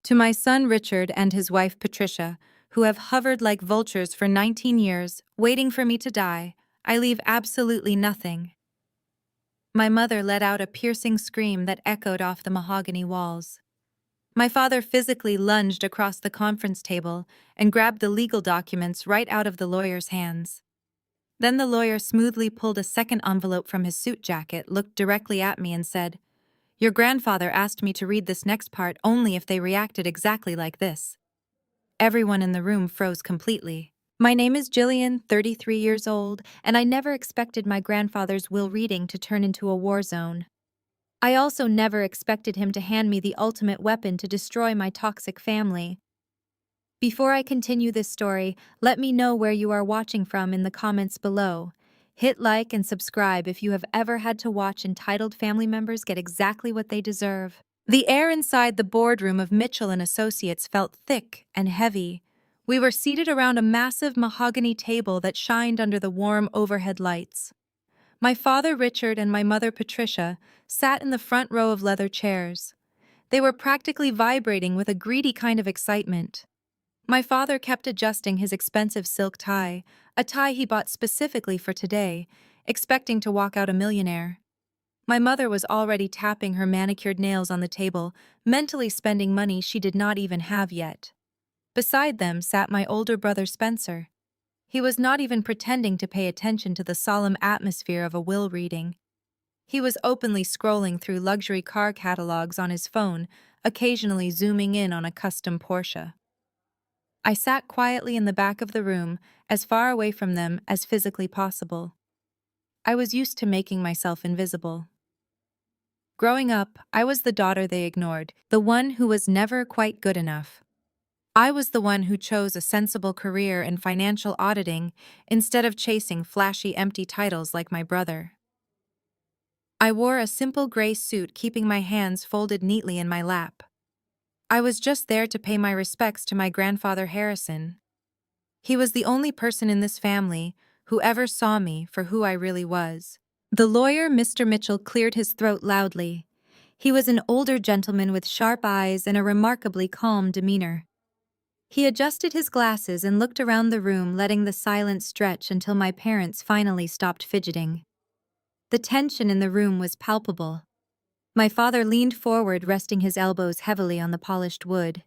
To my son Richard and his wife Patricia, who have hovered like vultures for 19 years, waiting for me to die, I leave absolutely nothing. My mother let out a piercing scream that echoed off the mahogany walls. My father physically lunged across the conference table and grabbed the legal documents right out of the lawyer's hands. Then the lawyer smoothly pulled a second envelope from his suit jacket, looked directly at me and said, "Your grandfather asked me to read this next part only if they reacted exactly like this." Everyone in the room froze completely. My name is Jillian, 33 years old, and I never expected my grandfather's will reading to turn into a war zone. I also never expected him to hand me the ultimate weapon to destroy my toxic family. Before I continue this story, let me know where you are watching from in the comments below. Hit like and subscribe if you have ever had to watch entitled family members get exactly what they deserve. The air inside the boardroom of Mitchell and Associates felt thick and heavy. We were seated around a massive mahogany table that shined under the warm overhead lights. My father Richard and my mother Patricia sat in the front row of leather chairs. They were practically vibrating with a greedy kind of excitement. My father kept adjusting his expensive silk tie, a tie he bought specifically for today, expecting to walk out a millionaire. My mother was already tapping her manicured nails on the table, mentally spending money she did not even have yet. Beside them sat my older brother Spencer. He was not even pretending to pay attention to the solemn atmosphere of a will reading. He was openly scrolling through luxury car catalogs on his phone, occasionally zooming in on a custom Porsche. I sat quietly in the back of the room, as far away from them as physically possible. I was used to making myself invisible. Growing up, I was the daughter they ignored, the one who was never quite good enough. I was the one who chose a sensible career in financial auditing instead of chasing flashy empty titles like my brother. I wore a simple gray suit, keeping my hands folded neatly in my lap. I was just there to pay my respects to my grandfather Harrison. He was the only person in this family who ever saw me for who I really was. The lawyer, Mr. Mitchell, cleared his throat loudly. He was an older gentleman with sharp eyes and a remarkably calm demeanor. He adjusted his glasses and looked around the room, letting the silence stretch until my parents finally stopped fidgeting. The tension in the room was palpable. My father leaned forward, resting his elbows heavily on the polished wood.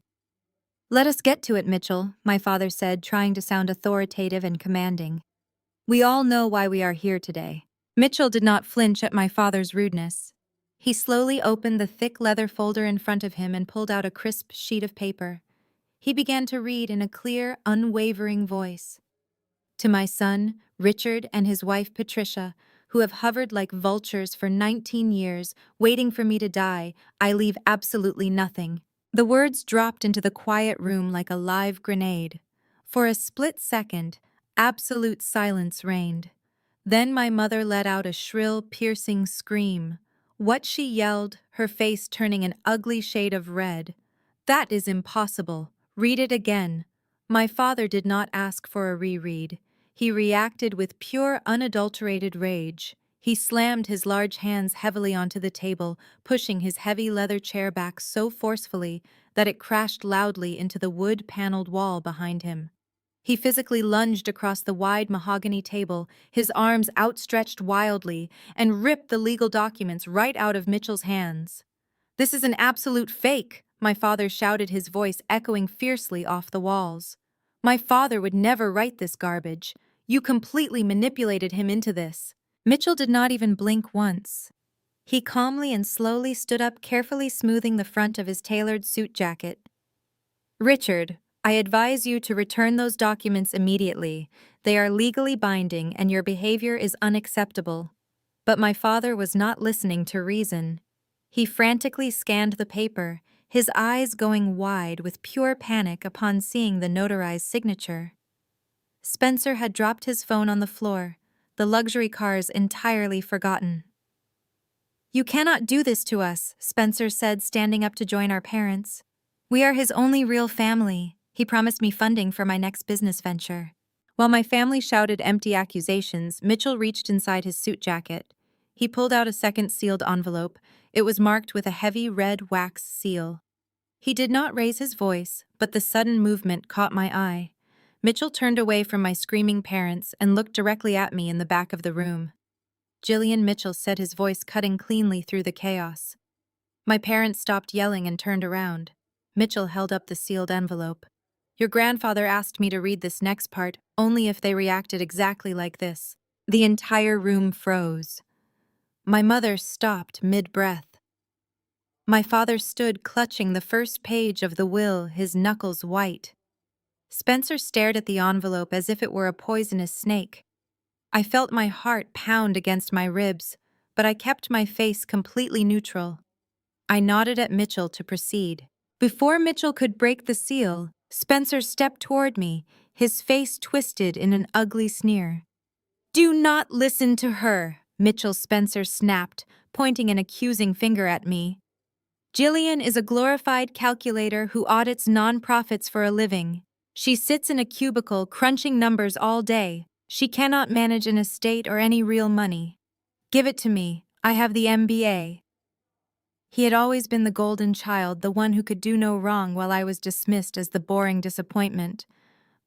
"Let us get to it, Mitchell," my father said, trying to sound authoritative and commanding. "We all know why we are here today." Mitchell did not flinch at my father's rudeness. He slowly opened the thick leather folder in front of him and pulled out a crisp sheet of paper. He began to read in a clear, unwavering voice. "To my son, Richard, and his wife Patricia, who have hovered like vultures for 19 years, waiting for me to die, I leave absolutely nothing." The words dropped into the quiet room like a live grenade. For a split second, absolute silence reigned. Then my mother let out a shrill, piercing scream. What she yelled, her face turning an ugly shade of red. "That is impossible. Read it again." My father did not ask for a reread. He reacted with pure, unadulterated rage. He slammed his large hands heavily onto the table, pushing his heavy leather chair back so forcefully that it crashed loudly into the wood-paneled wall behind him. He physically lunged across the wide mahogany table, his arms outstretched wildly, and ripped the legal documents right out of Mitchell's hands. "This is an absolute fake," my father shouted, his voice echoing fiercely off the walls. "My father would never write this garbage. You completely manipulated him into this." Mitchell did not even blink once. He calmly and slowly stood up, carefully smoothing the front of his tailored suit jacket. "Richard, I advise you to return those documents immediately. They are legally binding and your behavior is unacceptable." But my father was not listening to reason. He frantically scanned the paper, his eyes going wide with pure panic upon seeing the notarized signature. Spencer had dropped his phone on the floor, the luxury cars entirely forgotten. "You cannot do this to us," Spencer said, standing up to join our parents. "We are his only real family. He promised me funding for my next business venture." While my family shouted empty accusations, Mitchell reached inside his suit jacket. He pulled out a second sealed envelope. It was marked with a heavy red wax seal. He did not raise his voice, but the sudden movement caught my eye. Mitchell turned away from my screaming parents and looked directly at me in the back of the room. Jillian Mitchell said, his voice cutting cleanly through the chaos. My parents stopped yelling and turned around. Mitchell held up the sealed envelope. Your grandfather asked me to read this next part only if they reacted exactly like this. The entire room froze. My mother stopped mid-breath. My father stood clutching the first page of the will, his knuckles white. Spencer stared at the envelope as if it were a poisonous snake. I felt my heart pound against my ribs, but I kept my face completely neutral. I nodded at Mitchell to proceed. Before Mitchell could break the seal, Spencer stepped toward me, his face twisted in an ugly sneer. Do not listen to her, Mitchell Spencer snapped, pointing an accusing finger at me. Jillian is a glorified calculator who audits nonprofits for a living. She sits in a cubicle crunching numbers all day. She cannot manage an estate or any real money. Give it to me. I have the MBA. He had always been the golden child, the one who could do no wrong, while I was dismissed as the boring disappointment.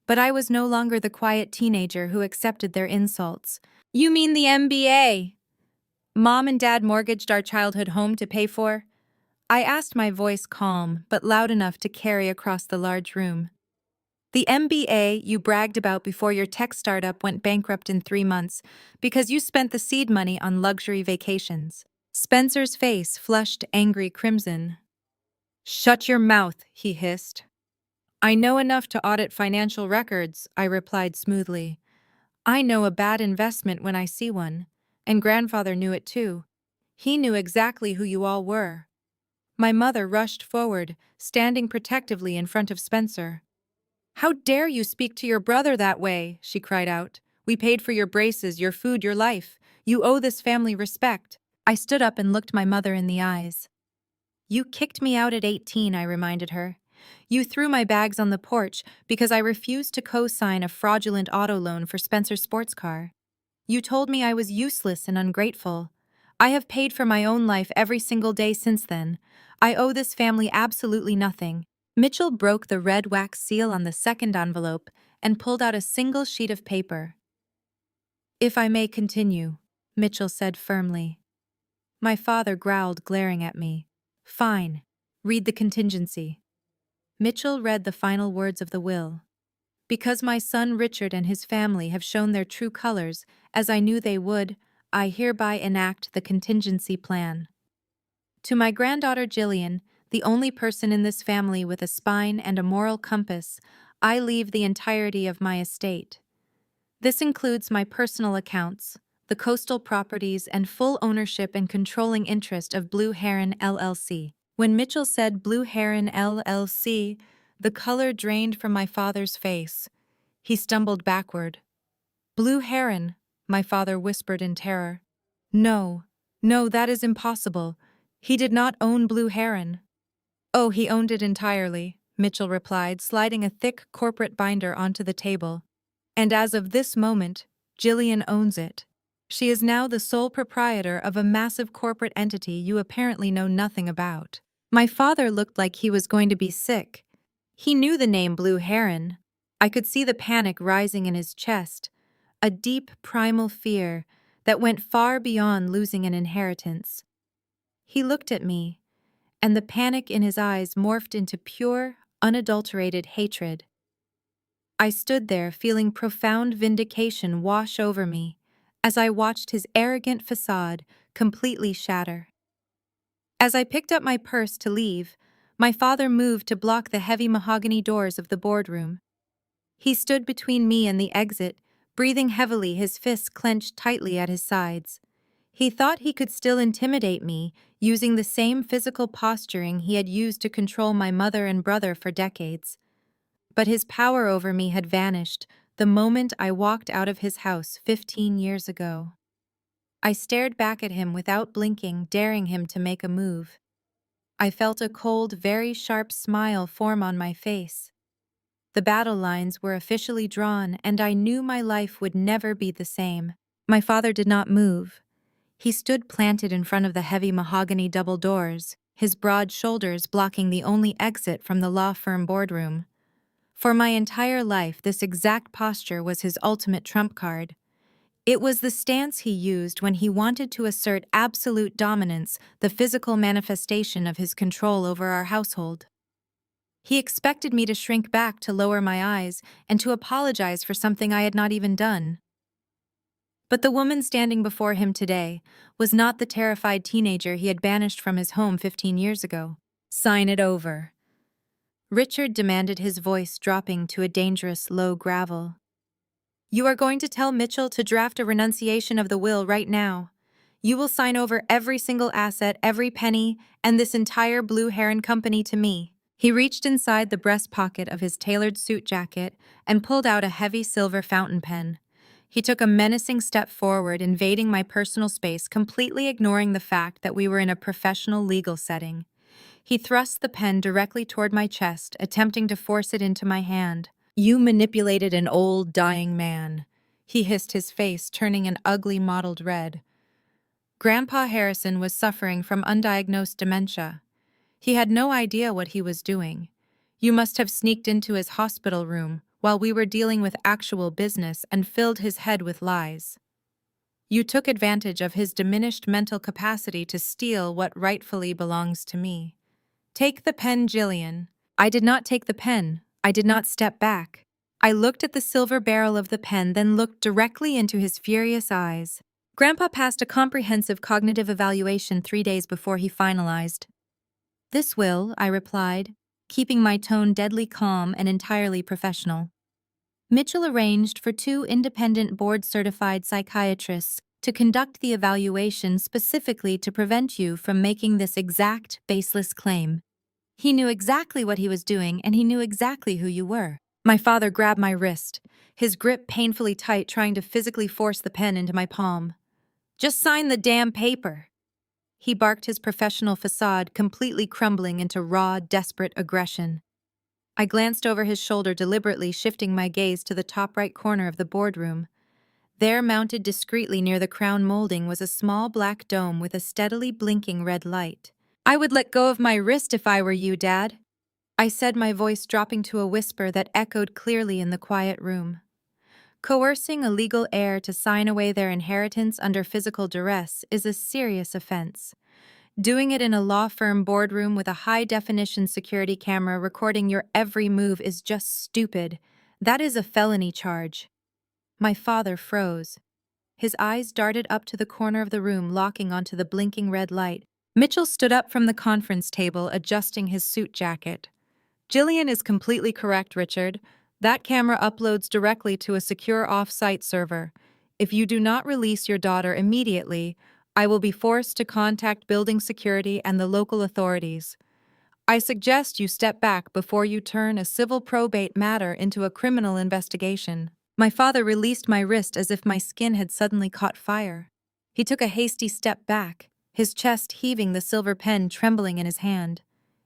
But I was no longer the quiet teenager who accepted their insults. You mean the MBA? Mom and Dad mortgaged our childhood home to pay for? I asked, my voice calm, but loud enough to carry across the large room. The MBA you bragged about before your tech startup went bankrupt in 3 months because you spent the seed money on luxury vacations. Spencer's face flushed angry crimson. Shut your mouth, he hissed. I know enough to audit financial records, I replied smoothly. I know a bad investment when I see one, and grandfather knew it too. He knew exactly who you all were. My mother rushed forward, standing protectively in front of Spencer. How dare you speak to your brother that way, she cried out. We paid for your braces, your food, your life. You owe this family respect. I stood up and looked my mother in the eyes. You kicked me out at 18, I reminded her. You threw my bags on the porch because I refused to co-sign a fraudulent auto loan for Spencer's sports car. You told me I was useless and ungrateful. I have paid for my own life every single day since then. I owe this family absolutely nothing. Mitchell broke the red wax seal on the second envelope and pulled out a single sheet of paper. If I may continue, Mitchell said firmly. My father growled, glaring at me. Fine. Read the contingency. Mitchell read the final words of the will. Because my son Richard and his family have shown their true colors, as I knew they would, I hereby enact the contingency plan. To my granddaughter Jillian, the only person in this family with a spine and a moral compass, I leave the entirety of my estate. This includes my personal accounts, the coastal properties, and full ownership and controlling interest of Blue Heron LLC. When Mitchell said Blue Heron LLC, the color drained from my father's face. He stumbled backward. Blue Heron, my father whispered in terror. No, that is impossible. He did not own Blue Heron. Oh, he owned it entirely, Mitchell replied, sliding a thick corporate binder onto the table. And as of this moment, Jillian owns it. She is now the sole proprietor of a massive corporate entity you apparently know nothing about. My father looked like he was going to be sick. He knew the name Blue Heron. I could see the panic rising in his chest, a deep primal fear that went far beyond losing an inheritance. He looked at me, and the panic in his eyes morphed into pure, unadulterated hatred. I stood there feeling profound vindication wash over me as I watched his arrogant facade completely shatter. As I picked up my purse to leave, my father moved to block the heavy mahogany doors of the boardroom. He stood between me and the exit, breathing heavily, his fists clenched tightly at his sides. He thought he could still intimidate me, using the same physical posturing he had used to control my mother and brother for decades. But his power over me had vanished the moment I walked out of his house 15 years ago. I stared back at him without blinking, daring him to make a move. I felt a cold, very sharp smile form on my face. The battle lines were officially drawn, and I knew my life would never be the same. My father did not move. He stood planted in front of the heavy mahogany double doors, his broad shoulders blocking the only exit from the law firm boardroom. For my entire life, this exact posture was his ultimate trump card. It was the stance he used when he wanted to assert absolute dominance, the physical manifestation of his control over our household. He expected me to shrink back to lower my eyes and to apologize for something I had not even done. But the woman standing before him today was not the terrified teenager he had banished from his home 15 years ago. "Sign it over," Richard demanded, his voice dropping to a dangerous low gravel. "You are going to tell Mitchell to draft a renunciation of the will right now. You will sign over every single asset, every penny, and this entire Blue Heron Company to me." He reached inside the breast pocket of his tailored suit jacket and pulled out a heavy silver fountain pen. He took a menacing step forward, invading my personal space, completely ignoring the fact that we were in a professional legal setting. He thrust the pen directly toward my chest, attempting to force it into my hand. "You manipulated an old, dying man," he hissed, his face turning an ugly mottled red. Grandpa Harrison was suffering from undiagnosed dementia. He had no idea what he was doing. You must have sneaked into his hospital room while we were dealing with actual business and filled his head with lies. You took advantage of his diminished mental capacity to steal what rightfully belongs to me. "Take the pen, Jillian." I did not take the pen. I did not step back. I looked at the silver barrel of the pen, then looked directly into his furious eyes. Grandpa passed a comprehensive cognitive evaluation 3 days before he finalized. "This will," I replied, keeping my tone deadly calm and entirely professional. "Mitchell arranged for 2 independent board-certified psychiatrists to conduct the evaluation specifically to prevent you from making this exact, baseless claim. He knew exactly what he was doing, and he knew exactly who you were." My father grabbed my wrist, his grip painfully tight, trying to physically force the pen into my palm. "Just sign the damn paper," he barked, his professional facade completely crumbling into raw, desperate aggression. I glanced over his shoulder, deliberately shifting my gaze to the top right corner of the boardroom. There, mounted discreetly near the crown molding, was a small black dome with a steadily blinking red light. "I would let go of my wrist if I were you, Dad," I said, my voice dropping to a whisper that echoed clearly in the quiet room. Coercing a legal heir to sign away their inheritance under physical duress is a serious offense. Doing it in a law firm boardroom with a high-definition security camera recording your every move is just stupid. That is a felony charge. My father froze. His eyes darted up to the corner of the room, locking onto the blinking red light. Mitchell stood up from the conference table, adjusting his suit jacket. "Jillian is completely correct, Richard. That camera uploads directly to a secure off-site server. If you do not release your daughter immediately, I will be forced to contact building security and the local authorities. I suggest you step back before you turn a civil probate matter into a criminal investigation." My father released my wrist as if my skin had suddenly caught fire. He took a hasty step back, his chest heaving, the silver pen trembling in his hand.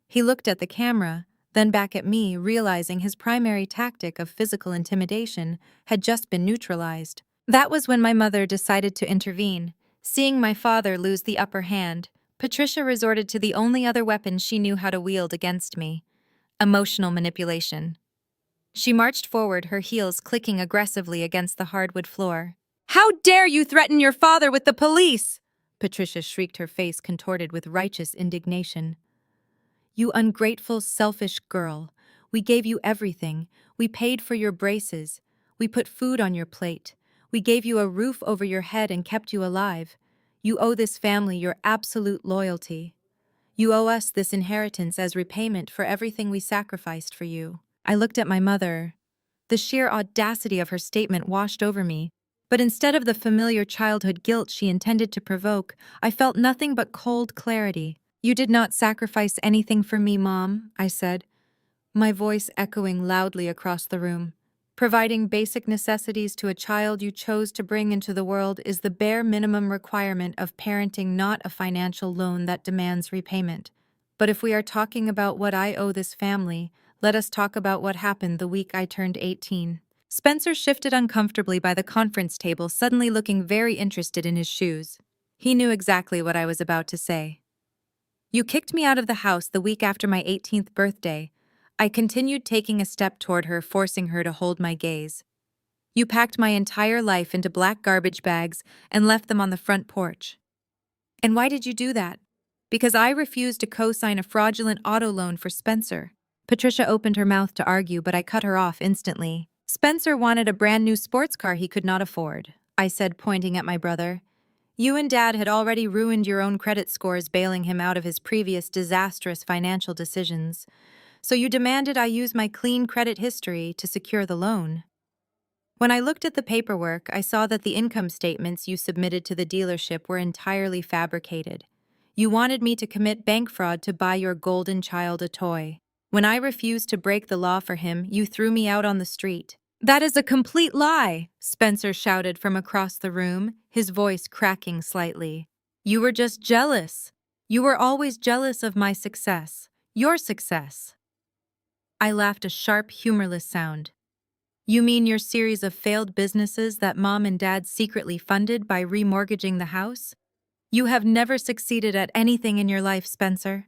He looked at the camera, then back at me, realizing his primary tactic of physical intimidation had just been neutralized. That was when my mother decided to intervene. Seeing my father lose the upper hand, Patricia resorted to the only other weapon she knew how to wield against me: emotional manipulation. She marched forward, her heels clicking aggressively against the hardwood floor. "How dare you threaten your father with the police?" Patricia shrieked, her face contorted with righteous indignation. "You ungrateful, selfish girl. We gave you everything. We paid for your braces. We put food on your plate. We gave you a roof over your head and kept you alive. You owe this family your absolute loyalty. You owe us this inheritance as repayment for everything we sacrificed for you." I looked at my mother. The sheer audacity of her statement washed over me, but instead of the familiar childhood guilt she intended to provoke, I felt nothing but cold clarity. "You did not sacrifice anything for me, Mom," I said, my voice echoing loudly across the room. "Providing basic necessities to a child you chose to bring into the world is the bare minimum requirement of parenting, not a financial loan that demands repayment. But if we are talking about what I owe this family, let us talk about what happened the week I turned 18. Spencer shifted uncomfortably by the conference table, suddenly looking very interested in his shoes. He knew exactly what I was about to say. You kicked me out of the house the week after my 18th birthday. I continued taking a step toward her, forcing her to hold my gaze. You packed my entire life into black garbage bags and left them on the front porch. And why did you do that? Because I refused to co-sign a fraudulent auto loan for Spencer. Patricia opened her mouth to argue, but I cut her off instantly. Spencer wanted a brand new sports car he could not afford, I said, pointing at my brother. You and Dad had already ruined your own credit scores bailing him out of his previous disastrous financial decisions, so you demanded I use my clean credit history to secure the loan. When I looked at the paperwork, I saw that the income statements you submitted to the dealership were entirely fabricated. You wanted me to commit bank fraud to buy your golden child a toy. When I refused to break the law for him, you threw me out on the street. That is a complete lie, Spencer shouted from across the room, his voice cracking slightly. You were just jealous. You were always jealous of my success. Your success. I laughed a sharp, humorless sound. You mean your series of failed businesses that Mom and Dad secretly funded by remortgaging the house? You have never succeeded at anything in your life, Spencer.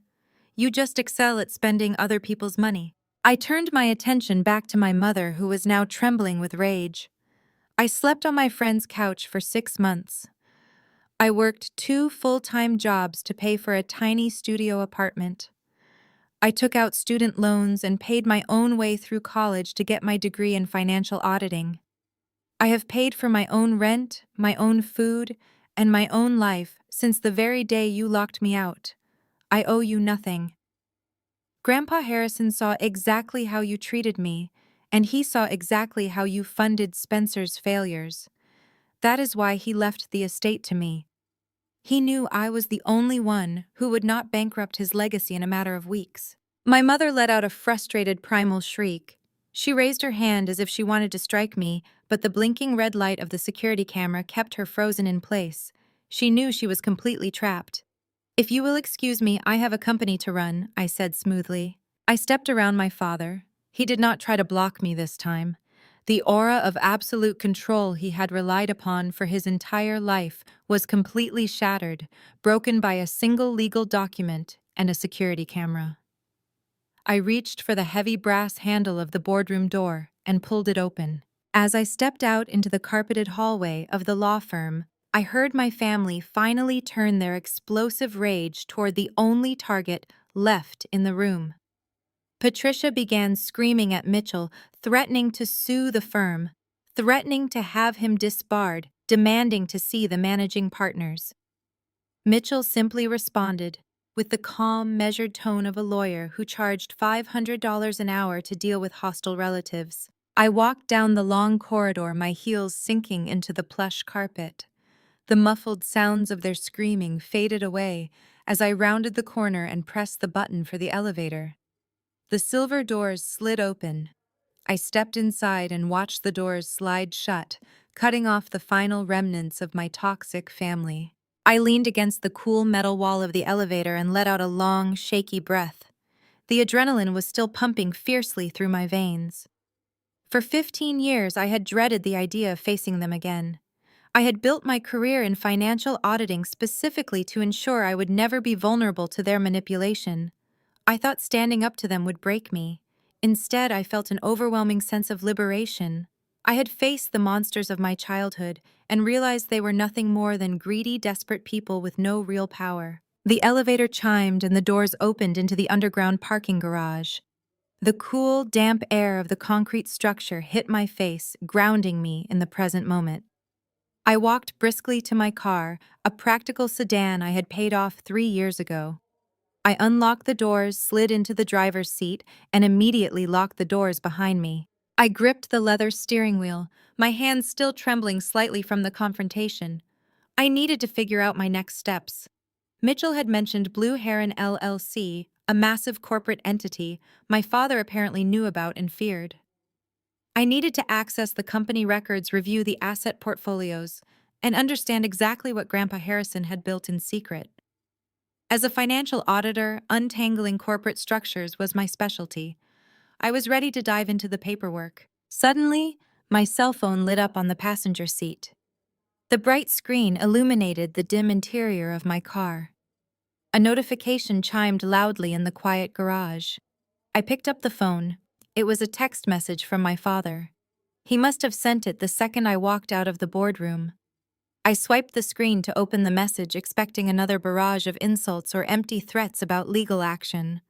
You just excel at spending other people's money. I turned my attention back to my mother, who was now trembling with rage. I slept on my friend's couch for 6 months. I worked 2 full-time jobs to pay for a tiny studio apartment. I took out student loans and paid my own way through college to get my degree in financial auditing. I have paid for my own rent, my own food, and my own life since the very day you locked me out. I owe you nothing. Grandpa Harrison saw exactly how you treated me, and he saw exactly how you funded Spencer's failures. That is why he left the estate to me. He knew I was the only one who would not bankrupt his legacy in a matter of weeks. My mother let out a frustrated primal shriek. She raised her hand as if she wanted to strike me, but the blinking red light of the security camera kept her frozen in place. She knew she was completely trapped. If you will excuse me, I have a company to run, I said smoothly. I stepped around my father. He did not try to block me this time. The aura of absolute control he had relied upon for his entire life was completely shattered, broken by a single legal document and a security camera. I reached for the heavy brass handle of the boardroom door and pulled it open. As I stepped out into the carpeted hallway of the law firm, I heard my family finally turn their explosive rage toward the only target left in the room. Patricia began screaming at Mitchell, threatening to sue the firm, threatening to have him disbarred, demanding to see the managing partners. Mitchell simply responded, with the calm, measured tone of a lawyer who charged $500 an hour to deal with hostile relatives. I walked down the long corridor, my heels sinking into the plush carpet. The muffled sounds of their screaming faded away as I rounded the corner and pressed the button for the elevator. The silver doors slid open. I stepped inside and watched the doors slide shut, cutting off the final remnants of my toxic family. I leaned against the cool metal wall of the elevator and let out a long, shaky breath. The adrenaline was still pumping fiercely through my veins. For 15 years, I had dreaded the idea of facing them again. I had built my career in financial auditing specifically to ensure I would never be vulnerable to their manipulation. I thought standing up to them would break me. Instead, I felt an overwhelming sense of liberation. I had faced the monsters of my childhood and realized they were nothing more than greedy, desperate people with no real power. The elevator chimed and the doors opened into the underground parking garage. The cool, damp air of the concrete structure hit my face, grounding me in the present moment. I walked briskly to my car, a practical sedan I had paid off 3 years ago. I unlocked the doors, slid into the driver's seat, and immediately locked the doors behind me. I gripped the leather steering wheel, my hands still trembling slightly from the confrontation. I needed to figure out my next steps. Mitchell had mentioned Blue Heron LLC, a massive corporate entity my father apparently knew about and feared. I needed to access the company records, review the asset portfolios, and understand exactly what Grandpa Harrison had built in secret. As a financial auditor, untangling corporate structures was my specialty. I was ready to dive into the paperwork. Suddenly, my cell phone lit up on the passenger seat. The bright screen illuminated the dim interior of my car. A notification chimed loudly in the quiet garage. I picked up the phone. It was a text message from my father. He must have sent it the second I walked out of the boardroom. I swiped the screen to open the message, expecting another barrage of insults or empty threats about legal action.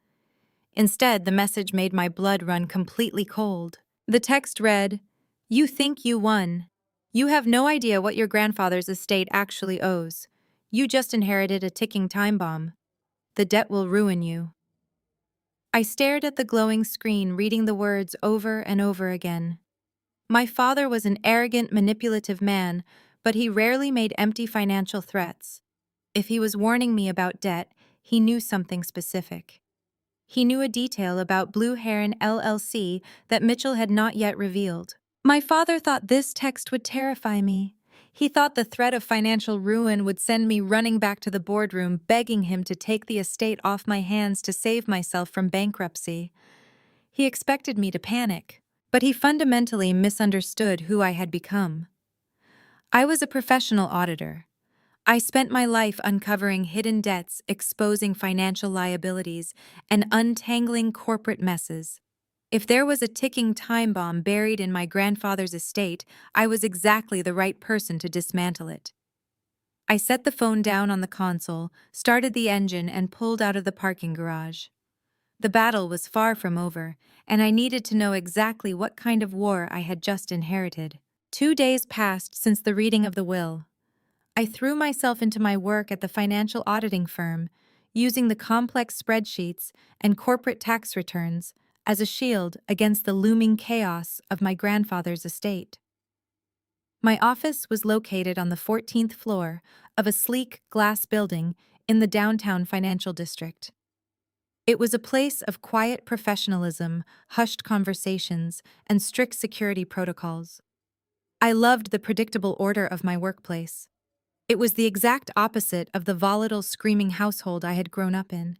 Instead, the message made my blood run completely cold. The text read, "You think you won. You have no idea what your grandfather's estate actually owes. You just inherited a ticking time bomb. The debt will ruin you." I stared at the glowing screen, reading the words over and over again. My father was an arrogant, manipulative man, but he rarely made empty financial threats. If he was warning me about debt, he knew something specific. He knew a detail about Blue Heron LLC that Mitchell had not yet revealed. My father thought this text would terrify me. He thought the threat of financial ruin would send me running back to the boardroom, begging him to take the estate off my hands to save myself from bankruptcy. He expected me to panic, but he fundamentally misunderstood who I had become. I was a professional auditor. I spent my life uncovering hidden debts, exposing financial liabilities, and untangling corporate messes. If there was a ticking time bomb buried in my grandfather's estate, I was exactly the right person to dismantle it. I set the phone down on the console, started the engine, and pulled out of the parking garage. The battle was far from over, and I needed to know exactly what kind of war I had just inherited. 2 days passed since the reading of the will. I threw myself into my work at the financial auditing firm, using the complex spreadsheets and corporate tax returns as a shield against the looming chaos of my grandfather's estate. My office was located on the 14th floor of a sleek glass building in the downtown financial district. It was a place of quiet professionalism, hushed conversations, and strict security protocols. I loved the predictable order of my workplace. It was the exact opposite of the volatile, screaming household I had grown up in.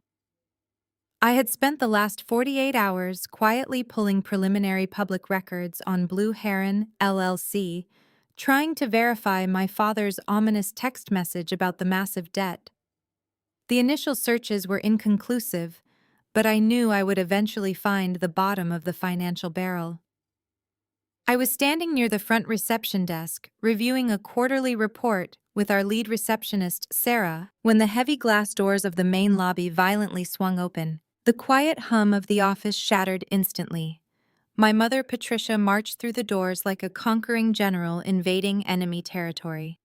I had spent the last 48 hours quietly pulling preliminary public records on Blue Heron LLC, trying to verify my father's ominous text message about the massive debt. The initial searches were inconclusive, but I knew I would eventually find the bottom of the financial barrel. I was standing near the front reception desk, reviewing a quarterly report with our lead receptionist, Sarah, when the heavy glass doors of the main lobby violently swung open. The quiet hum of the office shattered instantly. My mother, Patricia, marched through the doors like a conquering general invading enemy territory.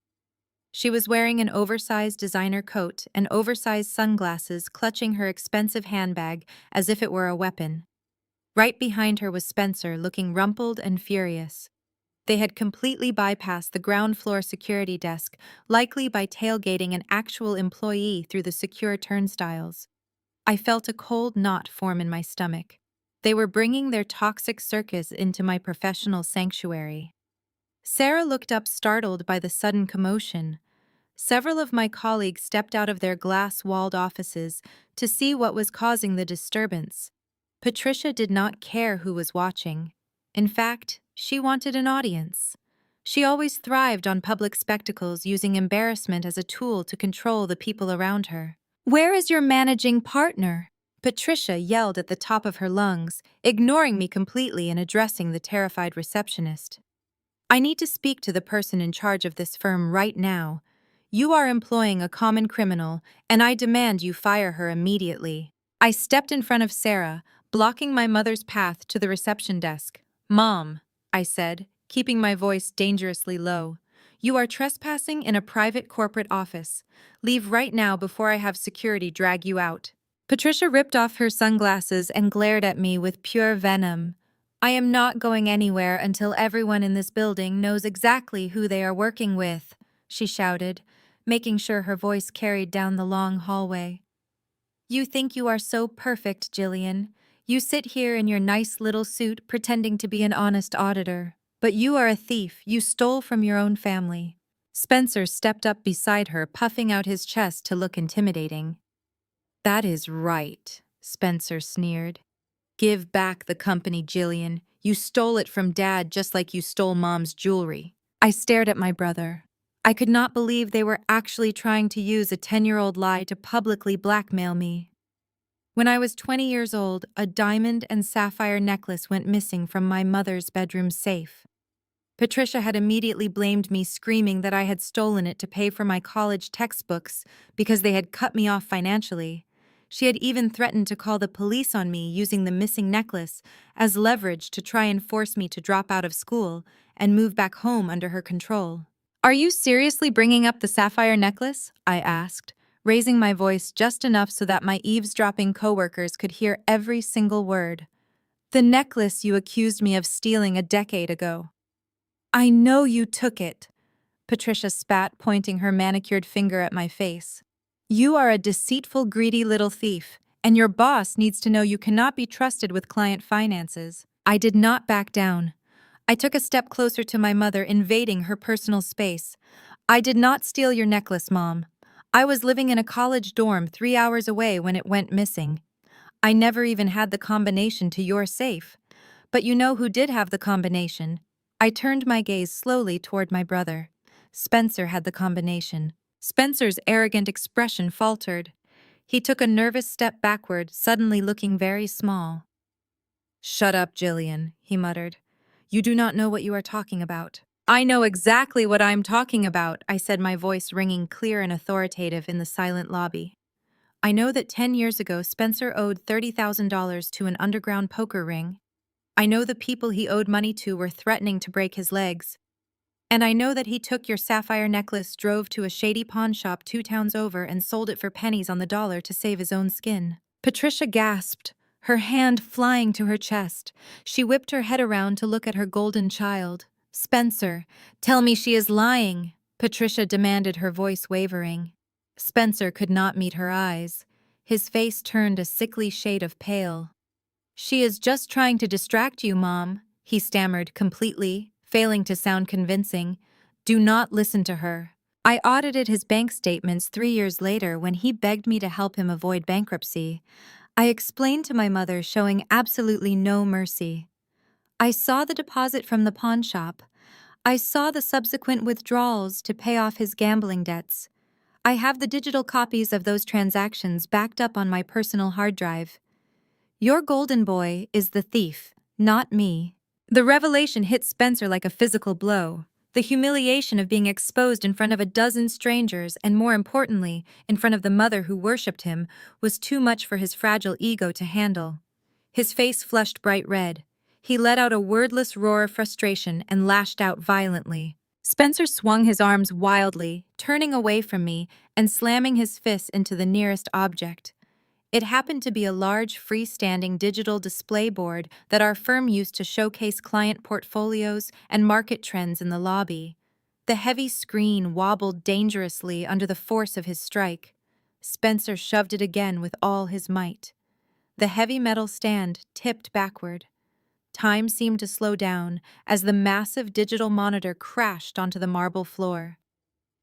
She was wearing an oversized designer coat and oversized sunglasses, clutching her expensive handbag as if it were a weapon. Right behind her was Spencer, looking rumpled and furious. They had completely bypassed the ground floor security desk, likely by tailgating an actual employee through the secure turnstiles. I felt a cold knot form in my stomach. They were bringing their toxic circus into my professional sanctuary. Sarah looked up, startled by the sudden commotion. Several of my colleagues stepped out of their glass-walled offices to see what was causing the disturbance. Patricia did not care who was watching. In fact, she wanted an audience. She always thrived on public spectacles, using embarrassment as a tool to control the people around her. "Where is your managing partner?" Patricia yelled at the top of her lungs, ignoring me completely and addressing the terrified receptionist. "I need to speak to the person in charge of this firm right now. You are employing a common criminal, and I demand you fire her immediately." I stepped in front of Sarah, blocking my mother's path to the reception desk. "Mom," I said, keeping my voice dangerously low, "you are trespassing in a private corporate office. Leave right now before I have security drag you out." Patricia ripped off her sunglasses and glared at me with pure venom. "I am not going anywhere until everyone in this building knows exactly who they are working with," she shouted, making sure her voice carried down the long hallway. "You think you are so perfect, Jillian. You sit here in your nice little suit pretending to be an honest auditor. But you are a thief. You stole from your own family." Spencer stepped up beside her, puffing out his chest to look intimidating. "That is right," Spencer sneered. "Give back the company, Jillian. You stole it from Dad just like you stole Mom's jewelry." I stared at my brother. I could not believe they were actually trying to use a 10-year-old lie to publicly blackmail me. When I was 20 years old, a diamond and sapphire necklace went missing from my mother's bedroom safe. Patricia had immediately blamed me, screaming that I had stolen it to pay for my college textbooks because they had cut me off financially. She had even threatened to call the police on me using the missing necklace as leverage to try and force me to drop out of school and move back home under her control. "Are you seriously bringing up the sapphire necklace?" I asked, raising my voice just enough so that my eavesdropping coworkers could hear every single word. "The necklace you accused me of stealing a decade ago." "I know you took it," Patricia spat, pointing her manicured finger at my face. "You are a deceitful, greedy little thief, and your boss needs to know you cannot be trusted with client finances." I did not back down. I took a step closer to my mother, invading her personal space. "I did not steal your necklace, Mom. I was living in a college dorm 3 hours away when it went missing. I never even had the combination to your safe. But you know who did have the combination?" I turned my gaze slowly toward my brother. Spencer had the combination. Spencer's arrogant expression faltered. He took a nervous step backward, suddenly looking very small. "Shut up, Jillian," he muttered. "You do not know what you are talking about." "I know exactly what I'm talking about," I said, my voice ringing clear and authoritative in the silent lobby. "I know that 10 years ago Spencer owed $30,000 to an underground poker ring. I know the people he owed money to were threatening to break his legs. And I know that he took your sapphire necklace, drove to a shady pawn shop 2 towns over, and sold it for pennies on the dollar to save his own skin." Patricia gasped, her hand flying to her chest. She whipped her head around to look at her golden child. "Spencer, tell me she is lying," Patricia demanded, her voice wavering. Spencer could not meet her eyes. His face turned a sickly shade of pale. "She is just trying to distract you, Mom," he stammered, completely failing to sound convincing. "Do not listen to her." I audited his bank statements 3 years later when he begged me to help him avoid bankruptcy. I explained to my mother, showing absolutely no mercy. "I saw the deposit from the pawn shop. I saw the subsequent withdrawals to pay off his gambling debts. I have the digital copies of those transactions backed up on my personal hard drive. Your golden boy is the thief, not me." The revelation hit Spencer like a physical blow. The humiliation of being exposed in front of a dozen strangers, and more importantly, in front of the mother who worshipped him, was too much for his fragile ego to handle. His face flushed bright red. He let out a wordless roar of frustration and lashed out violently. Spencer swung his arms wildly, turning away from me and slamming his fists into the nearest object. It happened to be a large, freestanding digital display board that our firm used to showcase client portfolios and market trends in the lobby. The heavy screen wobbled dangerously under the force of his strike. Spencer shoved it again with all his might. The heavy metal stand tipped backward. Time seemed to slow down as the massive digital monitor crashed onto the marble floor.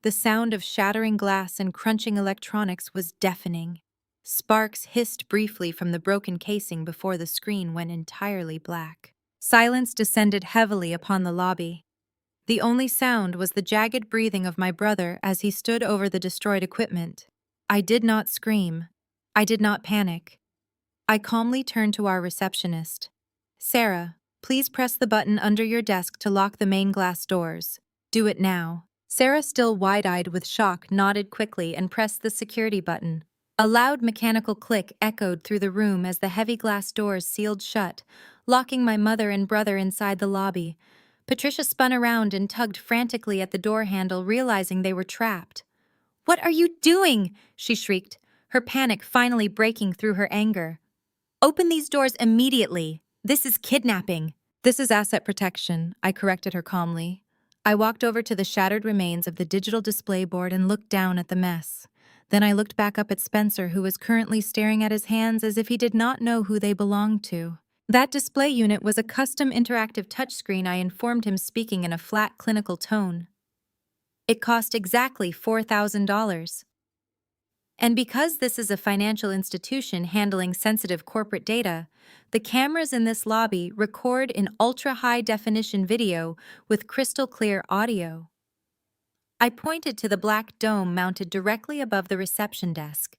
The sound of shattering glass and crunching electronics was deafening. Sparks hissed briefly from the broken casing before the screen went entirely black. Silence descended heavily upon the lobby. The only sound was the jagged breathing of my brother as he stood over the destroyed equipment. I did not scream. I did not panic. I calmly turned to our receptionist. "Sarah, please press the button under your desk to lock the main glass doors. Do it now." Sarah, still wide-eyed with shock, nodded quickly and pressed the security button. A loud mechanical click echoed through the room as the heavy glass doors sealed shut, locking my mother and brother inside the lobby. Patricia spun around and tugged frantically at the door handle, realizing they were trapped. "What are you doing?" she shrieked, her panic finally breaking through her anger. "Open these doors immediately. This is kidnapping." "This is asset protection," I corrected her calmly. I walked over to the shattered remains of the digital display board and looked down at the mess. Then I looked back up at Spencer, who was currently staring at his hands as if he did not know who they belonged to. That display unit was a custom interactive touchscreen, I informed him, speaking in a flat, clinical tone. It cost exactly $4,000. And because this is a financial institution handling sensitive corporate data, the cameras in this lobby record in ultra-high-definition video with crystal-clear audio. I pointed to the black dome mounted directly above the reception desk.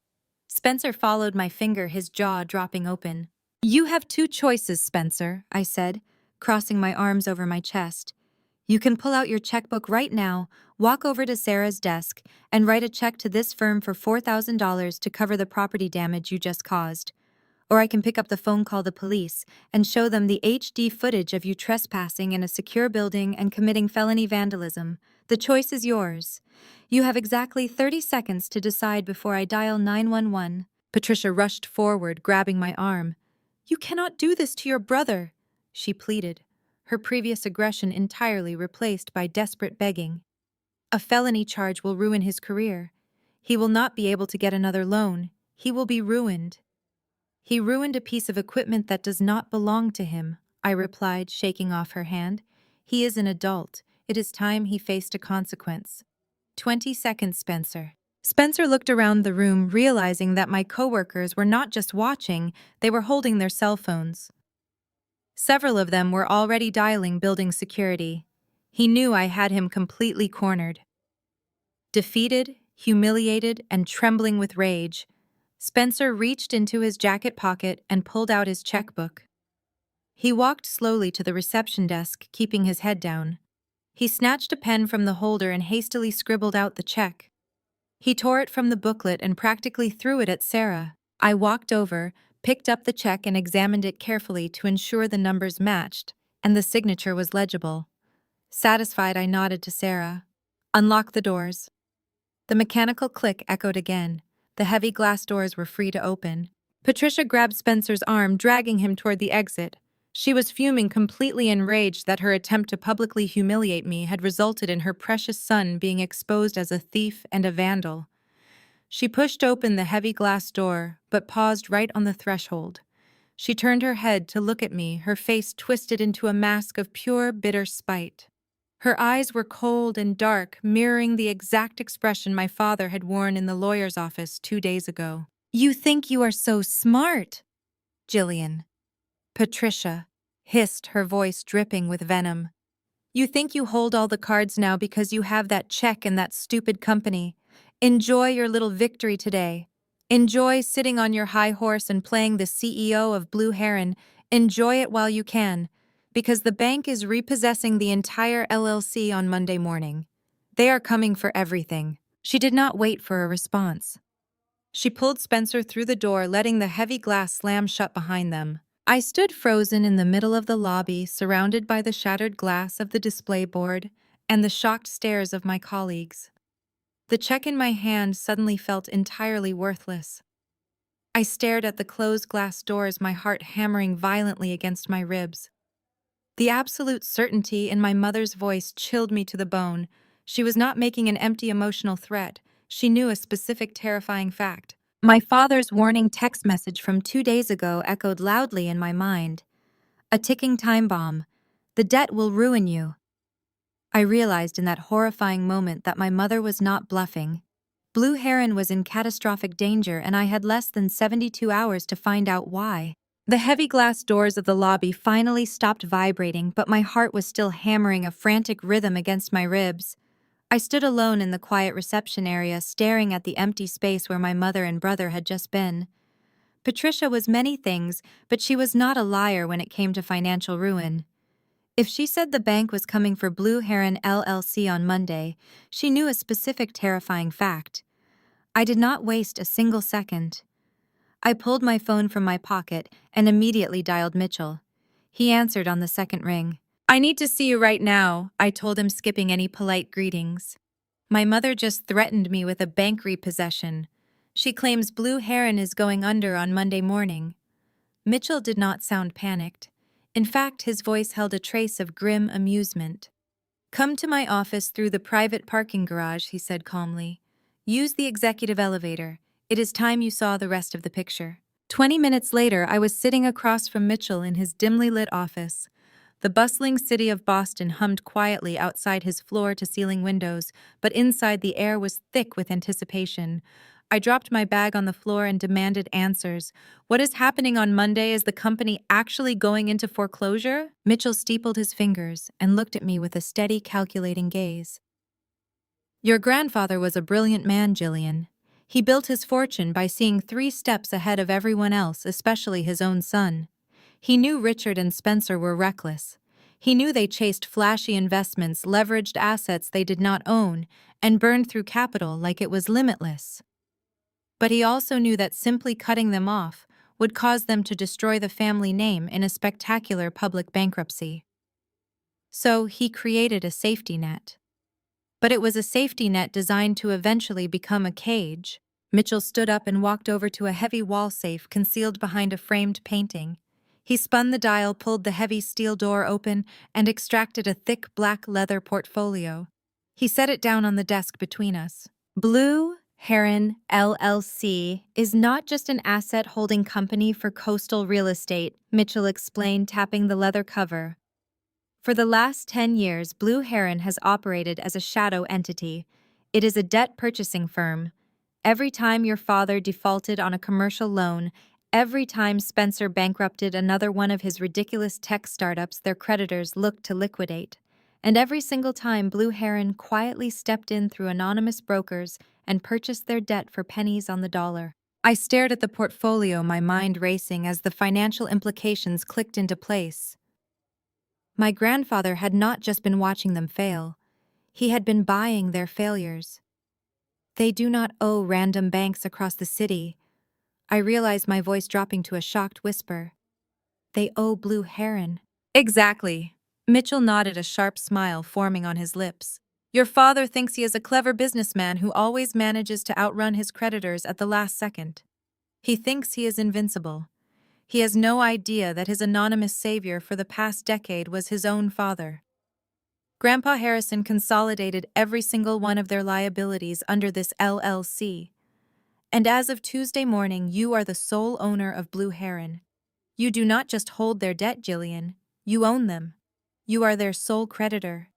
Spencer followed my finger, his jaw dropping open. "You have two choices, Spencer," I said, crossing my arms over my chest. "You can pull out your checkbook right now, walk over to Sarah's desk, and write a check to this firm for $4,000 to cover the property damage you just caused. Or I can pick up the phone, call the police, and show them the HD footage of you trespassing in a secure building and committing felony vandalism. The choice is yours. You have exactly 30 seconds to decide before I dial 911. Patricia rushed forward, grabbing my arm. "You cannot do this to your brother," she pleaded, her previous aggression entirely replaced by desperate begging. "A felony charge will ruin his career. He will not be able to get another loan. He will be ruined." "He ruined a piece of equipment that does not belong to him," I replied, shaking off her hand. "He is an adult. It is time he faced a consequence." 20 seconds, Spencer. Spencer looked around the room, realizing that my coworkers were not just watching, they were holding their cell phones. Several of them were already dialing building security. He knew I had him completely cornered. Defeated, humiliated, and trembling with rage, Spencer reached into his jacket pocket and pulled out his checkbook. He walked slowly to the reception desk, keeping his head down. He snatched a pen from the holder and hastily scribbled out the check. He tore it from the booklet and practically threw it at Sarah. I walked over, picked up the check and examined it carefully to ensure the numbers matched, and the signature was legible. Satisfied, I nodded to Sarah. "Unlock the doors." The mechanical click echoed again. The heavy glass doors were free to open. Patricia grabbed Spencer's arm, dragging him toward the exit. She was fuming, completely enraged that her attempt to publicly humiliate me had resulted in her precious son being exposed as a thief and a vandal. She pushed open the heavy glass door, but paused right on the threshold. She turned her head to look at me, her face twisted into a mask of pure, bitter spite. Her eyes were cold and dark, mirroring the exact expression my father had worn in the lawyer's office 2 days ago. "You think you are so smart, Jillian," Patricia hissed, her voice dripping with venom. "You think you hold all the cards now because you have that check and that stupid company. Enjoy your little victory today. Enjoy sitting on your high horse and playing the CEO of Blue Heron. Enjoy it while you can, because the bank is repossessing the entire LLC on Monday morning. They are coming for everything." She did not wait for a response. She pulled Spencer through the door, letting the heavy glass slam shut behind them. I stood frozen in the middle of the lobby, surrounded by the shattered glass of the display board and the shocked stares of my colleagues. The check in my hand suddenly felt entirely worthless. I stared at the closed glass doors, my heart hammering violently against my ribs. The absolute certainty in my mother's voice chilled me to the bone. She was not making an empty emotional threat. She knew a specific terrifying fact. My father's warning text message from 2 days ago echoed loudly in my mind. A ticking time bomb. The debt will ruin you. I realized in that horrifying moment that my mother was not bluffing. Blue Heron was in catastrophic danger, and I had less than 72 hours to find out why. The heavy glass doors of the lobby finally stopped vibrating, but my heart was still hammering a frantic rhythm against my ribs. I stood alone in the quiet reception area, staring at the empty space where my mother and brother had just been. Patricia was many things, but she was not a liar when it came to financial ruin. If she said the bank was coming for Blue Heron LLC on Monday, she knew a specific terrifying fact. I did not waste a single second. I pulled my phone from my pocket and immediately dialed Mitchell. He answered on the second ring. "I need to see you right now," I told him, skipping any polite greetings. "My mother just threatened me with a bank repossession. She claims Blue Heron is going under on Monday morning." Mitchell did not sound panicked. In fact, his voice held a trace of grim amusement. "Come to my office through the private parking garage," he said calmly. "Use the executive elevator. It is time you saw the rest of the picture." 20 minutes later, I was sitting across from Mitchell in his dimly lit office. The bustling city of Boston hummed quietly outside his floor-to-ceiling windows, but inside the air was thick with anticipation. I dropped my bag on the floor and demanded answers. "What is happening on Monday? Is the company actually going into foreclosure?" Mitchell steepled his fingers and looked at me with a steady, calculating gaze. Your grandfather was a brilliant man, Jillian. He built his fortune by seeing 3 steps ahead of everyone else, especially his own son. He knew Richard and Spencer were reckless. He knew they chased flashy investments, leveraged assets they did not own, and burned through capital like it was limitless. But he also knew that simply cutting them off would cause them to destroy the family name in a spectacular public bankruptcy. So he created a safety net. But it was a safety net designed to eventually become a cage. Mitchell stood up and walked over to a heavy wall safe concealed behind a framed painting. He spun the dial, pulled the heavy steel door open, and extracted a thick black leather portfolio. He set it down on the desk between us. Blue Heron LLC is not just an asset holding company for coastal real estate, Mitchell explained, tapping the leather cover. For the last 10 years, Blue Heron has operated as a shadow entity. It is a debt purchasing firm. Every time your father defaulted on a commercial loan, every time Spencer bankrupted another one of his ridiculous tech startups their creditors looked to liquidate, and every single time Blue Heron quietly stepped in through anonymous brokers and purchased their debt for pennies on the dollar. I stared at the portfolio, my mind racing as the financial implications clicked into place. My grandfather had not just been watching them fail, he had been buying their failures. They do not owe random banks across the city. I realized, my voice dropping to a shocked whisper. They owe Blue Heron. Exactly. Mitchell nodded, a sharp smile forming on his lips. Your father thinks he is a clever businessman who always manages to outrun his creditors at the last second. He thinks he is invincible. He has no idea that his anonymous savior for the past decade was his own father. Grandpa Harrison consolidated every single one of their liabilities under this LLC. And as of Tuesday morning, you are the sole owner of Blue Heron. You do not just hold their debt, Jillian. You own them. You are their sole creditor.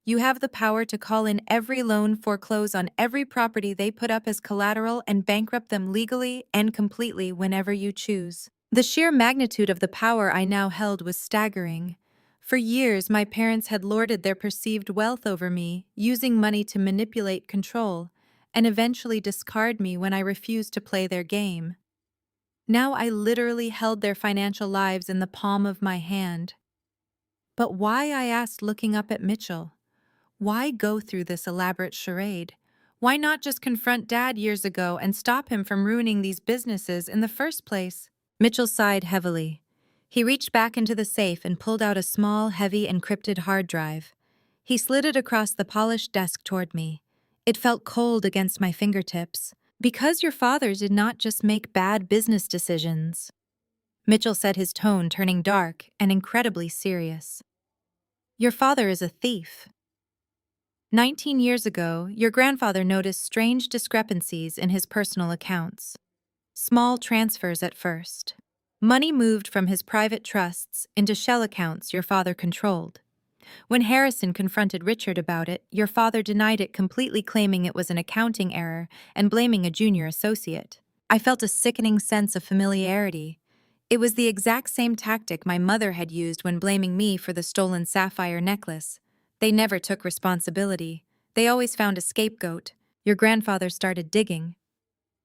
You have the power to call in every loan, foreclose on every property they put up as collateral, and bankrupt them legally and completely whenever you choose. The sheer magnitude of the power I now held was staggering. For years, my parents had lorded their perceived wealth over me, using money to manipulate, control, and eventually discard me when I refused to play their game. Now I literally held their financial lives in the palm of my hand. But why, I asked, looking up at Mitchell. Why go through this elaborate charade? Why not just confront Dad years ago and stop him from ruining these businesses in the first place? Mitchell sighed heavily. He reached back into the safe and pulled out a small, heavy, encrypted hard drive. He slid it across the polished desk toward me. It felt cold against my fingertips. Because your father did not just make bad business decisions. Mitchell said, his tone turning dark and incredibly serious. Your father is a thief. 19 years ago, your grandfather noticed strange discrepancies in his personal accounts. Small transfers at first. Money moved from his private trusts into shell accounts your father controlled. When Harrison confronted Richard about it, your father denied it completely, claiming it was an accounting error and blaming a junior associate. I felt a sickening sense of familiarity. It was the exact same tactic my mother had used when blaming me for the stolen sapphire necklace. They never took responsibility. They always found a scapegoat. Your grandfather started digging.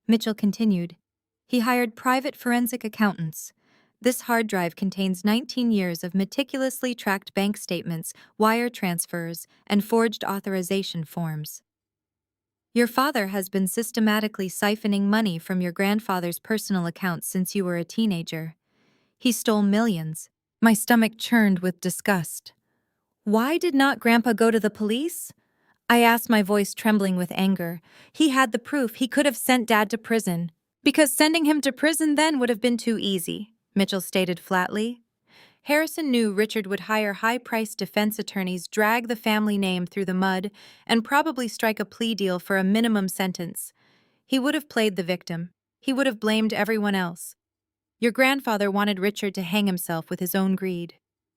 Mitchell continued. He hired private forensic accountants. This hard drive contains 19 years of meticulously tracked bank statements, wire transfers, and forged authorization forms. Your father has been systematically siphoning money from your grandfather's personal accounts since you were a teenager. He stole millions. My stomach churned with disgust. Why did not Grandpa go to the police? I asked, my voice trembling with anger. He had the proof. He could have sent Dad to prison. Because sending him to prison then would have been too easy, Mitchell stated flatly. Harrison knew Richard would hire high-priced defense attorneys, drag the family name through the mud, and probably strike a plea deal for a minimum sentence. He would have played the victim. He would have blamed everyone else. Your grandfather wanted Richard to hang himself with his own greed.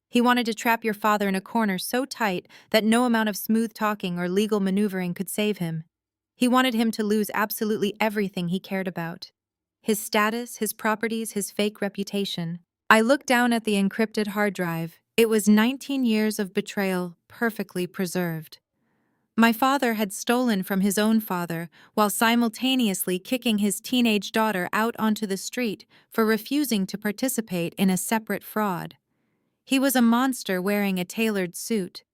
He wanted to trap your father in a corner so tight that no amount of smooth talking or legal maneuvering could save him. He wanted him to lose absolutely everything he cared about. His status, his properties, his fake reputation. I looked down at the encrypted hard drive. It was 19 years of betrayal, perfectly preserved. My father had stolen from his own father while simultaneously kicking his teenage daughter out onto the street for refusing to participate in a separate fraud. He was a monster wearing a tailored suit.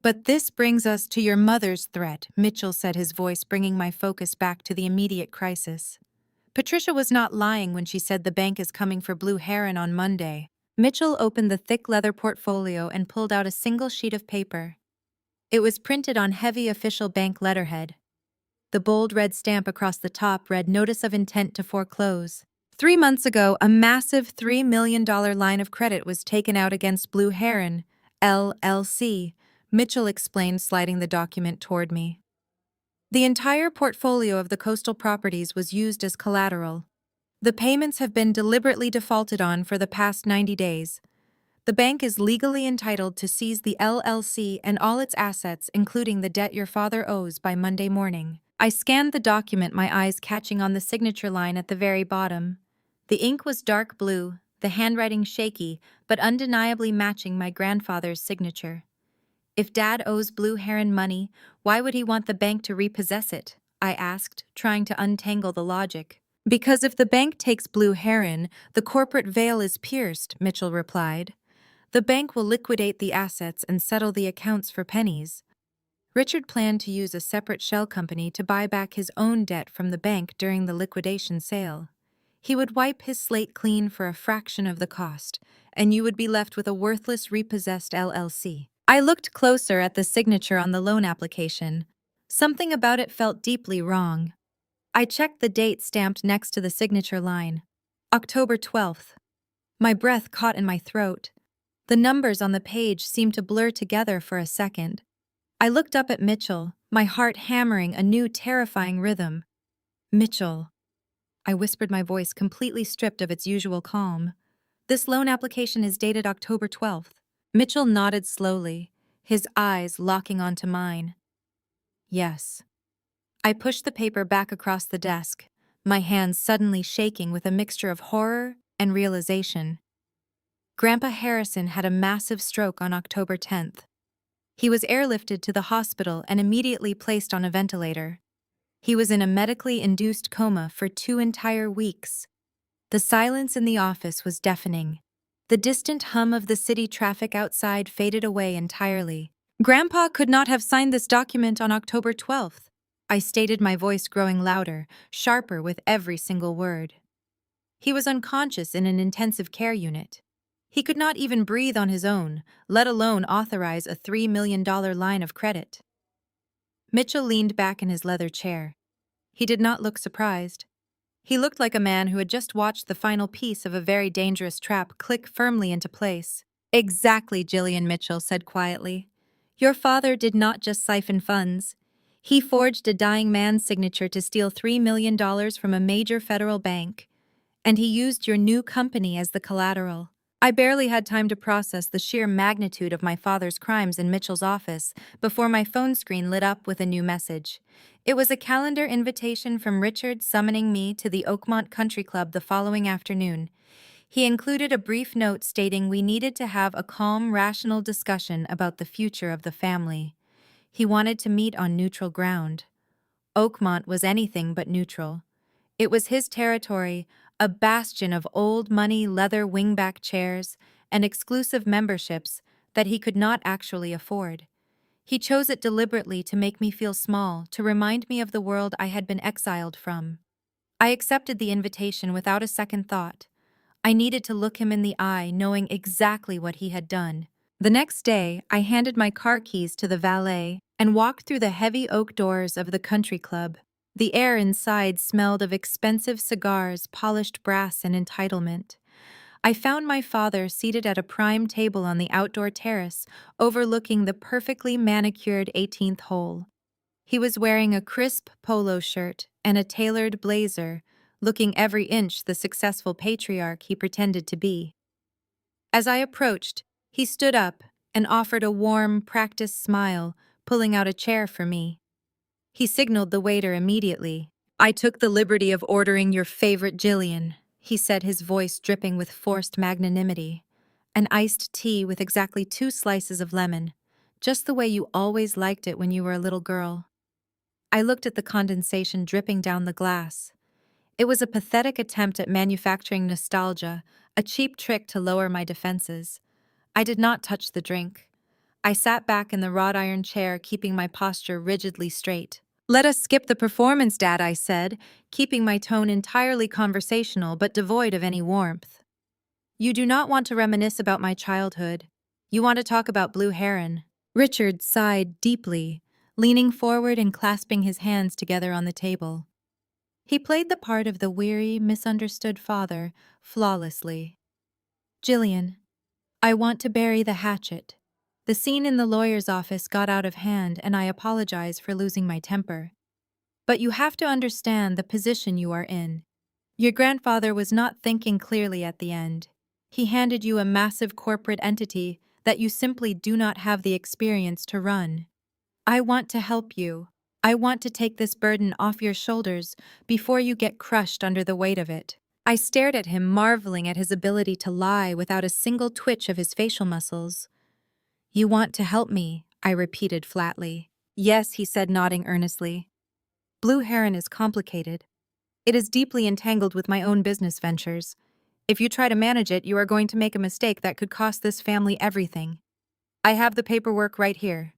"But this brings us to your mother's threat," Mitchell said, his voice bringing my focus back to the immediate crisis. Patricia was not lying when she said the bank is coming for Blue Heron on Monday. Mitchell opened the thick leather portfolio and pulled out a single sheet of paper. It was printed on heavy official bank letterhead. The bold red stamp across the top read "Notice of Intent to Foreclose." 3 months ago, a massive $3 million line of credit was taken out against Blue Heron, LLC, Mitchell explained, sliding the document toward me. The entire portfolio of the coastal properties was used as collateral. The payments have been deliberately defaulted on for the past 90 days. The bank is legally entitled to seize the LLC and all its assets, including the debt your father owes, by Monday morning. I scanned the document, my eyes catching on the signature line at the very bottom. The ink was dark blue, the handwriting shaky, but undeniably matching my grandfather's signature. If Dad owes Blue Heron money, why would he want the bank to repossess it? I asked, trying to untangle the logic. Because if the bank takes Blue Heron, the corporate veil is pierced, Mitchell replied. The bank will liquidate the assets and settle the accounts for pennies. Richard planned to use a separate shell company to buy back his own debt from the bank during the liquidation sale. He would wipe his slate clean for a fraction of the cost, and you would be left with a worthless repossessed LLC. I looked closer at the signature on the loan application. Something about it felt deeply wrong. I checked the date stamped next to the signature line. October 12th. My breath caught in my throat. The numbers on the page seemed to blur together for a second. I looked up at Mitchell, my heart hammering a new terrifying rhythm. "Mitchell," I whispered, my voice completely stripped of its usual calm. "This loan application is dated October 12th. Mitchell nodded slowly, his eyes locking onto mine. "Yes." I pushed the paper back across the desk, my hands suddenly shaking with a mixture of horror and realization. Grandpa Harrison had a massive stroke on October 10th. He was airlifted to the hospital and immediately placed on a ventilator. He was in a medically induced coma for 2 entire weeks. The silence in the office was deafening. The distant hum of the city traffic outside faded away entirely. "Grandpa could not have signed this document on October 12th, I stated, my voice growing louder, sharper with every single word. "He was unconscious in an intensive care unit. He could not even breathe on his own, let alone authorize a $3 million line of credit." Mitchell leaned back in his leather chair. He did not look surprised. He looked like a man who had just watched the final piece of a very dangerous trap click firmly into place. "Exactly," Jillian, Mitchell said quietly. "Your father did not just siphon funds. He forged a dying man's signature to steal $3 million from a major federal bank. And he used your new company as the collateral." I barely had time to process the sheer magnitude of my father's crimes in Mitchell's office before my phone screen lit up with a new message. It was a calendar invitation from Richard summoning me to the Oakmont Country Club the following afternoon. He included a brief note stating we needed to have a calm, rational discussion about the future of the family. He wanted to meet on neutral ground. Oakmont was anything but neutral. It was his territory, a bastion of old money leather wingback chairs and exclusive memberships that he could not actually afford. He chose it deliberately to make me feel small, to remind me of the world I had been exiled from. I accepted the invitation without a second thought. I needed to look him in the eye, knowing exactly what he had done. The next day, I handed my car keys to the valet and walked through the heavy oak doors of the country club. The air inside smelled of expensive cigars, polished brass, and entitlement. I found my father seated at a prime table on the outdoor terrace, overlooking the perfectly manicured 18th hole. He was wearing a crisp polo shirt and a tailored blazer, looking every inch the successful patriarch he pretended to be. As I approached, he stood up and offered a warm, practiced smile, pulling out a chair for me. He signaled the waiter immediately. "I took the liberty of ordering your favorite Jillian," he said, his voice dripping with forced magnanimity. "An iced tea with exactly 2 slices of lemon. just the way you always liked it when you were a little girl. I looked at the condensation dripping down the glass. It was a pathetic attempt at manufacturing nostalgia, a cheap trick to lower my defenses. I did not touch the drink. I sat back in the wrought iron chair, keeping my posture rigidly straight. "Let us skip the performance, Dad," I said, keeping my tone entirely conversational but devoid of any warmth. "You do not want to reminisce about my childhood. You want to talk about Blue Heron." Richard sighed deeply, leaning forward and clasping his hands together on the table. He played the part of the weary, misunderstood father flawlessly. "Jillian, I want to bury the hatchet. The scene in the lawyer's office got out of hand, and I apologize for losing my temper. But you have to understand the position you are in. Your grandfather was not thinking clearly at the end. He handed you a massive corporate entity that you simply do not have the experience to run. I want to help you. I want to take this burden off your shoulders before you get crushed under the weight of it." I stared at him, marveling at his ability to lie without a single twitch of his facial muscles. "You want to help me," I repeated flatly. "Yes," he said, nodding earnestly. "Blue Heron is complicated. It is deeply entangled with my own business ventures. If you try to manage it, you are going to make a mistake that could cost this family everything. I have the paperwork right here."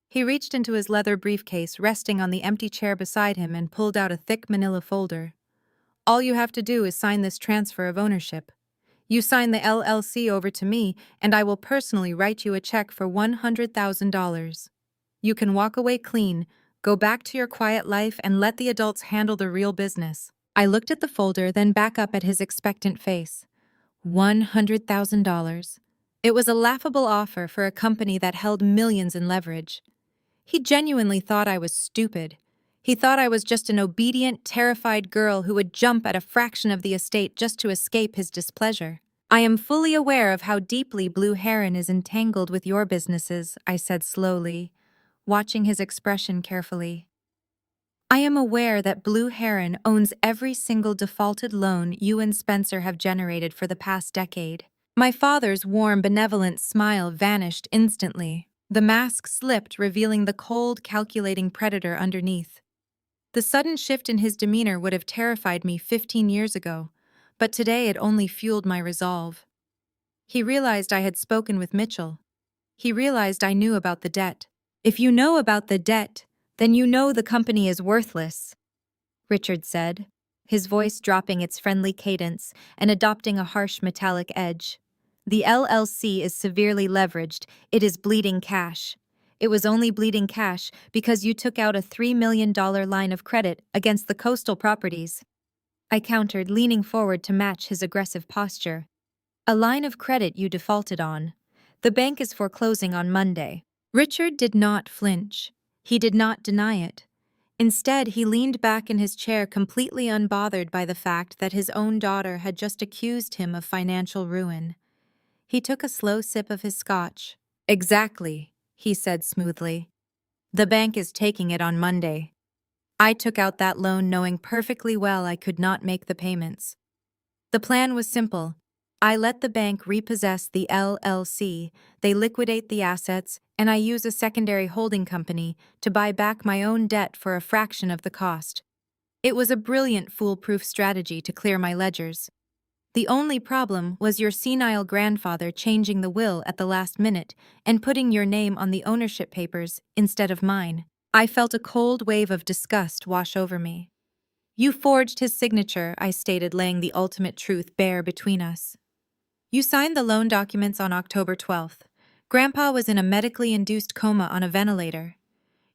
He reached into his leather briefcase, resting on the empty chair beside him, and pulled out a thick manila folder. "All you have to do is sign this transfer of ownership. You sign the LLC over to me, and I will personally write you a check for $100,000. You can walk away clean, go back to your quiet life, and let the adults handle the real business." I looked at the folder, then back up at his expectant face. $100,000. It was a laughable offer for a company that held millions in leverage. He genuinely thought I was stupid. He thought I was just an obedient, terrified girl who would jump at a fraction of the estate just to escape his displeasure. "I am fully aware of how deeply Blue Heron is entangled with your businesses," I said slowly, watching his expression carefully. "I am aware that Blue Heron owns every single defaulted loan you and Spencer have generated for the past decade." My father's warm, benevolent smile vanished instantly. The mask slipped, revealing the cold, calculating predator underneath. The sudden shift in his demeanor would have terrified me 15 years ago, but today it only fueled my resolve. He realized I had spoken with Mitchell. He realized I knew about the debt. "If you know about the debt, then you know the company is worthless," Richard said, his voice dropping its friendly cadence and adopting a harsh metallic edge. "The LLC is severely leveraged. It is bleeding cash. It was only bleeding cash because you took out a $3 million line of credit against the coastal properties." I countered, leaning forward to match his aggressive posture. "A line of credit you defaulted on. The bank is foreclosing on Monday." Richard did not flinch. He did not deny it. Instead, he leaned back in his chair, completely unbothered by the fact that his own daughter had just accused him of financial ruin. He took a slow sip of his scotch. "Exactly," he said smoothly. "The bank is taking it on Monday. I took out that loan knowing perfectly well I could not make the payments. The plan was simple. I let the bank repossess the LLC, they liquidate the assets, and I use a secondary holding company to buy back my own debt for a fraction of the cost. It was a brilliant, foolproof strategy to clear my ledgers. The only problem was your senile grandfather changing the will at the last minute and putting your name on the ownership papers instead of mine." I felt a cold wave of disgust wash over me. "You forged his signature," I stated, laying the ultimate truth bare between us. "You signed the loan documents on October 12th. Grandpa was in a medically induced coma on a ventilator.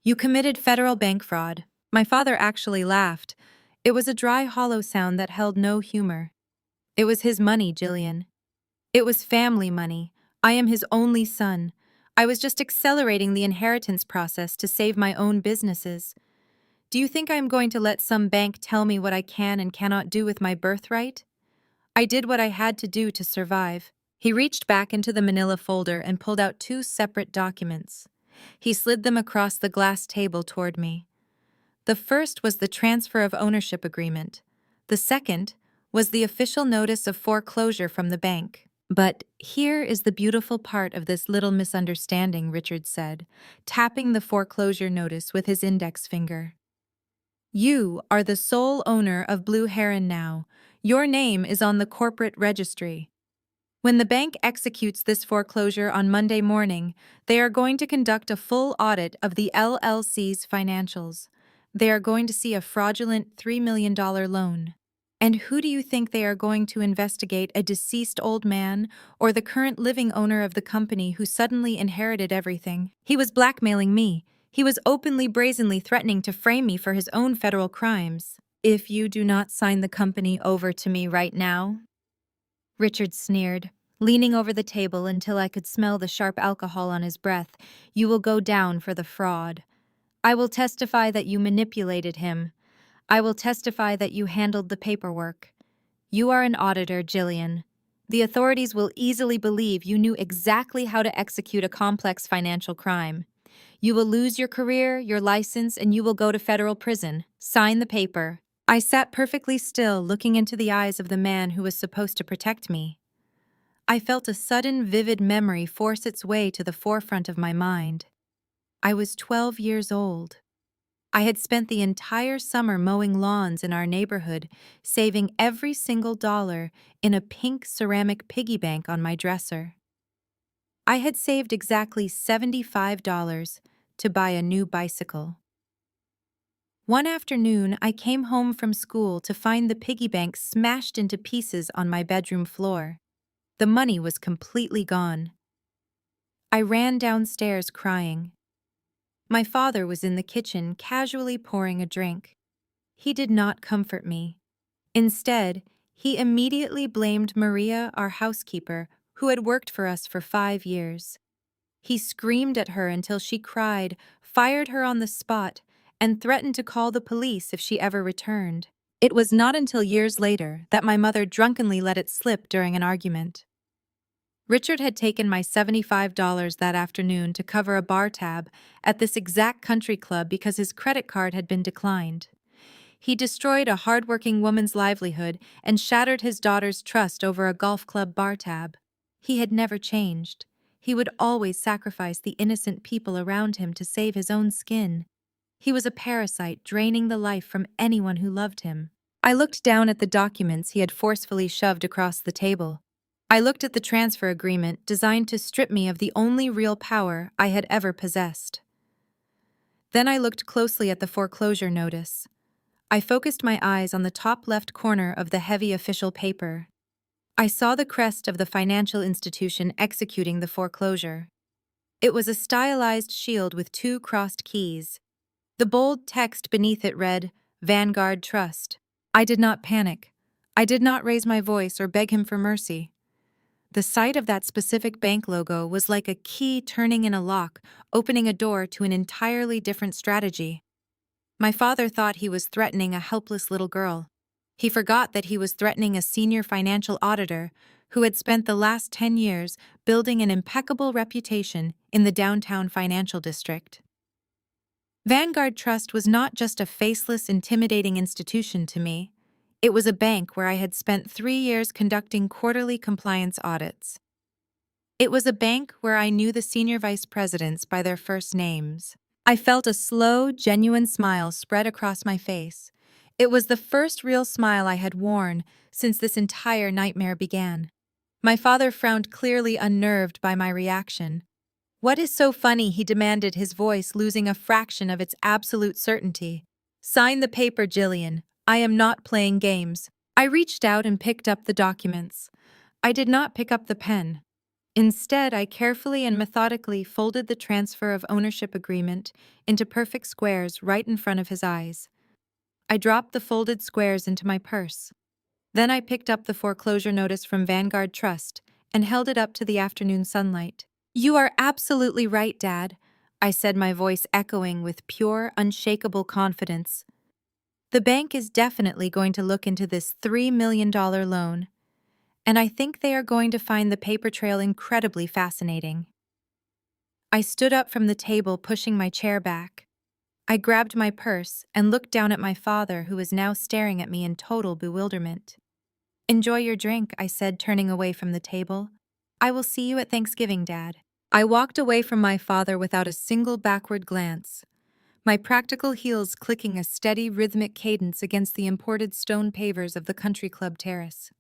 You committed federal bank fraud." My father actually laughed. It was a dry, hollow sound that held no humor. "It was his money, Jillian. It was family money. I am his only son. I was just accelerating the inheritance process to save my own businesses. Do you think I am going to let some bank tell me what I can and cannot do with my birthright? I did what I had to do to survive." He reached back into the manila folder and pulled out two separate documents. He slid them across the glass table toward me. The first was the transfer of ownership agreement. The second was the official notice of foreclosure from the bank. But here is the beautiful part of this little misunderstanding, Richard said, tapping the foreclosure notice with his index finger. You are the sole owner of Blue Heron now. Your name is on the corporate registry. When the bank executes this foreclosure on Monday morning, they are going to conduct a full audit of the LLC's financials. They are going to see a fraudulent $3 million loan. And who do you think they are going to investigate, a deceased old man or the current living owner of the company who suddenly inherited everything? He was blackmailing me. He was openly, brazenly threatening to frame me for his own federal crimes. If you do not sign the company over to me right now, Richard sneered, leaning over the table until I could smell the sharp alcohol on his breath, you will go down for the fraud. I will testify that you manipulated him. I will testify that you handled the paperwork. You are an auditor, Jillian. The authorities will easily believe you knew exactly how to execute a complex financial crime. You will lose your career, your license, and you will go to federal prison. Sign the paper. I sat perfectly still, looking into the eyes of the man who was supposed to protect me. I felt a sudden, vivid memory force its way to the forefront of my mind. I was 12 years old. I had spent the entire summer mowing lawns in our neighborhood, saving every single dollar in a pink ceramic piggy bank on my dresser. I had saved exactly $75 to buy a new bicycle. One afternoon, I came home from school to find the piggy bank smashed into pieces on my bedroom floor. The money was completely gone. I ran downstairs crying. My father was in the kitchen casually pouring a drink. He did not comfort me. Instead, he immediately blamed Maria, our housekeeper, who had worked for us for 5 years. He screamed at her until she cried, fired her on the spot, and threatened to call the police if she ever returned. It was not until years later that my mother drunkenly let it slip during an argument. Richard had taken my $75 that afternoon to cover a bar tab at this exact country club because his credit card had been declined. He destroyed a hard-working woman's livelihood and shattered his daughter's trust over a golf club bar tab. He had never changed. He would always sacrifice the innocent people around him to save his own skin. He was a parasite draining the life from anyone who loved him. I looked down at the documents he had forcefully shoved across the table. I looked at the transfer agreement designed to strip me of the only real power I had ever possessed. Then I looked closely at the foreclosure notice. I focused my eyes on the top left corner of the heavy official paper. I saw the crest of the financial institution executing the foreclosure. It was a stylized shield with 2 crossed keys. The bold text beneath it read, Vanguard Trust. I did not panic. I did not raise my voice or beg him for mercy. The sight of that specific bank logo was like a key turning in a lock, opening a door to an entirely different strategy. My father thought he was threatening a helpless little girl. He forgot that he was threatening a senior financial auditor who had spent the last 10 years building an impeccable reputation in the downtown financial district. Vanguard Trust was not just a faceless, intimidating institution to me. It was a bank where I had spent 3 years conducting quarterly compliance audits. It was a bank where I knew the senior vice presidents by their first names. I felt a slow, genuine smile spread across my face. It was the first real smile I had worn since this entire nightmare began. My father frowned, clearly unnerved by my reaction. What is so funny? He demanded, his voice losing a fraction of its absolute certainty. Sign the paper, Jillian. I am not playing games. I reached out and picked up the documents. I did not pick up the pen. Instead, I carefully and methodically folded the transfer of ownership agreement into perfect squares right in front of his eyes. I dropped the folded squares into my purse. Then I picked up the foreclosure notice from Vanguard Trust and held it up to the afternoon sunlight. You are absolutely right, Dad, I said, my voice echoing with pure, unshakable confidence. The bank is definitely going to look into this $3 million loan, and I think they are going to find the paper trail incredibly fascinating. I stood up from the table, pushing my chair back. I grabbed my purse and looked down at my father, who was now staring at me in total bewilderment. Enjoy your drink, I said, turning away from the table. I will see you at Thanksgiving, Dad. I walked away from my father without a single backward glance, my practical heels clicking a steady rhythmic cadence against the imported stone pavers of the country club terrace.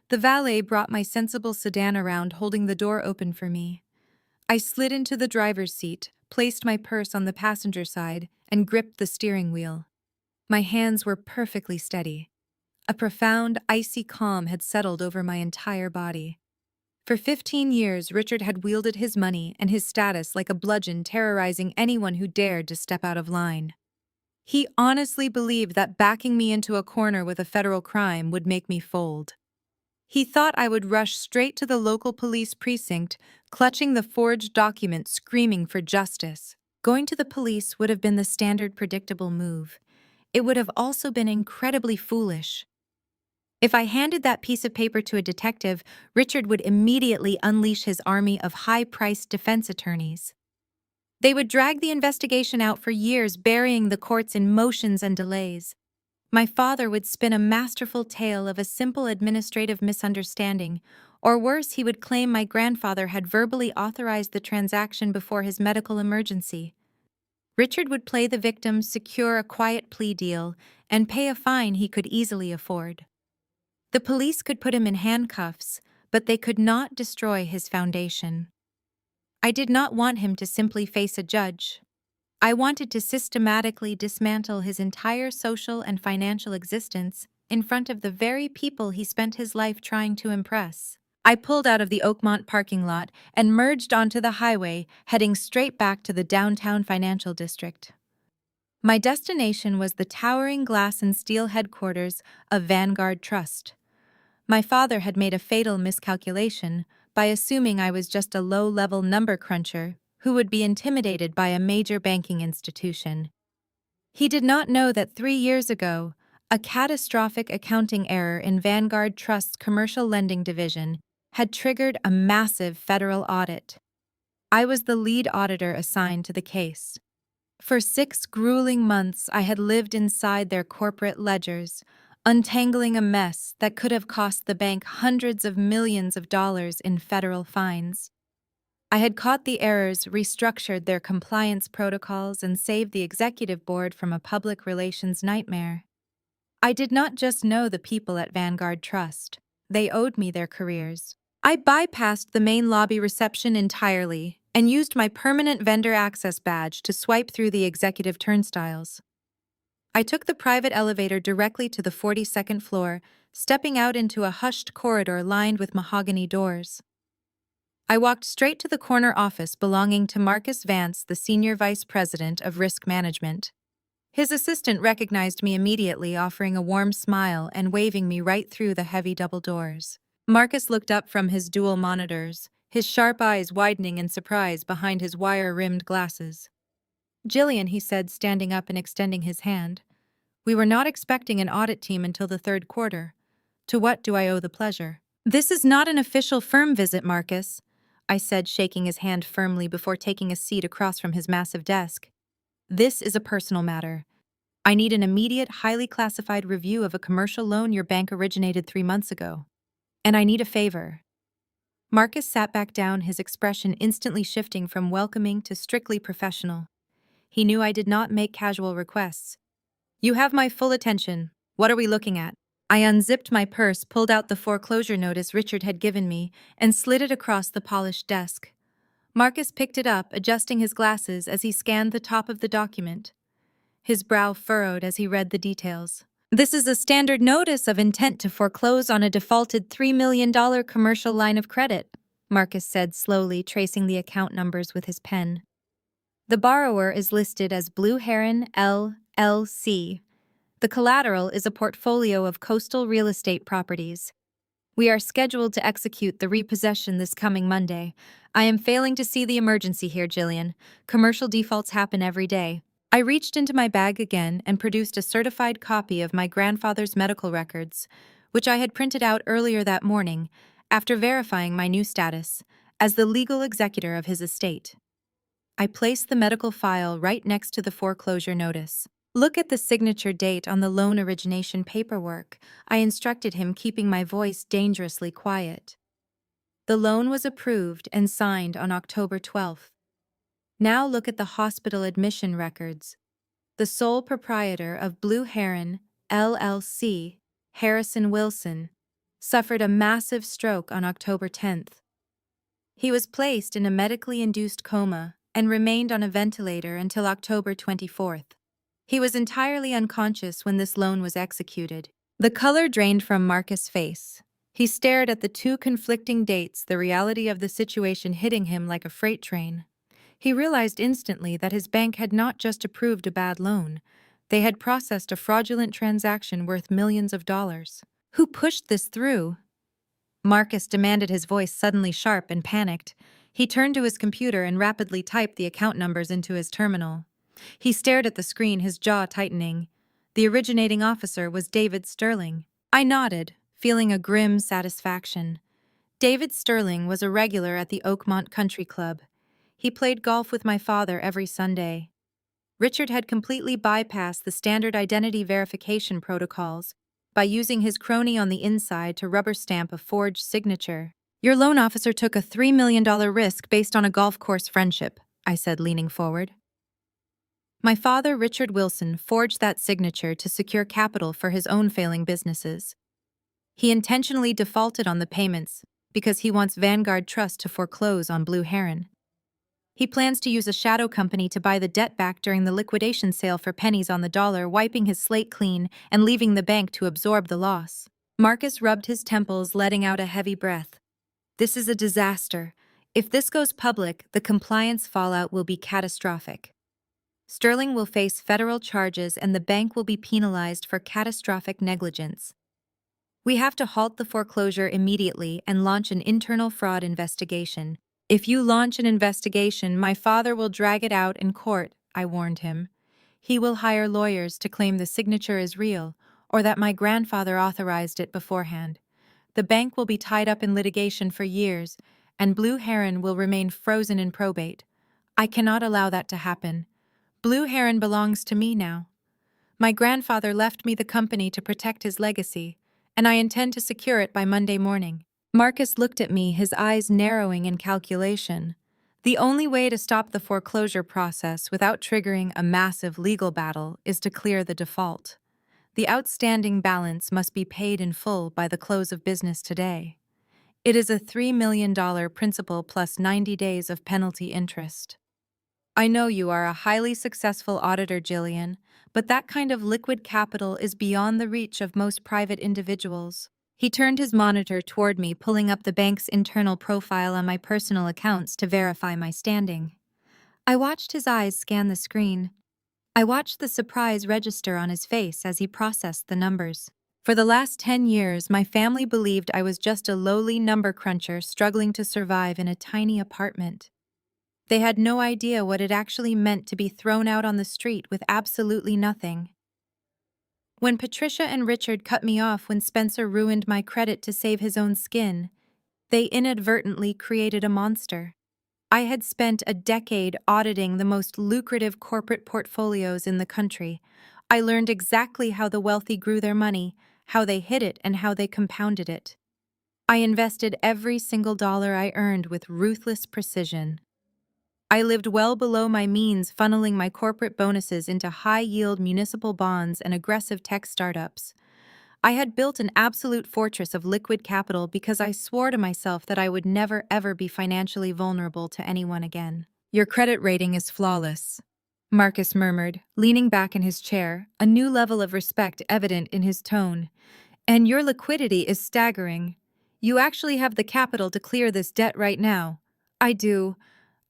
The valet brought my sensible sedan around, holding the door open for me. I slid into the driver's seat, placed my purse on the passenger side, and gripped the steering wheel. My hands were perfectly steady. A profound, icy calm had settled over my entire body. For 15 years, Richard had wielded his money and his status like a bludgeon, terrorizing anyone who dared to step out of line. He honestly believed that backing me into a corner with a federal crime would make me fold. He thought I would rush straight to the local police precinct, clutching the forged document, screaming for justice. Going to the police would have been the standard predictable move. It would have also been incredibly foolish. If I handed that piece of paper to a detective, Richard would immediately unleash his army of high-priced defense attorneys. They would drag the investigation out for years, burying the courts in motions and delays. My father would spin a masterful tale of a simple administrative misunderstanding, or worse, he would claim my grandfather had verbally authorized the transaction before his medical emergency. Richard would play the victim, secure a quiet plea deal, and pay a fine he could easily afford. The police could put him in handcuffs, but they could not destroy his foundation. I did not want him to simply face a judge. I wanted to systematically dismantle his entire social and financial existence in front of the very people he spent his life trying to impress. I pulled out of the Oakmont parking lot and merged onto the highway, heading straight back to the downtown financial district. My destination was the towering glass and steel headquarters of Vanguard Trust. My father had made a fatal miscalculation by assuming I was just a low-level number cruncher who would be intimidated by a major banking institution. He did not know that 3 years ago, a catastrophic accounting error in Vanguard Trust's commercial lending division had triggered a massive federal audit. I was the lead auditor assigned to the case. For 6 grueling months, I had lived inside their corporate ledgers, untangling a mess that could have cost the bank hundreds of millions of dollars in federal fines. I had caught the errors, restructured their compliance protocols, and saved the executive board from a public relations nightmare. I did not just know the people at Vanguard Trust. They owed me their careers. I bypassed the main lobby reception entirely and used my permanent vendor access badge to swipe through the executive turnstiles. I took the private elevator directly to the 42nd floor, stepping out into a hushed corridor lined with mahogany doors. I walked straight to the corner office belonging to Marcus Vance, the Senior Vice President of Risk Management. His assistant recognized me immediately, offering a warm smile and waving me right through the heavy double doors. Marcus looked up from his dual monitors, his sharp eyes widening in surprise behind his wire-rimmed glasses. "Jillian," he said, standing up and extending his hand. "We were not expecting an audit team until the 3rd quarter. To what do I owe the pleasure?" "This is not an official firm visit, Marcus," I said, shaking his hand firmly before taking a seat across from his massive desk. "This is a personal matter. I need an immediate, highly classified review of a commercial loan your bank originated 3 months ago. And I need a favor." Marcus sat back down, his expression instantly shifting from welcoming to strictly professional. He knew I did not make casual requests. "You have my full attention. What are we looking at?" I unzipped my purse, pulled out the foreclosure notice Richard had given me, and slid it across the polished desk. Marcus picked it up, adjusting his glasses as he scanned the top of the document. His brow furrowed as he read the details. "This is a standard notice of intent to foreclose on a defaulted $3 million commercial line of credit," Marcus said slowly, tracing the account numbers with his pen. "The borrower is listed as Blue Heron, LLC. The collateral is a portfolio of coastal real estate properties. We are scheduled to execute the repossession this coming Monday. I am failing to see the emergency here, Jillian. Commercial defaults happen every day." I reached into my bag again and produced a certified copy of my grandfather's medical records, which I had printed out earlier that morning, after verifying my new status as the legal executor of his estate. I placed the medical file right next to the foreclosure notice. Look at the signature date on the loan origination paperwork. I instructed him, keeping my voice dangerously quiet. The loan was approved and signed on October 12th. Now look at the hospital admission records. The sole proprietor of Blue Heron, LLC, Harrison Wilson, suffered a massive stroke on October 10th. He was placed in a medically induced coma and remained on a ventilator until October 24th. He was entirely unconscious when this loan was executed. The color drained from Marcus' face. He stared at the two conflicting dates, the reality of the situation hitting him like a freight train. He realized instantly that his bank had not just approved a bad loan. They had processed a fraudulent transaction worth millions of dollars. Who pushed this through? Marcus demanded, his voice suddenly sharp and panicked. He turned to his computer and rapidly typed the account numbers into his terminal. He stared at the screen, his jaw tightening. The originating officer was David Sterling. I nodded, feeling a grim satisfaction. David Sterling was a regular at the Oakmont Country Club. He played golf with my father every Sunday. Richard had completely bypassed the standard identity verification protocols by using his crony on the inside to rubber stamp a forged signature. Your loan officer took a $3 million risk based on a golf course friendship, I said, leaning forward. My father, Richard Wilson, forged that signature to secure capital for his own failing businesses. He intentionally defaulted on the payments because he wants Vanguard Trust to foreclose on Blue Heron. He plans to use a shadow company to buy the debt back during the liquidation sale for pennies on the dollar, wiping his slate clean and leaving the bank to absorb the loss. Marcus rubbed his temples, letting out a heavy breath. This is a disaster. If this goes public, the compliance fallout will be catastrophic. Sterling will face federal charges and the bank will be penalized for catastrophic negligence. We have to halt the foreclosure immediately and launch an internal fraud investigation. If you launch an investigation, my father will drag it out in court, I warned him. He will hire lawyers to claim the signature is real, or that my grandfather authorized it beforehand. The bank will be tied up in litigation for years, and Blue Heron will remain frozen in probate. I cannot allow that to happen. Blue Heron belongs to me now. My grandfather left me the company to protect his legacy, and I intend to secure it by Monday morning. Marcus looked at me, his eyes narrowing in calculation. The only way to stop the foreclosure process without triggering a massive legal battle is to clear the default. The outstanding balance must be paid in full by the close of business today. It is a $3 million principal plus 90 days of penalty interest. I know you are a highly successful auditor, Jillian, but that kind of liquid capital is beyond the reach of most private individuals. He turned his monitor toward me, pulling up the bank's internal profile on my personal accounts to verify my standing. I watched his eyes scan the screen. I watched the surprise register on his face as he processed the numbers. For the last 10 years, my family believed I was just a lowly number cruncher struggling to survive in a tiny apartment. They had no idea what it actually meant to be thrown out on the street with absolutely nothing. When Patricia and Richard cut me off when Spencer ruined my credit to save his own skin, they inadvertently created a monster. I had spent a decade auditing the most lucrative corporate portfolios in the country. I learned exactly how the wealthy grew their money, how they hid it, and how they compounded it. I invested every single dollar I earned with ruthless precision. I lived well below my means, funneling my corporate bonuses into high-yield municipal bonds and aggressive tech startups. I had built an absolute fortress of liquid capital because I swore to myself that I would never ever be financially vulnerable to anyone again. Your credit rating is flawless, Marcus murmured, leaning back in his chair, a new level of respect evident in his tone. And your liquidity is staggering. You actually have the capital to clear this debt right now. I do,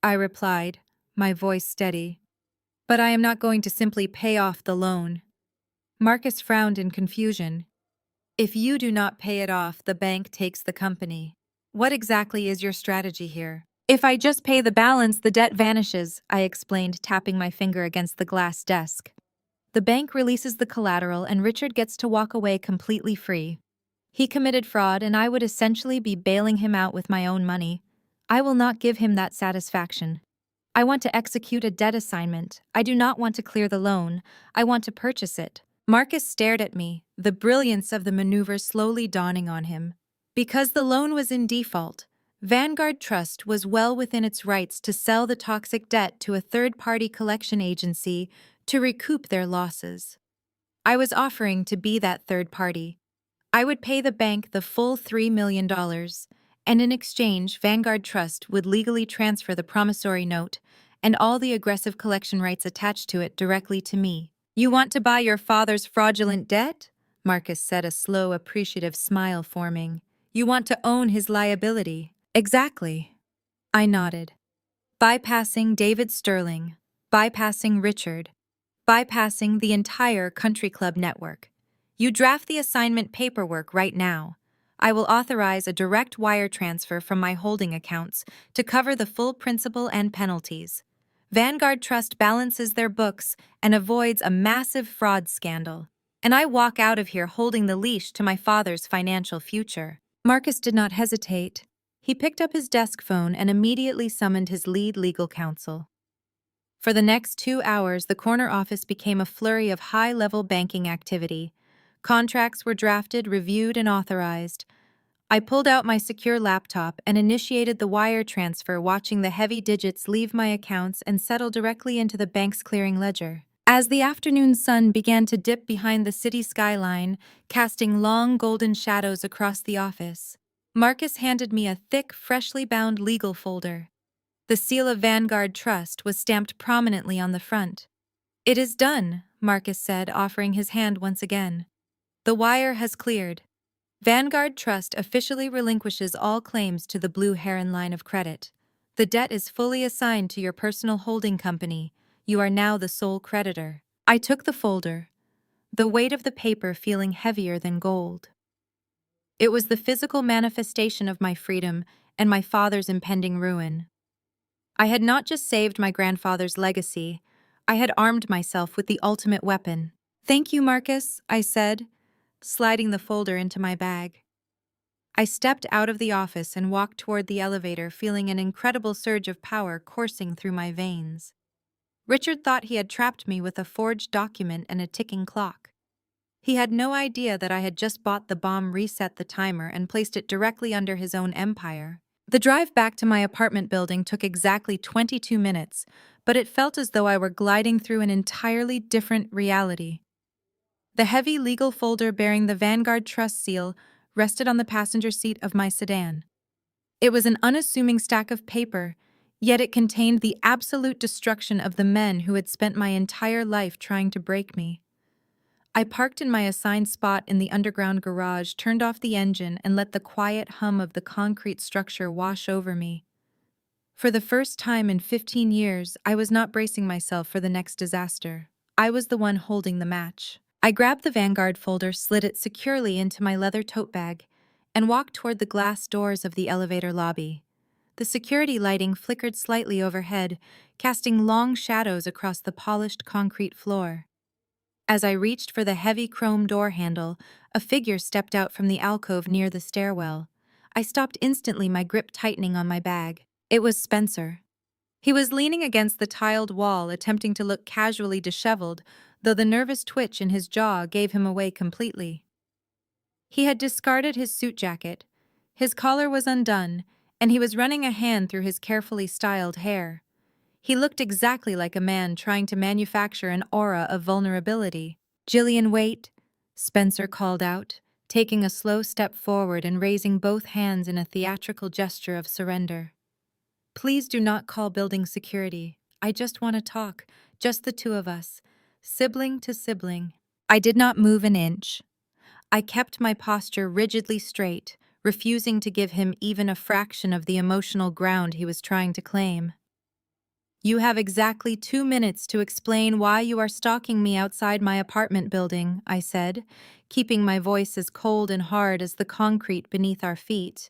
I replied, my voice steady. But I am not going to simply pay off the loan. Marcus frowned in confusion. If you do not pay it off, the bank takes the company. What exactly is your strategy here? If I just pay the balance, the debt vanishes, I explained, tapping my finger against the glass desk. The bank releases the collateral and Richard gets to walk away completely free. He committed fraud and I would essentially be bailing him out with my own money. I will not give him that satisfaction. I want to execute a debt assignment. I do not want to clear the loan. I want to purchase it. Marcus stared at me, the brilliance of the maneuver slowly dawning on him. Because the loan was in default, Vanguard Trust was well within its rights to sell the toxic debt to a third-party collection agency to recoup their losses. I was offering to be that third party. I would pay the bank the full $3 million, and in exchange, Vanguard Trust would legally transfer the promissory note and all the aggressive collection rights attached to it directly to me. You want to buy your father's fraudulent debt? Marcus said, a slow, appreciative smile forming. You want to own his liability. Exactly. I nodded. Bypassing David Sterling, bypassing Richard, bypassing the entire country club network. You draft the assignment paperwork right now. I will authorize a direct wire transfer from my holding accounts to cover the full principal and penalties. Vanguard Trust balances their books and avoids a massive fraud scandal. And I walk out of here holding the leash to my father's financial future. Marcus did not hesitate. He picked up his desk phone and immediately summoned his lead legal counsel. For the next 2 hours, the corner office became a flurry of high-level banking activity. Contracts were drafted, reviewed, and authorized. I pulled out my secure laptop and initiated the wire transfer, watching the heavy digits leave my accounts and settle directly into the bank's clearing ledger. As the afternoon sun began to dip behind the city skyline, casting long golden shadows across the office, Marcus handed me a thick, freshly bound legal folder. The seal of Vanguard Trust was stamped prominently on the front. "It is done," Marcus said, offering his hand once again. "The wire has cleared. Vanguard Trust officially relinquishes all claims to the Blue Heron line of credit. The debt is fully assigned to your personal holding company. You are now the sole creditor." I took the folder, the weight of the paper feeling heavier than gold. It was the physical manifestation of my freedom and my father's impending ruin. I had not just saved my grandfather's legacy, I had armed myself with the ultimate weapon. "Thank you, Marcus," I said, sliding the folder into my bag. I stepped out of the office and walked toward the elevator, feeling an incredible surge of power coursing through my veins. Richard thought he had trapped me with a forged document and a ticking clock. He had no idea that I had just bought the bomb, reset the timer, and placed it directly under his own empire. The drive back to my apartment building took exactly 22 minutes, but it felt as though I were gliding through an entirely different reality. The heavy legal folder bearing the Vanguard Trust seal rested on the passenger seat of my sedan. It was an unassuming stack of paper, yet it contained the absolute destruction of the men who had spent my entire life trying to break me. I parked in my assigned spot in the underground garage, turned off the engine, and let the quiet hum of the concrete structure wash over me. For the first time in 15 years, I was not bracing myself for the next disaster. I was the one holding the match. I grabbed the Vanguard folder, slid it securely into my leather tote bag, and walked toward the glass doors of the elevator lobby. The security lighting flickered slightly overhead, casting long shadows across the polished concrete floor. As I reached for the heavy chrome door handle, a figure stepped out from the alcove near the stairwell. I stopped instantly, my grip tightening on my bag. It was Spencer. He was leaning against the tiled wall, attempting to look casually disheveled, though the nervous twitch in his jaw gave him away completely. He had discarded his suit jacket. His collar was undone, and he was running a hand through his carefully styled hair. He looked exactly like a man trying to manufacture an aura of vulnerability. "Jillian, wait," Spencer called out, taking a slow step forward and raising both hands in a theatrical gesture of surrender. "Please do not call building security. I just want to talk, just the two of us, sibling to sibling." I did not move an inch. I kept my posture rigidly straight, refusing to give him even a fraction of the emotional ground he was trying to claim. "You have exactly 2 minutes to explain why you are stalking me outside my apartment building," I said, keeping my voice as cold and hard as the concrete beneath our feet.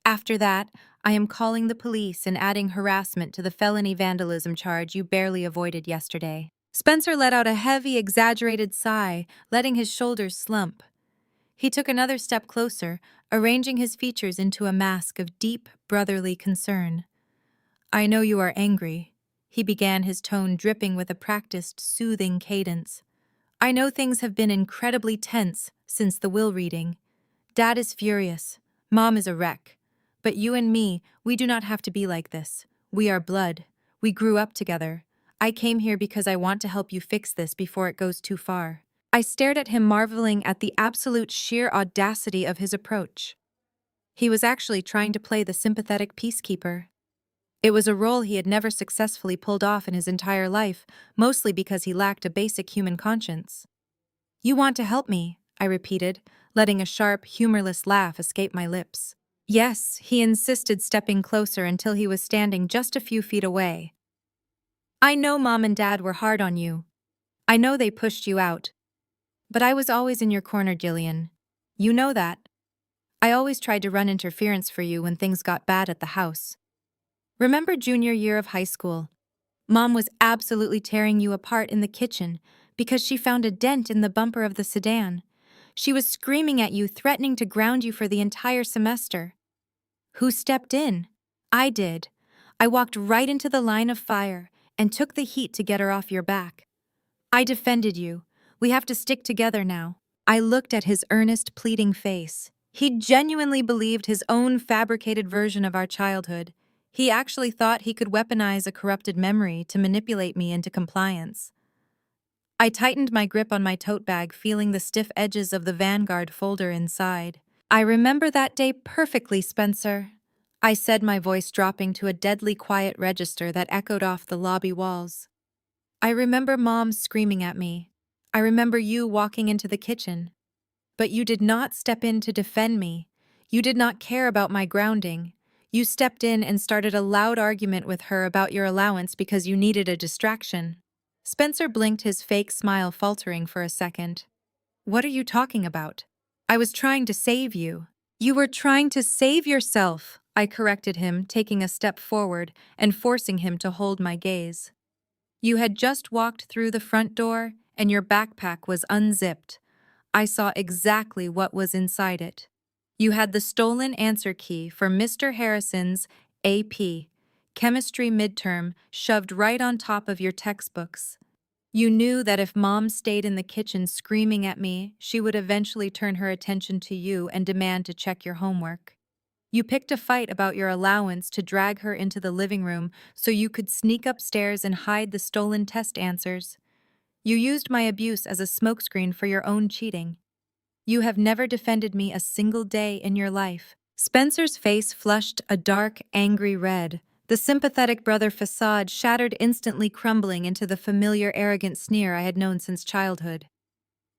"After that, I am calling the police and adding harassment to the felony vandalism charge you barely avoided yesterday." Spencer let out a heavy, exaggerated sigh, letting his shoulders slump. He took another step closer, arranging his features into a mask of deep, brotherly concern. "I know you are angry. He began, his tone dripping with a practiced, soothing cadence. I know things have been incredibly tense since the will reading. Dad is furious. Mom is a wreck. But you and me, we do not have to be like this. We are blood. We grew up together. I came here because I want to help you fix this before it goes too far. I stared at him, marveling at the absolute sheer audacity of his approach. He was actually trying to play the sympathetic peacekeeper. It was a role he had never successfully pulled off in his entire life, mostly because he lacked a basic human conscience. You want to help me, I repeated, letting a sharp, humorless laugh escape my lips. Yes, he insisted, stepping closer until he was standing just a few feet away. I know Mom and Dad were hard on you. I know they pushed you out. But I was always in your corner, Jillian. You know that. I always tried to run interference for you when things got bad at the house. Remember junior year of high school? Mom was absolutely tearing you apart in the kitchen because she found a dent in the bumper of the sedan. She was screaming at you, threatening to ground you for the entire semester. Who stepped in? I did. I walked right into the line of fire and took the heat to get her off your back. I defended you. We have to stick together now. I looked at his earnest, pleading face. He genuinely believed his own fabricated version of our childhood. He actually thought he could weaponize a corrupted memory to manipulate me into compliance. I tightened my grip on my tote bag, feeling the stiff edges of the Vanguard folder inside. I remember that day perfectly, Spencer, I said, my voice dropping to a deadly quiet register that echoed off the lobby walls. I remember Mom screaming at me. I remember you walking into the kitchen. But you did not step in to defend me. You did not care about my grounding. You stepped in and started a loud argument with her about your allowance because you needed a distraction. Spencer blinked, his fake smile faltering for a second. What are you talking about? I was trying to save you. You were trying to save yourself, I corrected him, taking a step forward and forcing him to hold my gaze. You had just walked through the front door and your backpack was unzipped. I saw exactly what was inside it. You had the stolen answer key for Mr. Harrison's AP, chemistry midterm, shoved right on top of your textbooks. You knew that if Mom stayed in the kitchen screaming at me, she would eventually turn her attention to you and demand to check your homework. You picked a fight about your allowance to drag her into the living room so you could sneak upstairs and hide the stolen test answers. You used my abuse as a smokescreen for your own cheating. You have never defended me a single day in your life. Spencer's face flushed a dark, angry red. The sympathetic brother facade shattered, instantly crumbling into the familiar, arrogant sneer I had known since childhood.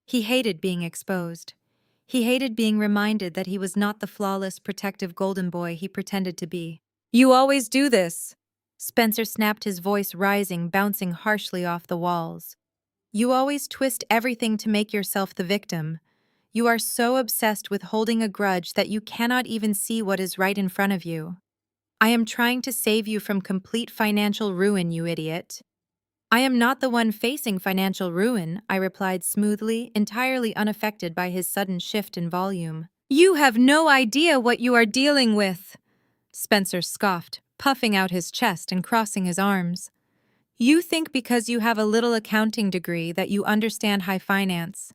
He hated being exposed. He hated being reminded that he was not the flawless, protective golden boy he pretended to be. You always do this, Spencer snapped, his voice rising, bouncing harshly off the walls. You always twist everything to make yourself the victim. You are so obsessed with holding a grudge that you cannot even see what is right in front of you. I am trying to save you from complete financial ruin, you idiot. I am not the one facing financial ruin, I replied smoothly, entirely unaffected by his sudden shift in volume. You have no idea what you are dealing with, Spencer scoffed, puffing out his chest and crossing his arms. You think because you have a little accounting degree that you understand high finance.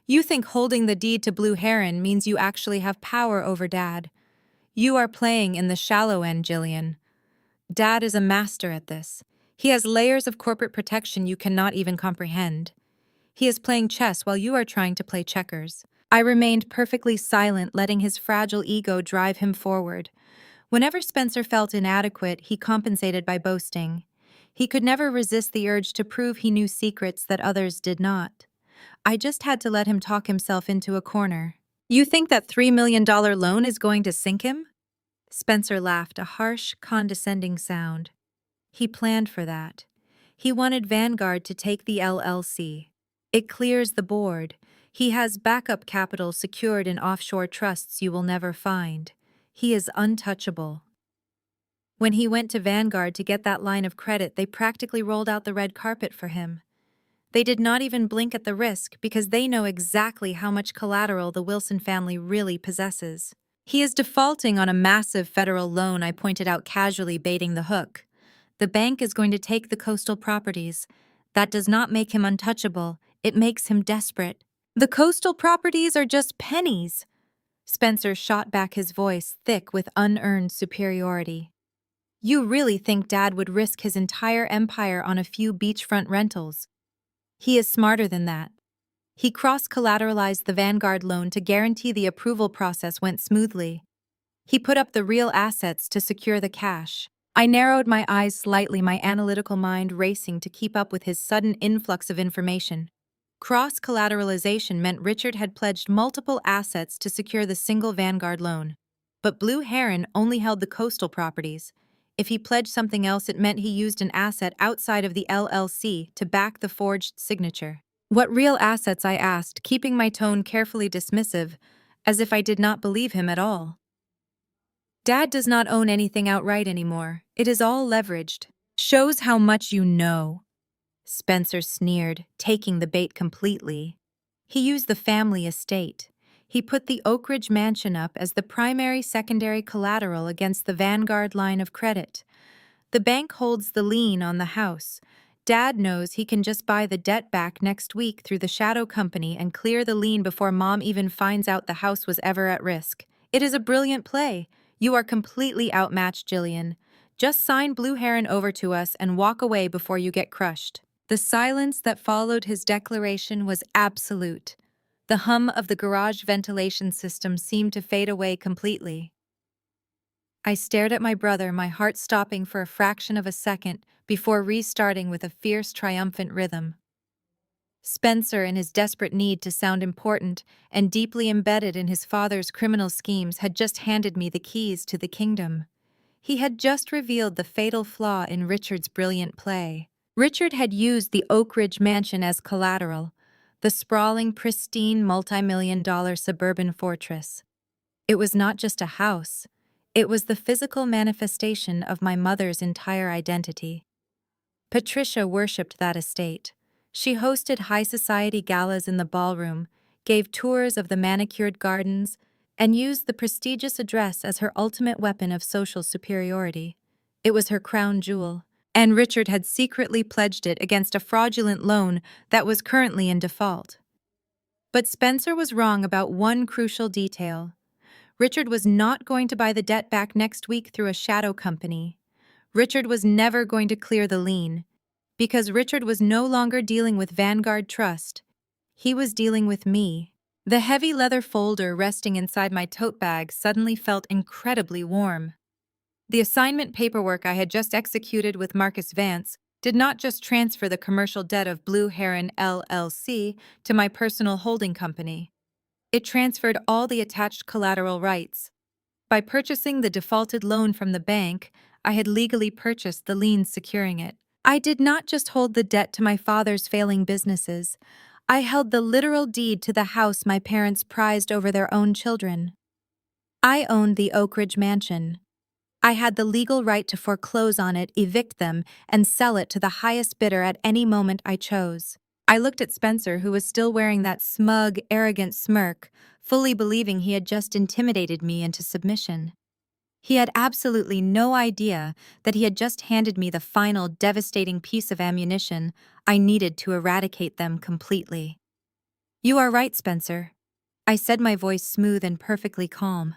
You think holding the deed to Blue Heron means you actually have power over Dad. You are playing in the shallow end, Jillian. Dad is a master at this. He has layers of corporate protection you cannot even comprehend. He is playing chess while you are trying to play checkers. I remained perfectly silent, letting his fragile ego drive him forward. Whenever Spencer felt inadequate, he compensated by boasting. He could never resist the urge to prove he knew secrets that others did not. I just had to let him talk himself into a corner. You think that $3 million loan is going to sink him? Spencer laughed, a harsh, condescending sound. He planned for that. He wanted Vanguard to take the LLC. It clears the board. He has backup capital secured in offshore trusts you will never find. He is untouchable. When he went to Vanguard to get that line of credit, they practically rolled out the red carpet for him. They did not even blink at the risk because they know exactly how much collateral the Wilson family really possesses. He is defaulting on a massive federal loan, I pointed out, casually baiting the hook. The bank is going to take the coastal properties. That does not make him untouchable, it makes him desperate. The coastal properties are just pennies. Spencer shot back his voice thick with unearned superiority. You really think Dad would risk his entire empire on a few beachfront rentals? He is smarter than that. He cross-collateralized the Vanguard loan to guarantee the approval process went smoothly. He put up the real assets to secure the cash. I narrowed my eyes slightly, my analytical mind racing to keep up with his sudden influx of information. Cross-collateralization meant Richard had pledged multiple assets to secure the single Vanguard loan. But Blue Heron only held the coastal properties. If he pledged something else, it meant he used an asset outside of the LLC to back the forged signature. What real assets, I asked, keeping my tone carefully dismissive, as if I did not believe him at all. Dad does not own anything outright anymore. It is all leveraged. Shows how much you know. Spencer sneered, taking the bait completely. He used the family estate. He put the Oak Ridge mansion up as the primary-secondary collateral against the Vanguard line of credit. The bank holds the lien on the house. Dad knows he can just buy the debt back next week through the shadow company and clear the lien before Mom even finds out the house was ever at risk. It is a brilliant play. You are completely outmatched, Jillian. Just sign Blue Heron over to us and walk away before you get crushed. The silence that followed his declaration was absolute. The hum of the garage ventilation system seemed to fade away completely. I stared at my brother, my heart stopping for a fraction of a second before restarting with a fierce, triumphant rhythm. Spencer, in his desperate need to sound important and deeply embedded in his father's criminal schemes, had just handed me the keys to the kingdom. He had just revealed the fatal flaw in Richard's brilliant play. Richard had used the Oak Ridge mansion as collateral, the sprawling, pristine, multi-million-dollar suburban fortress. It was not just a house. It was the physical manifestation of my mother's entire identity. Patricia worshipped that estate. She hosted high society galas in the ballroom, gave tours of the manicured gardens, and used the prestigious address as her ultimate weapon of social superiority. It was her crown jewel, and Richard had secretly pledged it against a fraudulent loan that was currently in default. But Spencer was wrong about one crucial detail. Richard was not going to buy the debt back next week through a shadow company. Richard was never going to clear the lien, because Richard was no longer dealing with Vanguard Trust. He was dealing with me. The heavy leather folder resting inside my tote bag suddenly felt incredibly warm. The assignment paperwork I had just executed with Marcus Vance did not just transfer the commercial debt of Blue Heron LLC to my personal holding company. It transferred all the attached collateral rights. By purchasing the defaulted loan from the bank, I had legally purchased the liens securing it. I did not just hold the debt to my father's failing businesses. I held the literal deed to the house my parents prized over their own children. I owned the Oak Ridge mansion. I had the legal right to foreclose on it, evict them, and sell it to the highest bidder at any moment I chose. I looked at Spencer, who was still wearing that smug, arrogant smirk, fully believing he had just intimidated me into submission. He had absolutely no idea that he had just handed me the final devastating piece of ammunition I needed to eradicate them completely. You are right, Spencer. I said, my voice smooth and perfectly calm.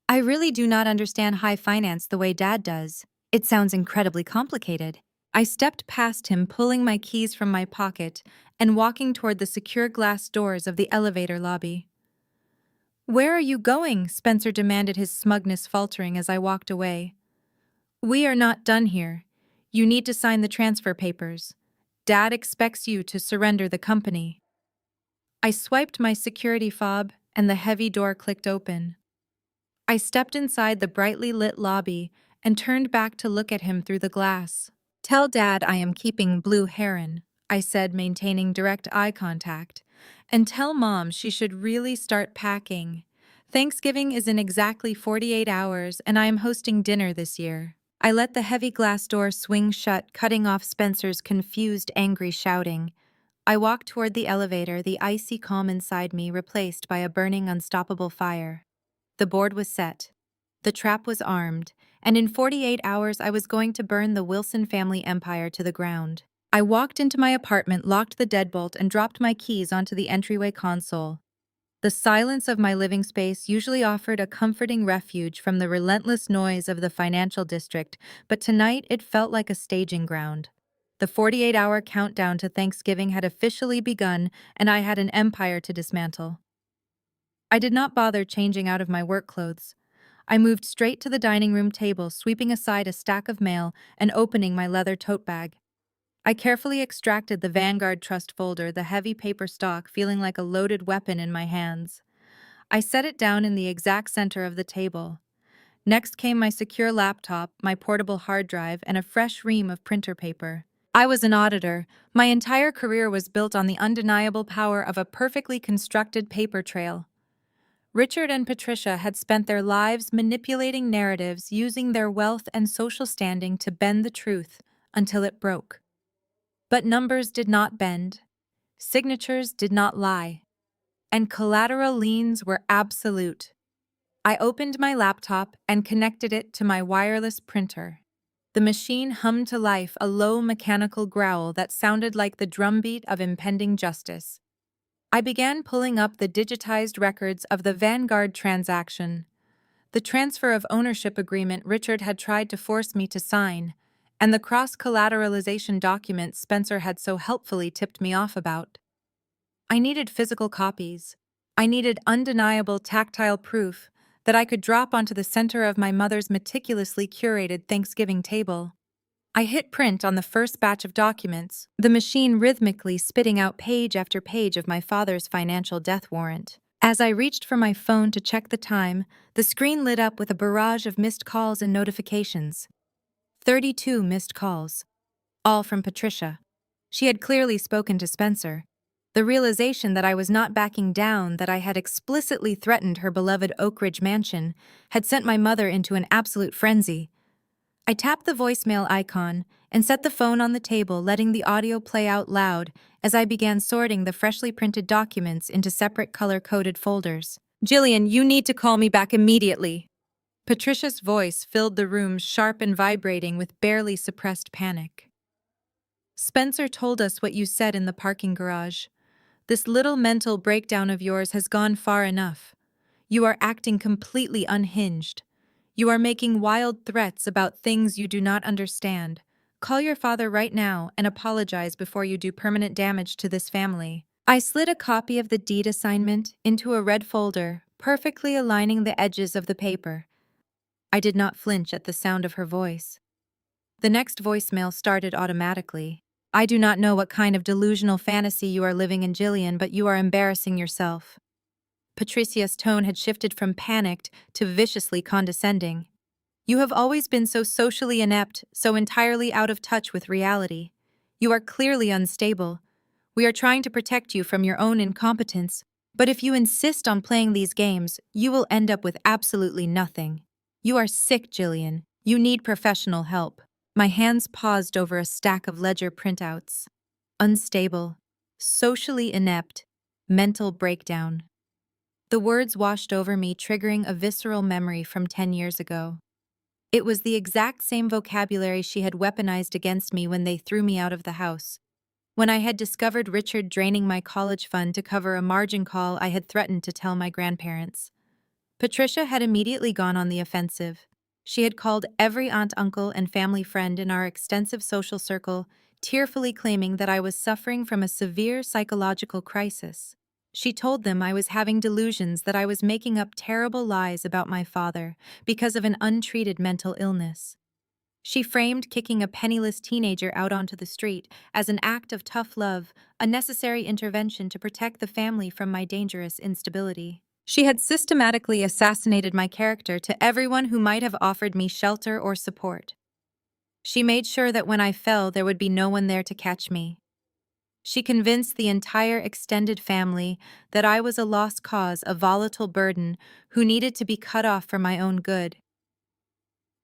I really do not understand high finance the way Dad does. It sounds incredibly complicated. I stepped past him, pulling my keys from my pocket and walking toward the secure glass doors of the elevator lobby. Where are you going? Spencer demanded, his smugness faltering as I walked away. We are not done here. You need to sign the transfer papers. Dad expects you to surrender the company. I swiped my security fob and the heavy door clicked open. I stepped inside the brightly lit lobby and turned back to look at him through the glass. Tell Dad I am keeping Blue Heron, I said, maintaining direct eye contact. And tell Mom she should really start packing. Thanksgiving is in exactly 48 hours, and I am hosting dinner this year. I let the heavy glass door swing shut, cutting off Spencer's confused, angry shouting. I walked toward the elevator, the icy calm inside me replaced by a burning, unstoppable fire. The board was set. The trap was armed, and in 48 hours I was going to burn the Wilson family empire to the ground. I walked into my apartment, locked the deadbolt, and dropped my keys onto the entryway console. The silence of my living space usually offered a comforting refuge from the relentless noise of the financial district, but tonight it felt like a staging ground. The 48-hour countdown to Thanksgiving had officially begun, and I had an empire to dismantle. I did not bother changing out of my work clothes. I moved straight to the dining room table, sweeping aside a stack of mail and opening my leather tote bag. I carefully extracted the Vanguard Trust folder, the heavy paper stock feeling like a loaded weapon in my hands. I set it down in the exact center of the table. Next came my secure laptop, my portable hard drive, and a fresh ream of printer paper. I was an auditor. My entire career was built on the undeniable power of a perfectly constructed paper trail. Richard and Patricia had spent their lives manipulating narratives, using their wealth and social standing to bend the truth until it broke. But numbers did not bend, signatures did not lie, and collateral liens were absolute. I opened my laptop and connected it to my wireless printer. The machine hummed to life, a low mechanical growl that sounded like the drumbeat of impending justice. I began pulling up the digitized records of the Vanguard transaction, the transfer of ownership agreement Richard had tried to force me to sign, and the cross-collateralization documents Spencer had so helpfully tipped me off about. I needed physical copies. I needed undeniable tactile proof that I could drop onto the center of my mother's meticulously curated Thanksgiving table. I hit print on the first batch of documents, the machine rhythmically spitting out page after page of my father's financial death warrant. As I reached for my phone to check the time, the screen lit up with a barrage of missed calls and notifications. 32 missed calls, all from Patricia. She had clearly spoken to Spencer. The realization that I was not backing down, that I had explicitly threatened her beloved Oak Ridge mansion, had sent my mother into an absolute frenzy. I tapped the voicemail icon and set the phone on the table, letting the audio play out loud as I began sorting the freshly printed documents into separate color-coded folders. "Jillian, you need to call me back immediately." Patricia's voice filled the room, sharp and vibrating with barely suppressed panic. "Spencer told us what you said in the parking garage. This little mental breakdown of yours has gone far enough. You are acting completely unhinged. You are making wild threats about things you do not understand. Call your father right now and apologize before you do permanent damage to this family." I slid a copy of the deed assignment into a red folder, perfectly aligning the edges of the paper. I did not flinch at the sound of her voice. The next voicemail started automatically. "I do not know what kind of delusional fantasy you are living in, Jillian, but you are embarrassing yourself." Patricia's tone had shifted from panicked to viciously condescending. "You have always been so socially inept, so entirely out of touch with reality. You are clearly unstable. We are trying to protect you from your own incompetence, but if you insist on playing these games, you will end up with absolutely nothing. You are sick, Jillian. You need professional help." My hands paused over a stack of ledger printouts. Unstable, socially inept, mental breakdown. The words washed over me, triggering a visceral memory from 10 years ago. It was the exact same vocabulary she had weaponized against me when they threw me out of the house. When I had discovered Richard draining my college fund to cover a margin call I had threatened to tell my grandparents. Patricia had immediately gone on the offensive. She had called every aunt, uncle, and family friend in our extensive social circle, tearfully claiming that I was suffering from a severe psychological crisis. She told them I was having delusions, that I was making up terrible lies about my father because of an untreated mental illness. She framed kicking a penniless teenager out onto the street as an act of tough love, a necessary intervention to protect the family from my dangerous instability. She had systematically assassinated my character to everyone who might have offered me shelter or support. She made sure that when I fell, there would be no one there to catch me. She convinced the entire extended family that I was a lost cause, a volatile burden who needed to be cut off for my own good.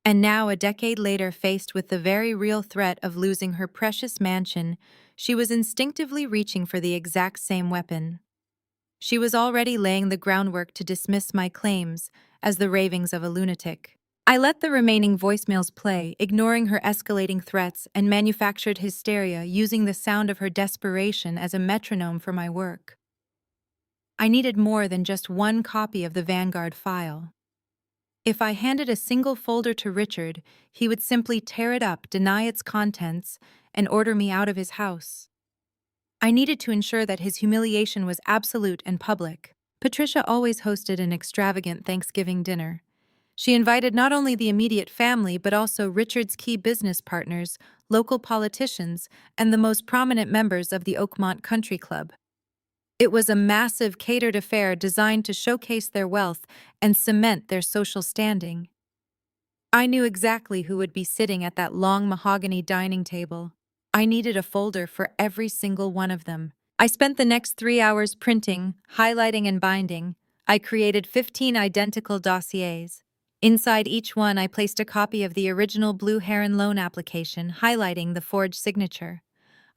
And now, a decade later, faced with the very real threat of losing her precious mansion, she was instinctively reaching for the exact same weapon. She was already laying the groundwork to dismiss my claims as the ravings of a lunatic. I let the remaining voicemails play, ignoring her escalating threats, and manufactured hysteria using the sound of her desperation as a metronome for my work. I needed more than just one copy of the Vanguard file. If I handed a single folder to Richard, he would simply tear it up, deny its contents, and order me out of his house. I needed to ensure that his humiliation was absolute and public. Patricia always hosted an extravagant Thanksgiving dinner. She invited not only the immediate family but also Richard's key business partners, local politicians, and the most prominent members of the Oakmont Country Club. It was a massive catered affair designed to showcase their wealth and cement their social standing. I knew exactly who would be sitting at that long mahogany dining table. I needed a folder for every single one of them. I spent the next 3 hours printing, highlighting, and binding. I created 15 identical dossiers. Inside each one, I placed a copy of the original Blue Heron loan application, highlighting the forged signature.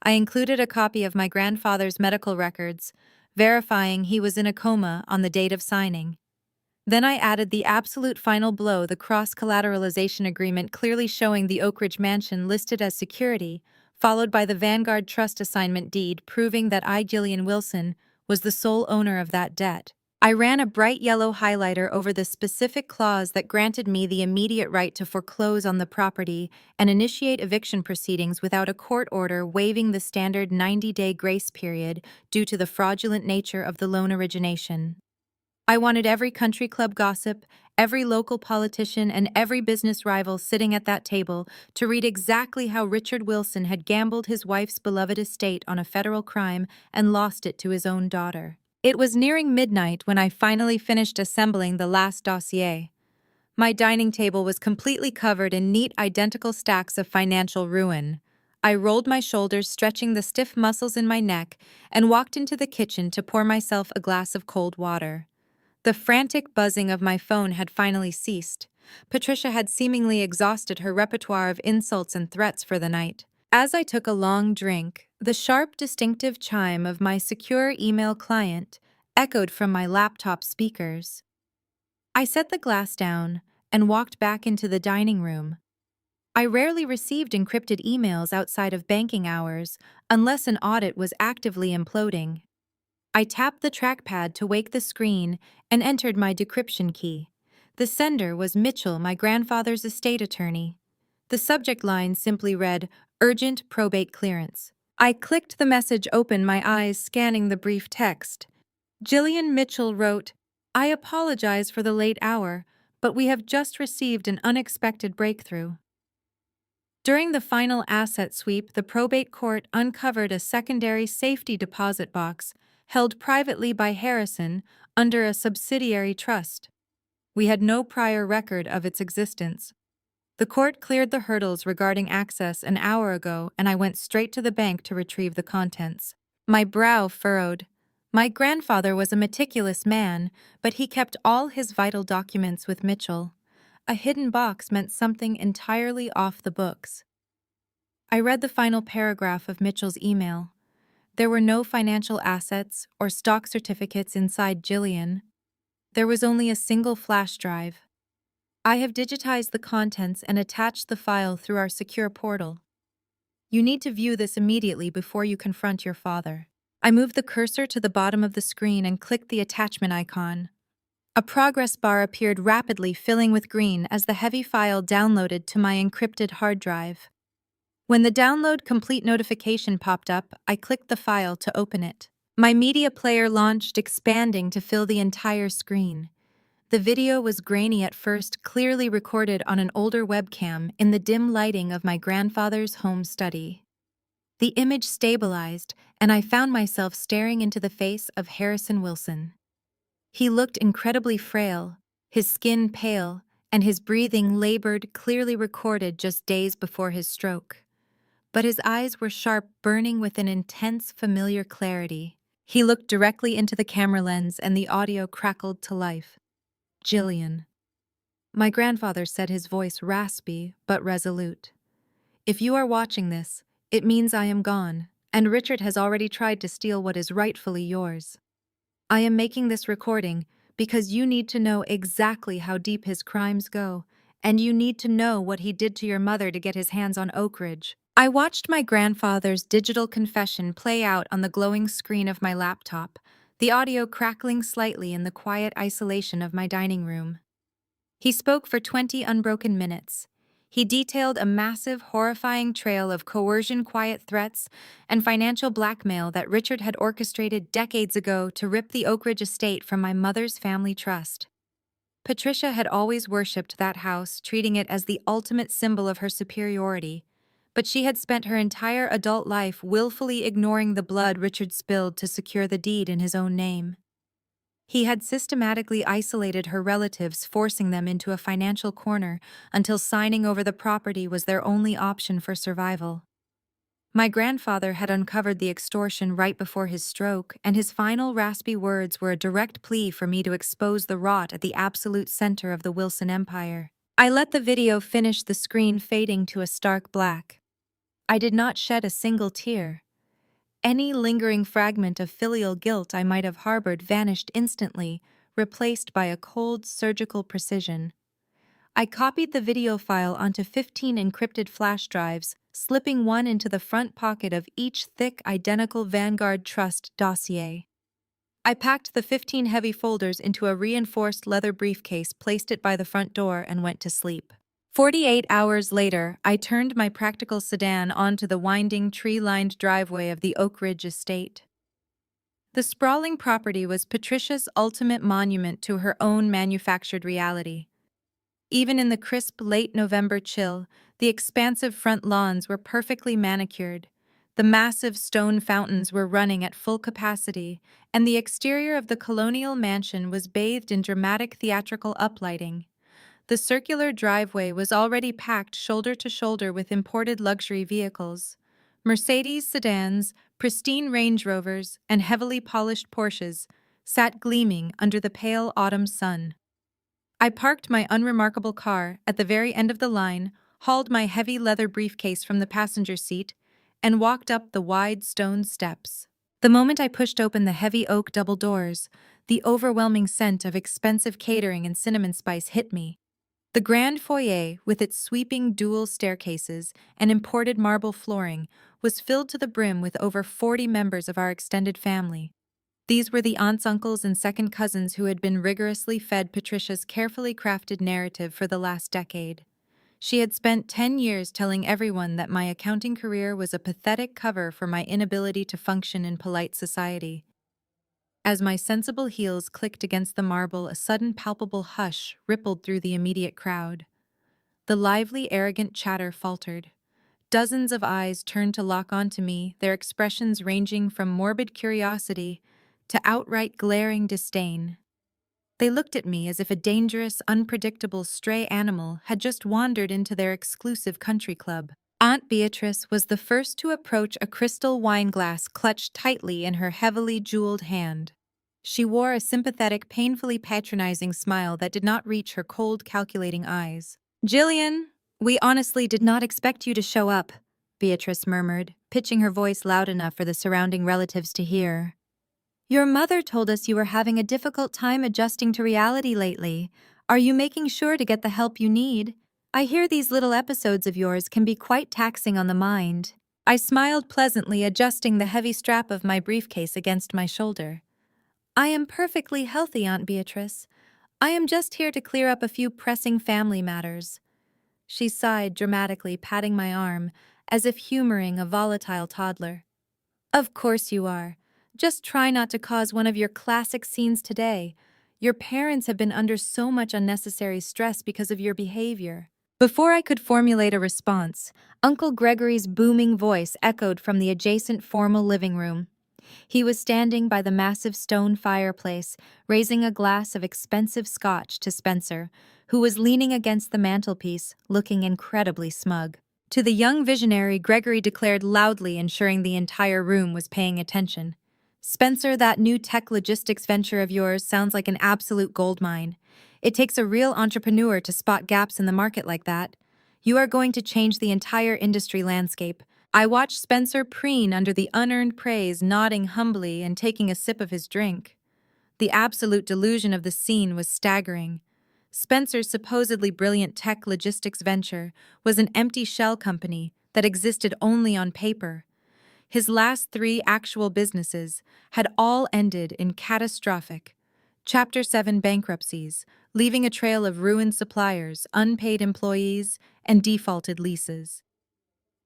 I included a copy of my grandfather's medical records, verifying he was in a coma on the date of signing. Then I added the absolute final blow, the cross-collateralization agreement clearly showing the Oak Ridge mansion listed as security, followed by the Vanguard trust assignment deed proving that I, Gillian Wilson, was the sole owner of that debt. I ran a bright yellow highlighter over the specific clause that granted me the immediate right to foreclose on the property and initiate eviction proceedings without a court order waiving the standard 90-day grace period due to the fraudulent nature of the loan origination. I wanted every country club gossip, every local politician, and every business rival sitting at that table to read exactly how Richard Wilson had gambled his wife's beloved estate on a federal crime and lost it to his own daughter. It was nearing midnight when I finally finished assembling the last dossier. My dining table was completely covered in neat, identical stacks of financial ruin. I rolled my shoulders, stretching the stiff muscles in my neck, and walked into the kitchen to pour myself a glass of cold water. The frantic buzzing of my phone had finally ceased. Patricia had seemingly exhausted her repertoire of insults and threats for the night. As I took a long drink, the sharp, distinctive chime of my secure email client echoed from my laptop speakers. I set the glass down and walked back into the dining room. I rarely received encrypted emails outside of banking hours unless an audit was actively imploding. I tapped the trackpad to wake the screen and entered my decryption key. The sender was Mitchell, my grandfather's estate attorney. The subject line simply read, "Urgent probate clearance." I clicked the message open, my eyes scanning the brief text. Gillian Mitchell wrote, "I apologize for the late hour, but we have just received an unexpected breakthrough." During the final asset sweep, the probate court uncovered a secondary safety deposit box held privately by Harrison under a subsidiary trust. We had no prior record of its existence. The court cleared the hurdles regarding access an hour ago, and I went straight to the bank to retrieve the contents. My brow furrowed. My grandfather was a meticulous man, but he kept all his vital documents with Mitchell. A hidden box meant something entirely off the books. I read the final paragraph of Mitchell's email. There were no financial assets or stock certificates inside Gillian. There was only a single flash drive. I have digitized the contents and attached the file through our secure portal. You need to view this immediately before you confront your father. I moved the cursor to the bottom of the screen and clicked the attachment icon. A progress bar appeared rapidly, filling with green as the heavy file downloaded to my encrypted hard drive. When the download complete notification popped up, I clicked the file to open it. My media player launched, expanding to fill the entire screen. The video was grainy at first, clearly recorded on an older webcam in the dim lighting of my grandfather's home study. The image stabilized, and I found myself staring into the face of Harrison Wilson. He looked incredibly frail, his skin pale, and his breathing labored, clearly recorded just days before his stroke. But his eyes were sharp, burning with an intense, familiar clarity. He looked directly into the camera lens, and the audio crackled to life. "Gillian." My grandfather said, his voice raspy but resolute. "If you are watching this, it means I am gone, and Richard has already tried to steal what is rightfully yours. I am making this recording because you need to know exactly how deep his crimes go And you need to know what he did to your mother to get his hands on Oak Ridge. I watched my grandfather's digital confession play out on the glowing screen of my laptop, the audio crackling slightly in the quiet isolation of my dining room. He spoke for 20 unbroken minutes. He detailed a massive, horrifying trail of coercion, quiet threats, and financial blackmail that Richard had orchestrated decades ago to rip the Oak Ridge estate from my mother's family trust. Patricia had always worshipped that house, treating it as the ultimate symbol of her superiority, but she had spent her entire adult life willfully ignoring the blood Richard spilled to secure the deed in his own name. He had systematically isolated her relatives, forcing them into a financial corner until signing over the property was their only option for survival. My grandfather had uncovered the extortion right before his stroke, and his final raspy words were a direct plea for me to expose the rot at the absolute center of the Wilson Empire. I let the video finish, the screen fading to a stark black. I did not shed a single tear. Any lingering fragment of filial guilt I might have harbored vanished instantly, replaced by a cold, surgical precision. I copied the video file onto 15 encrypted flash drives, slipping one into the front pocket of each thick, identical Vanguard Trust dossier. I packed the 15 heavy folders into a reinforced leather briefcase, placed it by the front door, and went to sleep. 48 hours later, I turned my practical sedan onto the winding, tree-lined driveway of the Oak Ridge estate. The sprawling property was Patricia's ultimate monument to her own manufactured reality. Even in the crisp, late November chill, the expansive front lawns were perfectly manicured. The massive stone fountains were running at full capacity, and the exterior of the colonial mansion was bathed in dramatic theatrical uplighting. The circular driveway was already packed shoulder to shoulder with imported luxury vehicles. Mercedes sedans, pristine Range Rovers, and heavily polished Porsches sat gleaming under the pale autumn sun. I parked my unremarkable car at the very end of the line, hauled my heavy leather briefcase from the passenger seat, and walked up the wide stone steps. The moment I pushed open the heavy oak double doors, the overwhelming scent of expensive catering and cinnamon spice hit me. The grand foyer, with its sweeping dual staircases and imported marble flooring, was filled to the brim with over 40 members of our extended family. These were the aunts, uncles, and second cousins who had been rigorously fed Patricia's carefully crafted narrative for the last decade. She had spent 10 years telling everyone that my accounting career was a pathetic cover for my inability to function in polite society. As my sensible heels clicked against the marble, a sudden palpable hush rippled through the immediate crowd. The lively, arrogant chatter faltered. Dozens of eyes turned to lock onto me, their expressions ranging from morbid curiosity to outright glaring disdain. They looked at me as if a dangerous, unpredictable stray animal had just wandered into their exclusive country club. Aunt Beatrice was the first to approach, a crystal wineglass clutched tightly in her heavily jeweled hand. She wore a sympathetic, painfully patronizing smile that did not reach her cold, calculating eyes. "Jillian, we honestly did not expect you to show up," Beatrice murmured, pitching her voice loud enough for the surrounding relatives to hear. "Your mother told us you were having a difficult time adjusting to reality lately. Are you making sure to get the help you need? I hear these little episodes of yours can be quite taxing on the mind." I smiled pleasantly, adjusting the heavy strap of my briefcase against my shoulder. "I am perfectly healthy, Aunt Beatrice. I am just here to clear up a few pressing family matters." She sighed dramatically, patting my arm, as if humoring a volatile toddler. "Of course you are. Just try not to cause one of your classic scenes today. Your parents have been under so much unnecessary stress because of your behavior." Before I could formulate a response, Uncle Gregory's booming voice echoed from the adjacent formal living room. He was standing by the massive stone fireplace, raising a glass of expensive scotch to Spencer, who was leaning against the mantelpiece, looking incredibly smug. To the young visionary, Gregory declared loudly, ensuring the entire room was paying attention. "Spencer, that new tech logistics venture of yours sounds like an absolute goldmine. It takes a real entrepreneur to spot gaps in the market like that. You are going to change the entire industry landscape." I watched Spencer preen under the unearned praise, nodding humbly and taking a sip of his drink. The absolute delusion of the scene was staggering. Spencer's supposedly brilliant tech logistics venture was an empty shell company that existed only on paper. His last three actual businesses had all ended in catastrophic Chapter 7 bankruptcies, leaving a trail of ruined suppliers, unpaid employees, and defaulted leases.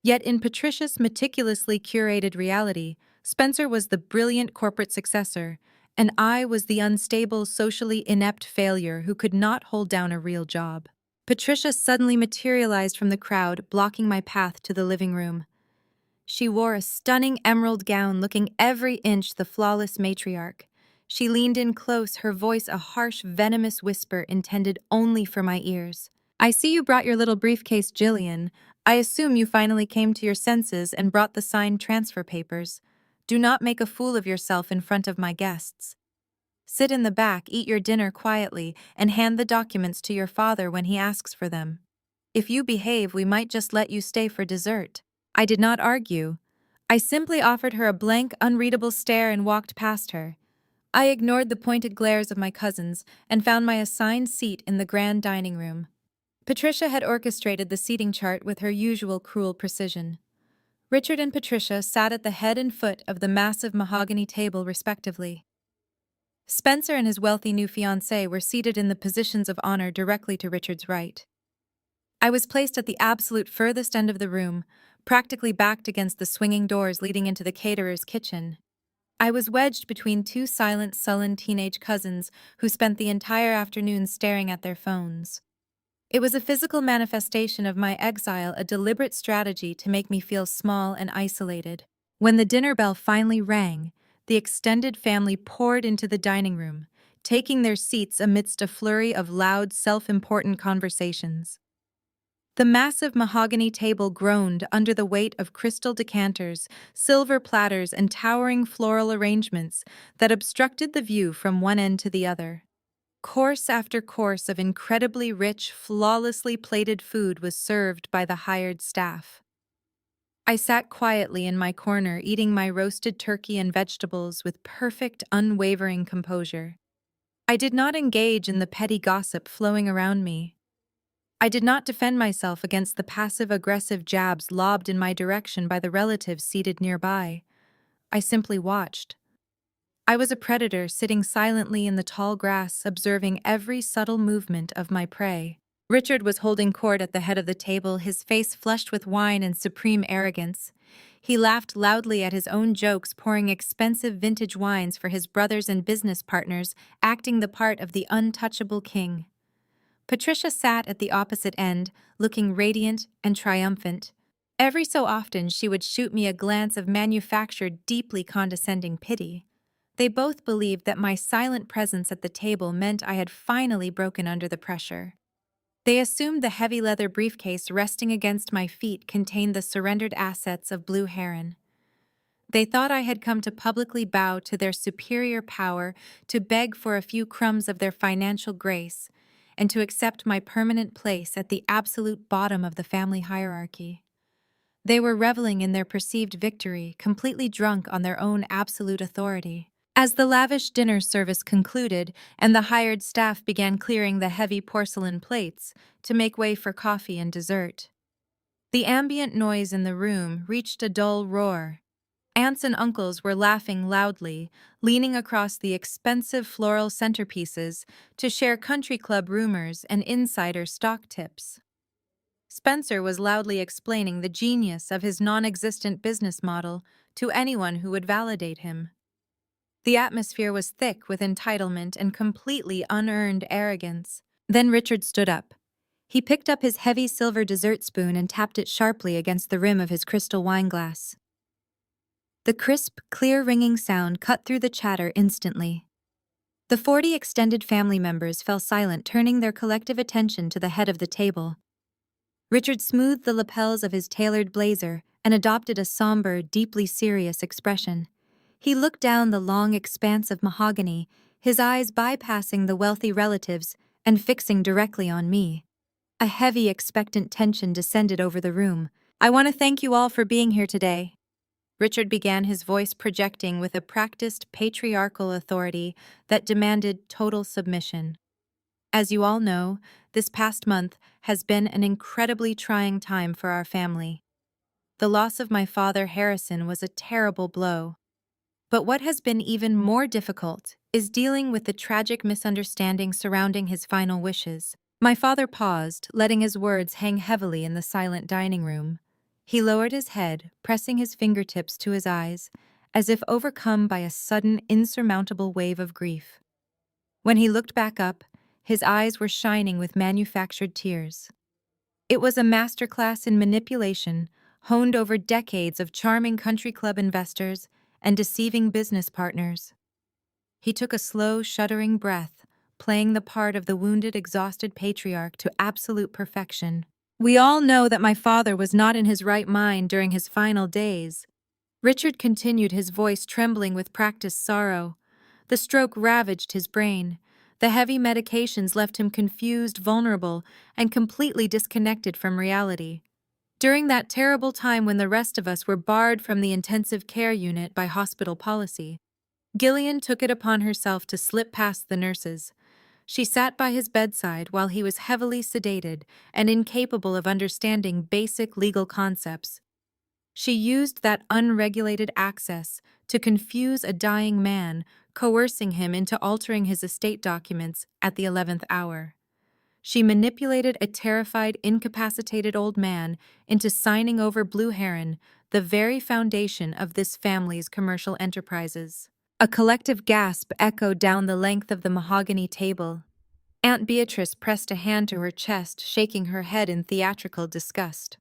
Yet in Patricia's meticulously curated reality, Spencer was the brilliant corporate successor, and I was the unstable, socially inept failure who could not hold down a real job. Patricia suddenly materialized from the crowd, blocking my path to the living room. She wore a stunning emerald gown, looking every inch the flawless matriarch. She leaned in close, her voice a harsh, venomous whisper intended only for my ears. "I see you brought your little briefcase, Jillian. I assume you finally came to your senses and brought the signed transfer papers. Do not make a fool of yourself in front of my guests. Sit in the back, eat your dinner quietly, and hand the documents to your father when he asks for them. If you behave, we might just let you stay for dessert." I did not argue. I simply offered her a blank, unreadable stare and walked past her. I ignored the pointed glares of my cousins and found my assigned seat in the grand dining room. Patricia had orchestrated the seating chart with her usual cruel precision. Richard and Patricia sat at the head and foot of the massive mahogany table respectively. Spencer and his wealthy new fiancée were seated in the positions of honor directly to Richard's right. I was placed at the absolute furthest end of the room, practically backed against the swinging doors leading into the caterer's kitchen. I was wedged between two silent, sullen teenage cousins who spent the entire afternoon staring at their phones. It was a physical manifestation of my exile, a deliberate strategy to make me feel small and isolated. When the dinner bell finally rang, the extended family poured into the dining room, taking their seats amidst a flurry of loud, self-important conversations. The massive mahogany table groaned under the weight of crystal decanters, silver platters, and towering floral arrangements that obstructed the view from one end to the other. Course after course of incredibly rich, flawlessly plated food was served by the hired staff. I sat quietly in my corner, eating my roasted turkey and vegetables with perfect, unwavering composure. I did not engage in the petty gossip flowing around me. I did not defend myself against the passive-aggressive jabs lobbed in my direction by the relatives seated nearby. I simply watched. I was a predator sitting silently in the tall grass, observing every subtle movement of my prey. Richard was holding court at the head of the table, his face flushed with wine and supreme arrogance. He laughed loudly at his own jokes, pouring expensive vintage wines for his brothers and business partners, acting the part of the untouchable king. Patricia sat at the opposite end, looking radiant and triumphant. Every so often she would shoot me a glance of manufactured, deeply condescending pity. They both believed that my silent presence at the table meant I had finally broken under the pressure. They assumed the heavy leather briefcase resting against my feet contained the surrendered assets of Blue Heron. They thought I had come to publicly bow to their superior power, to beg for a few crumbs of their financial grace, and to accept my permanent place at the absolute bottom of the family hierarchy. They were reveling in their perceived victory, completely drunk on their own absolute authority. As the lavish dinner service concluded and the hired staff began clearing the heavy porcelain plates to make way for coffee and dessert, the ambient noise in the room reached a dull roar. Aunts and uncles were laughing loudly, leaning across the expensive floral centerpieces to share country club rumors and insider stock tips. Spencer was loudly explaining the genius of his non-existent business model to anyone who would validate him. The atmosphere was thick with entitlement and completely unearned arrogance. Then Richard stood up. He picked up his heavy silver dessert spoon and tapped it sharply against the rim of his crystal wineglass. The crisp, clear ringing sound cut through the chatter instantly. The 40 extended family members fell silent, turning their collective attention to the head of the table. Richard smoothed the lapels of his tailored blazer and adopted a somber, deeply serious expression. He looked down the long expanse of mahogany, his eyes bypassing the wealthy relatives and fixing directly on me. A heavy, expectant tension descended over the room. "I want to thank you all for being here today." Richard began, his voice projecting with a practiced patriarchal authority that demanded total submission. As you all know, this past month has been an incredibly trying time for our family. The loss of my father, Harrison, was a terrible blow. But what has been even more difficult is dealing with the tragic misunderstanding surrounding his final wishes. My father paused, letting his words hang heavily in the silent dining room. He lowered his head, pressing his fingertips to his eyes, as if overcome by a sudden, insurmountable wave of grief. When he looked back up, his eyes were shining with manufactured tears. It was a masterclass in manipulation, honed over decades of charming country club investors and deceiving business partners. He took a slow, shuddering breath, playing the part of the wounded, exhausted patriarch to absolute perfection. We all know that my father was not in his right mind during his final days. Richard continued, his voice trembling with practiced sorrow. The stroke ravaged his brain. The heavy medications left him confused, vulnerable, and completely disconnected from reality. During that terrible time when the rest of us were barred from the intensive care unit by hospital policy, Gillian took it upon herself to slip past the nurses. She sat by his bedside while he was heavily sedated and incapable of understanding basic legal concepts. She used that unregulated access to confuse a dying man, coercing him into altering his estate documents at the 11th hour. She manipulated a terrified, incapacitated old man into signing over Blue Heron, the very foundation of this family's commercial enterprises. A collective gasp echoed down the length of the mahogany table. Aunt Beatrice pressed a hand to her chest, shaking her head in theatrical disgust.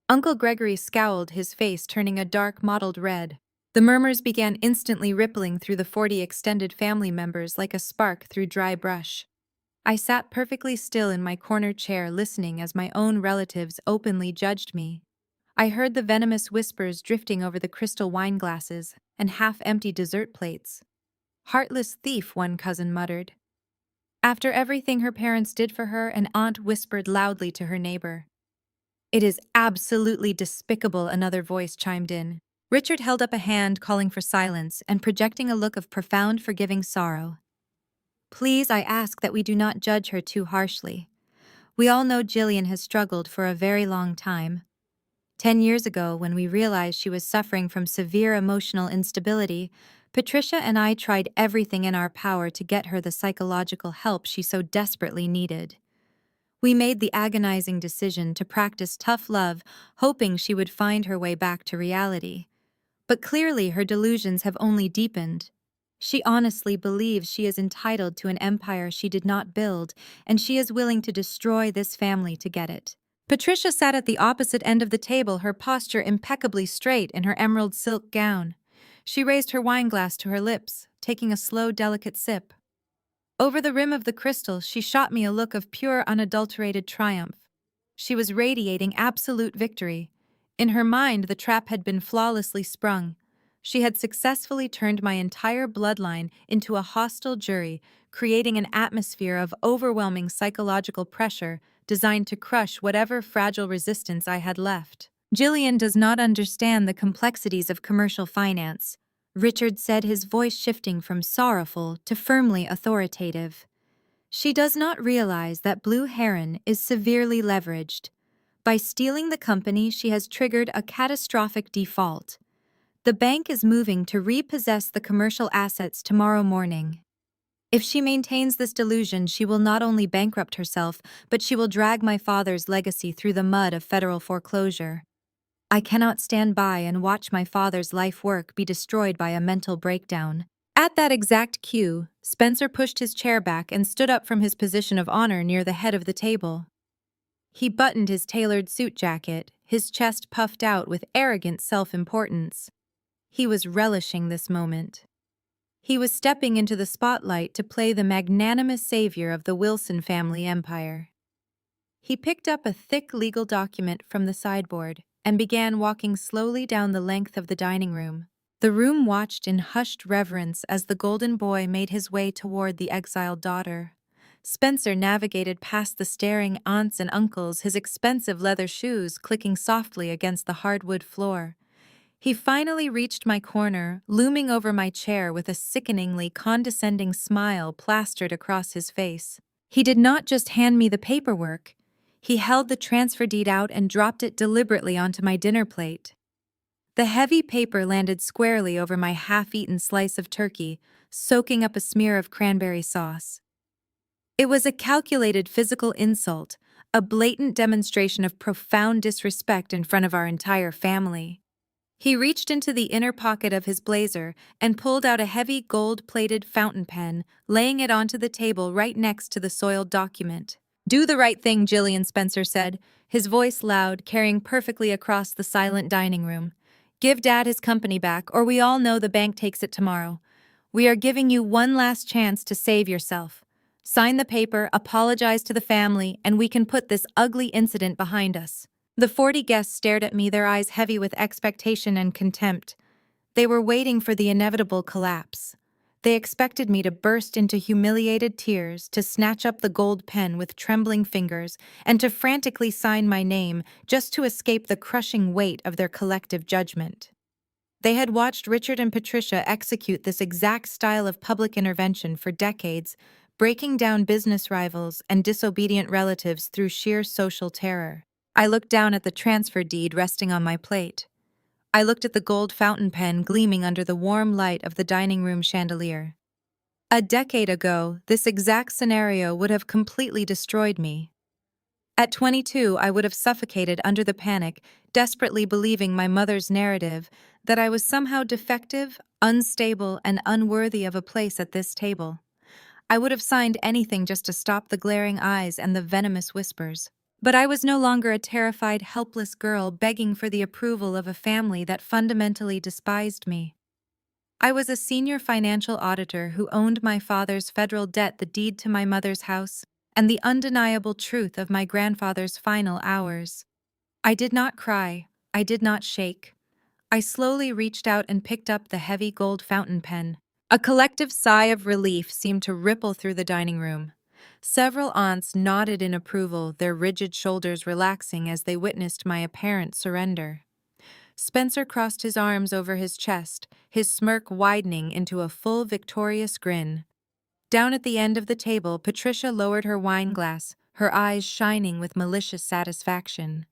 Uncle Gregory scowled, his face turning a dark mottled red. The murmurs began instantly rippling through the 40 extended family members like a spark through dry brush. I sat perfectly still in my corner chair, listening as my own relatives openly judged me. I heard the venomous whispers drifting over the crystal wine glasses and half-empty dessert plates. "Heartless thief," one cousin muttered. After everything her parents did for her, an aunt whispered loudly to her neighbor. "It is absolutely despicable," another voice chimed in. Richard held up a hand, calling for silence and projecting a look of profound, forgiving sorrow. "Please, I ask that we do not judge her too harshly. We all know Gillian has struggled for a very long time. 10 years ago, when we realized she was suffering from severe emotional instability, Patricia and I tried everything in our power to get her the psychological help she so desperately needed. We made the agonizing decision to practice tough love, hoping she would find her way back to reality. But clearly her delusions have only deepened. She honestly believes she is entitled to an empire she did not build, and she is willing to destroy this family to get it." Patricia sat at the opposite end of the table, her posture impeccably straight in her emerald silk gown. She raised her wineglass to her lips, taking a slow, delicate sip. Over the rim of the crystal, she shot me a look of pure, unadulterated triumph. She was radiating absolute victory. In her mind, the trap had been flawlessly sprung. She had successfully turned my entire bloodline into a hostile jury, creating an atmosphere of overwhelming psychological pressure designed to crush whatever fragile resistance I had left. "Gillian does not understand the complexities of commercial finance," Richard said, his voice shifting from sorrowful to firmly authoritative. "She does not realize that Blue Heron is severely leveraged. By stealing the company, she has triggered a catastrophic default. The bank is moving to repossess the commercial assets tomorrow morning. If she maintains this delusion, she will not only bankrupt herself, but she will drag my father's legacy through the mud of federal foreclosure. I cannot stand by and watch my father's life work be destroyed by a mental breakdown." At that exact cue, Spencer pushed his chair back and stood up from his position of honor near the head of the table. He buttoned his tailored suit jacket, his chest puffed out with arrogant self-importance. He was relishing this moment. He was stepping into the spotlight to play the magnanimous savior of the Wilson family empire. He picked up a thick legal document from the sideboard and began walking slowly down the length of the dining room. The room watched in hushed reverence as the golden boy made his way toward the exiled daughter. Spencer navigated past the staring aunts and uncles, his expensive leather shoes clicking softly against the hardwood floor. He finally reached my corner, looming over my chair with a sickeningly condescending smile plastered across his face. He did not just hand me the paperwork. He held the transfer deed out and dropped it deliberately onto my dinner plate. The heavy paper landed squarely over my half-eaten slice of turkey, soaking up a smear of cranberry sauce. It was a calculated physical insult, a blatant demonstration of profound disrespect in front of our entire family. He reached into the inner pocket of his blazer and pulled out a heavy gold-plated fountain pen, laying it onto the table right next to the soiled document. "Do the right thing," Jillian Spencer said, his voice loud, carrying perfectly across the silent dining room. "Give Dad his company back, or we all know the bank takes it tomorrow. We are giving you one last chance to save yourself. Sign the paper, apologize to the family, and we can put this ugly incident behind us." The 40 guests stared at me, their eyes heavy with expectation and contempt. They were waiting for the inevitable collapse. They expected me to burst into humiliated tears, to snatch up the gold pen with trembling fingers, and to frantically sign my name just to escape the crushing weight of their collective judgment. They had watched Richard and Patricia execute this exact style of public intervention for decades, breaking down business rivals and disobedient relatives through sheer social terror. I looked down at the transfer deed resting on my plate. I looked at the gold fountain pen gleaming under the warm light of the dining room chandelier. A decade ago, this exact scenario would have completely destroyed me. At 22, I would have suffocated under the panic, desperately believing my mother's narrative that I was somehow defective, unstable, and unworthy of a place at this table. I would have signed anything just to stop the glaring eyes and the venomous whispers. But I was no longer a terrified, helpless girl begging for the approval of a family that fundamentally despised me. I was a senior financial auditor who owned my father's federal debt, the deed to my mother's house, and the undeniable truth of my grandfather's final hours. I did not cry. I did not shake. I slowly reached out and picked up the heavy gold fountain pen. A collective sigh of relief seemed to ripple through the dining room. Several aunts nodded in approval, their rigid shoulders relaxing as they witnessed my apparent surrender. Spencer crossed his arms over his chest, his smirk widening into a full victorious grin. Down at the end of the table, Patricia lowered her wine glass, her eyes shining with malicious satisfaction.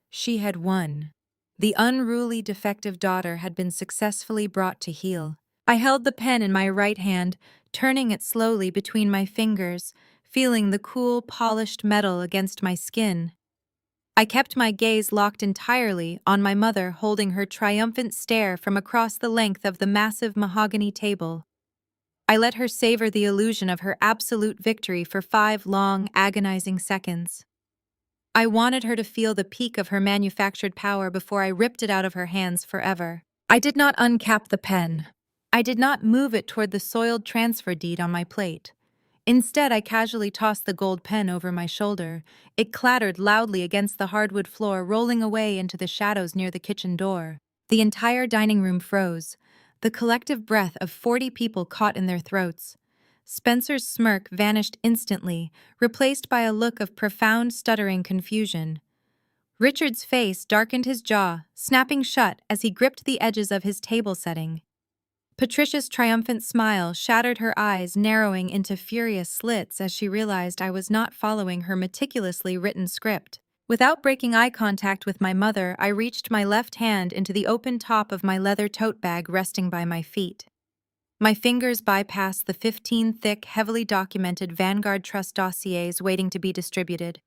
She had won. The unruly, defective daughter had been successfully brought to heel. I held the pen in my right hand, turning it slowly between my fingers, feeling the cool, polished metal against my skin. I kept my gaze locked entirely on my mother, holding her triumphant stare from across the length of the massive mahogany table. I let her savor the illusion of her absolute victory for 5 long, agonizing seconds. I wanted her to feel the peak of her manufactured power before I ripped it out of her hands forever. I did not uncap the pen. I did not move it toward the soiled transfer deed on my plate. Instead, I casually tossed the gold pen over my shoulder. It clattered loudly against the hardwood floor, rolling away into the shadows near the kitchen door. The entire dining room froze, the collective breath of 40 people caught in their throats. Spencer's smirk vanished instantly, replaced by a look of profound, stuttering confusion. Richard's face darkened, his jaw snapping shut as he gripped the edges of his table setting. Patricia's triumphant smile shattered, her eyes narrowing into furious slits as she realized I was not following her meticulously written script. Without breaking eye contact with my mother, I reached my left hand into the open top of my leather tote bag resting by my feet. My fingers bypassed the 15 thick, heavily documented Vanguard Trust dossiers waiting to be distributed.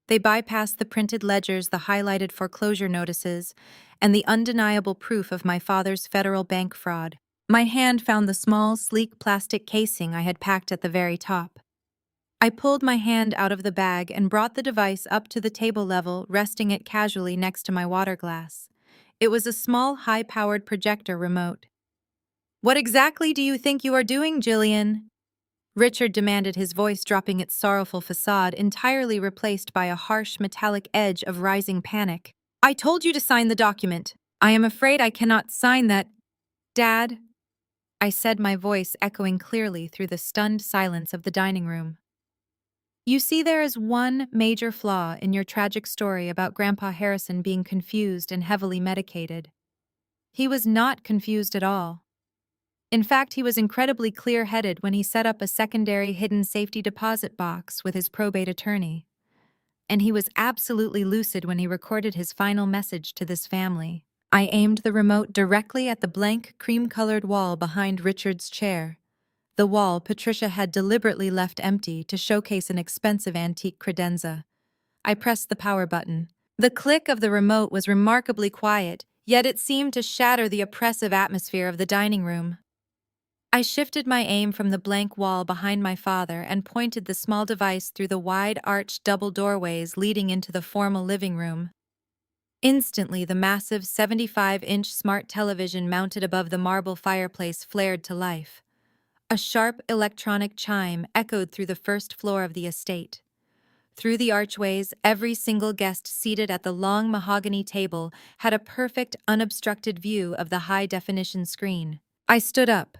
They bypassed the printed ledgers, the highlighted foreclosure notices, and the undeniable proof of my father's federal bank fraud. My hand found the small, sleek plastic casing I had packed at the very top. I pulled my hand out of the bag and brought the device up to the table level, resting it casually next to my water glass. It was a small, high-powered projector remote. "What exactly do you think you are doing, Jillian?" Richard demanded, his voice dropping its sorrowful facade, entirely replaced by a harsh, metallic edge of rising panic. "I told you to sign the document. I am afraid I cannot sign that." "Dad," I said, my voice echoing clearly through the stunned silence of the dining room. "You see, there is one major flaw in your tragic story about Grandpa Harrison being confused and heavily medicated. He was not confused at all. In fact, he was incredibly clear-headed when he set up a secondary hidden safety deposit box with his probate attorney. And he was absolutely lucid when he recorded his final message to this family. I aimed the remote directly at the blank cream-colored wall behind Richard's chair, the wall Patricia had deliberately left empty to showcase an expensive antique credenza. I pressed the power button. The click of the remote was remarkably quiet, yet it seemed to shatter the oppressive atmosphere of the dining room. I shifted my aim from the blank wall behind my father and pointed the small device through the wide arched double doorways leading into the formal living room. Instantly, the massive 75-inch smart television mounted above the marble fireplace flared to life. A sharp electronic chime echoed through the first floor of the estate. Through the archways, every single guest seated at the long mahogany table had a perfect, unobstructed view of the high-definition screen. I stood up.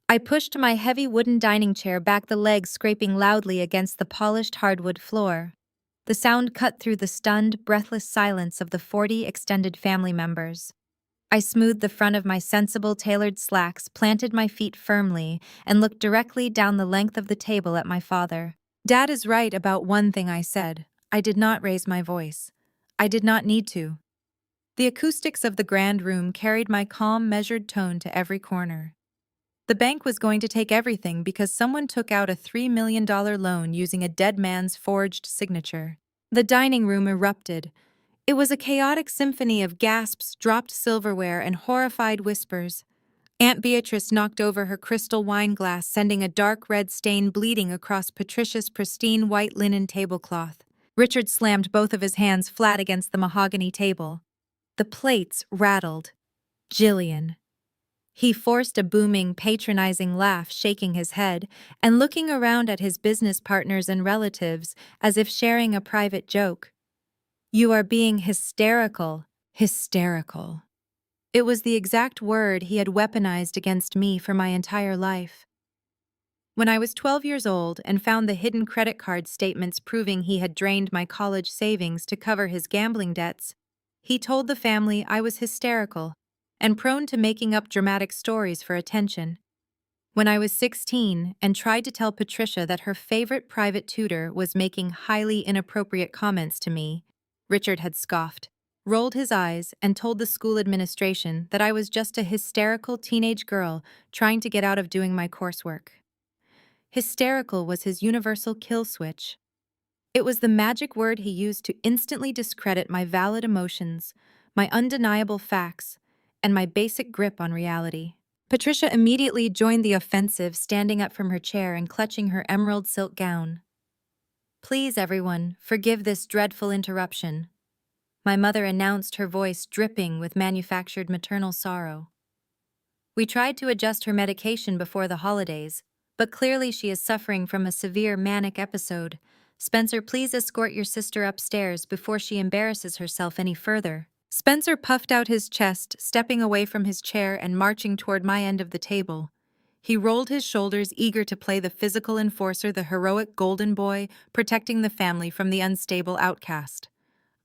I pushed my heavy wooden dining chair back, the legs scraping loudly against the polished hardwood floor. The sound cut through the stunned, breathless silence of the 40 extended family members. I smoothed the front of my sensible, tailored slacks, planted my feet firmly, and looked directly down the length of the table at my father. "Dad is right about one thing," I said. I did not raise my voice. I did not need to. The acoustics of the grand room carried my calm, measured tone to every corner. The bank was going to take everything because someone took out a $3 million loan using a dead man's forged signature. The dining room erupted. It was a chaotic symphony of gasps, dropped silverware, and horrified whispers. Aunt Beatrice knocked over her crystal wine glass, sending a dark red stain bleeding across Patricia's pristine white linen tablecloth. Richard slammed both of his hands flat against the mahogany table. The plates rattled. Jillian. He forced a booming, patronizing laugh, shaking his head and looking around at his business partners and relatives as if sharing a private joke. "You are being hysterical." Hysterical. It was the exact word he had weaponized against me for my entire life. When I was 12 years old and found the hidden credit card statements proving he had drained my college savings to cover his gambling debts, he told the family I was hysterical and prone to making up dramatic stories for attention. When I was 16 and tried to tell Patricia that her favorite private tutor was making highly inappropriate comments to me, Richard had scoffed, rolled his eyes, and told the school administration that I was just a hysterical teenage girl trying to get out of doing my coursework. Hysterical was his universal kill switch. It was the magic word he used to instantly discredit my valid emotions, my undeniable facts, and my basic grip on reality. Patricia immediately joined the offensive, standing up from her chair and clutching her emerald silk gown. "Please, everyone, forgive this dreadful interruption," my mother announced, her voice dripping with manufactured maternal sorrow. "We tried to adjust her medication before the holidays, but clearly she is suffering from a severe manic episode. Spencer, please escort your sister upstairs before she embarrasses herself any further." Spencer puffed out his chest, stepping away from his chair and marching toward my end of the table. He rolled his shoulders, eager to play the physical enforcer, the heroic golden boy, protecting the family from the unstable outcast.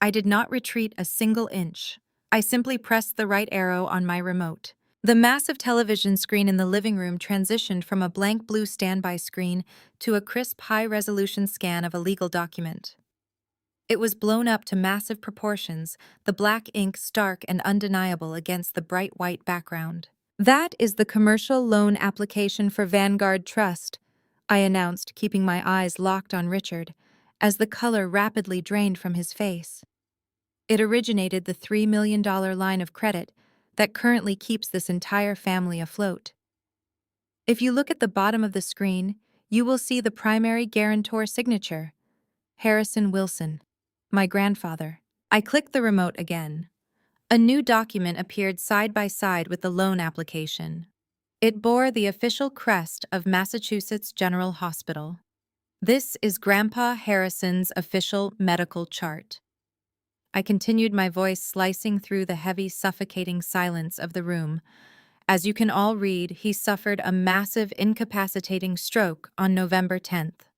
I did not retreat a single inch. I simply pressed the right arrow on my remote. The massive television screen in the living room transitioned from a blank blue standby screen to a crisp, high-resolution scan of a legal document. It was blown up to massive proportions, the black ink stark and undeniable against the bright white background. "That is the commercial loan application for Vanguard Trust," I announced, keeping my eyes locked on Richard, as the color rapidly drained from his face. It originated the $3 million line of credit that currently keeps this entire family afloat. If you look at the bottom of the screen, you will see the primary guarantor signature, Harrison Wilson, my grandfather. I clicked the remote again. A new document appeared side by side with the loan application. It bore the official crest of Massachusetts General Hospital. "This is Grandpa Harrison's official medical chart." I continued, my voice slicing through the heavy, suffocating silence of the room. "As you can all read, he suffered a massive, incapacitating stroke on November 10th.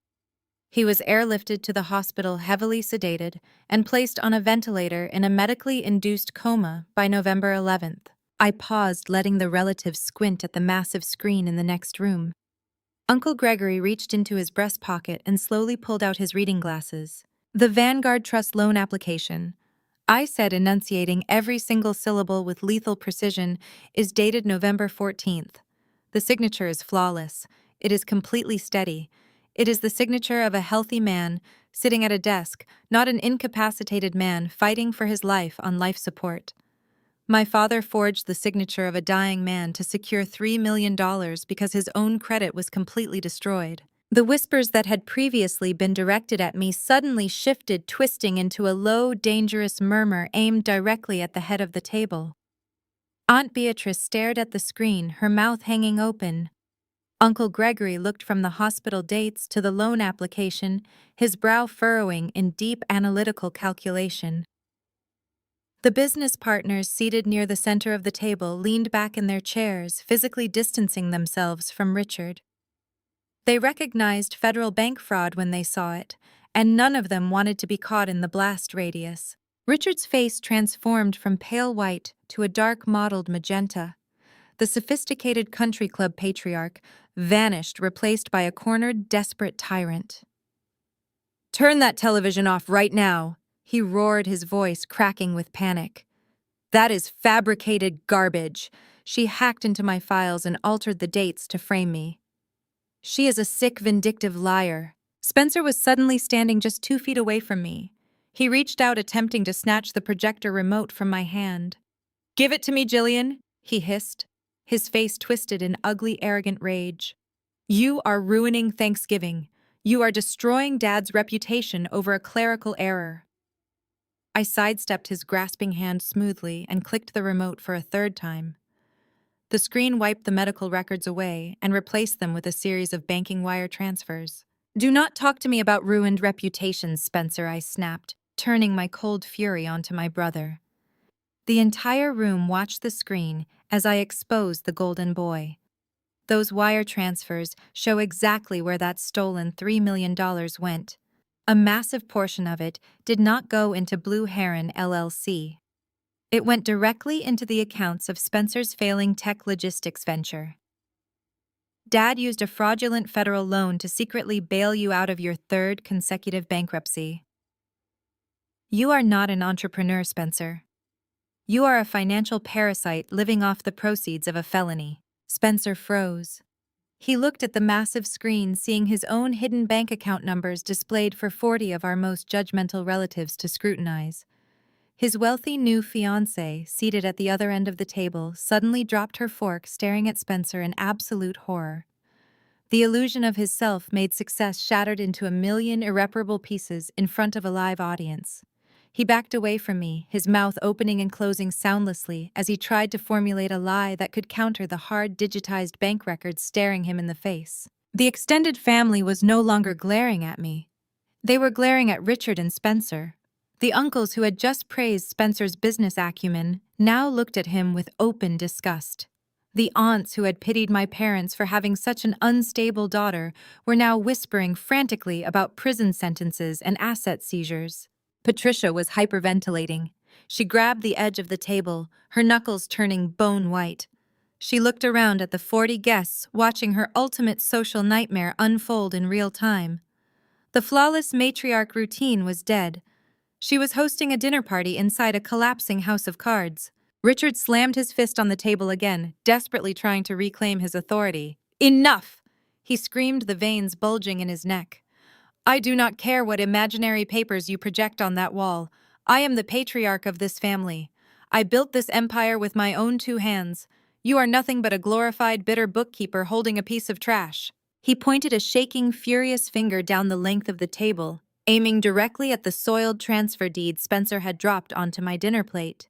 He was airlifted to the hospital heavily sedated and placed on a ventilator in a medically induced coma by November 11th. I paused, letting the relatives squint at the massive screen in the next room. Uncle Gregory reached into his breast pocket and slowly pulled out his reading glasses. The Vanguard Trust loan application, I said, enunciating every single syllable with lethal precision, is dated November 14th. The signature is flawless. It is completely steady. It is the signature of a healthy man sitting at a desk, not an incapacitated man fighting for his life on life support. My father forged the signature of a dying man to secure $3 million because his own credit was completely destroyed. The whispers that had previously been directed at me suddenly shifted, twisting into a low, dangerous murmur aimed directly at the head of the table. Aunt Beatrice stared at the screen, her mouth hanging open. Uncle Gregory looked from the hospital dates to the loan application, his brow furrowing in deep analytical calculation. The business partners seated near the center of the table leaned back in their chairs, physically distancing themselves from Richard. They recognized federal bank fraud when they saw it, and none of them wanted to be caught in the blast radius. Richard's face transformed from pale white to a dark mottled magenta. The sophisticated country club patriarch vanished, replaced by a cornered, desperate tyrant. "Turn that television off right now," he roared, his voice cracking with panic. "That is fabricated garbage." She hacked into my files and altered the dates to frame me. "She is a sick, vindictive liar." Spencer was suddenly standing just 2 feet away from me. He reached out, attempting to snatch the projector remote from my hand. "Give it to me, Jillian," he hissed, his face twisted in ugly, arrogant rage. "You are ruining Thanksgiving. You are destroying Dad's reputation over a clerical error." I sidestepped his grasping hand smoothly and clicked the remote for a third time. The screen wiped the medical records away and replaced them with a series of banking wire transfers. "Do not talk to me about ruined reputations, Spencer," I snapped, turning my cold fury onto my brother. The entire room watched the screen as I exposed the golden boy. Those wire transfers show exactly where that stolen $3 million went. A massive portion of it did not go into Blue Heron LLC. It went directly into the accounts of Spencer's failing tech logistics venture. Dad used a fraudulent federal loan to secretly bail you out of your third consecutive bankruptcy. You are not an entrepreneur, Spencer. You are a financial parasite living off the proceeds of a felony. Spencer froze. He looked at the massive screen, seeing his own hidden bank account numbers displayed for 40 of our most judgmental relatives to scrutinize. His wealthy new fiancée, seated at the other end of the table, suddenly dropped her fork, staring at Spencer in absolute horror. The illusion of his self-made success shattered into a million irreparable pieces in front of a live audience. He backed away from me, his mouth opening and closing soundlessly as he tried to formulate a lie that could counter the hard, digitized bank records staring him in the face. The extended family was no longer glaring at me. They were glaring at Richard and Spencer. The uncles who had just praised Spencer's business acumen now looked at him with open disgust. The aunts who had pitied my parents for having such an unstable daughter were now whispering frantically about prison sentences and asset seizures. Patricia was hyperventilating. She grabbed the edge of the table, her knuckles turning bone white. She looked around at the 40 guests, watching her ultimate social nightmare unfold in real time. The flawless matriarch routine was dead. She was hosting a dinner party inside a collapsing house of cards. Richard slammed his fist on the table again, desperately trying to reclaim his authority. "Enough!" he screamed, the veins bulging in his neck. "I do not care what imaginary papers you project on that wall. I am the patriarch of this family. I built this empire with my own 2 hands. You are nothing but a glorified, bitter bookkeeper holding a piece of trash." He pointed a shaking, furious finger down the length of the table, aiming directly at the soiled transfer deed Spencer had dropped onto my dinner plate.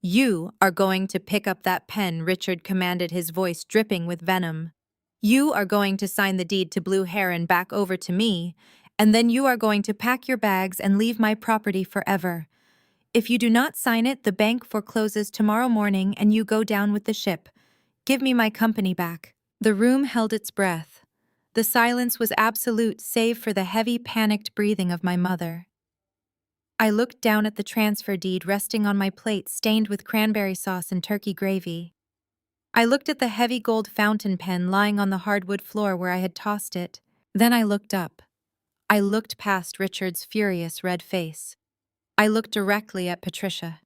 "You are going to pick up that pen," Richard commanded, his voice dripping with venom. "You are going to sign the deed to Blue Heron back over to me, and then you are going to pack your bags and leave my property forever. If you do not sign it, the bank forecloses tomorrow morning and you go down with the ship. Give me my company back." The room held its breath. The silence was absolute, save for the heavy, panicked breathing of my mother. I looked down at the transfer deed resting on my plate stained with cranberry sauce and turkey gravy. I looked at the heavy gold fountain pen lying on the hardwood floor where I had tossed it. Then I looked up. I looked past Richard's furious red face. I looked directly at Patricia.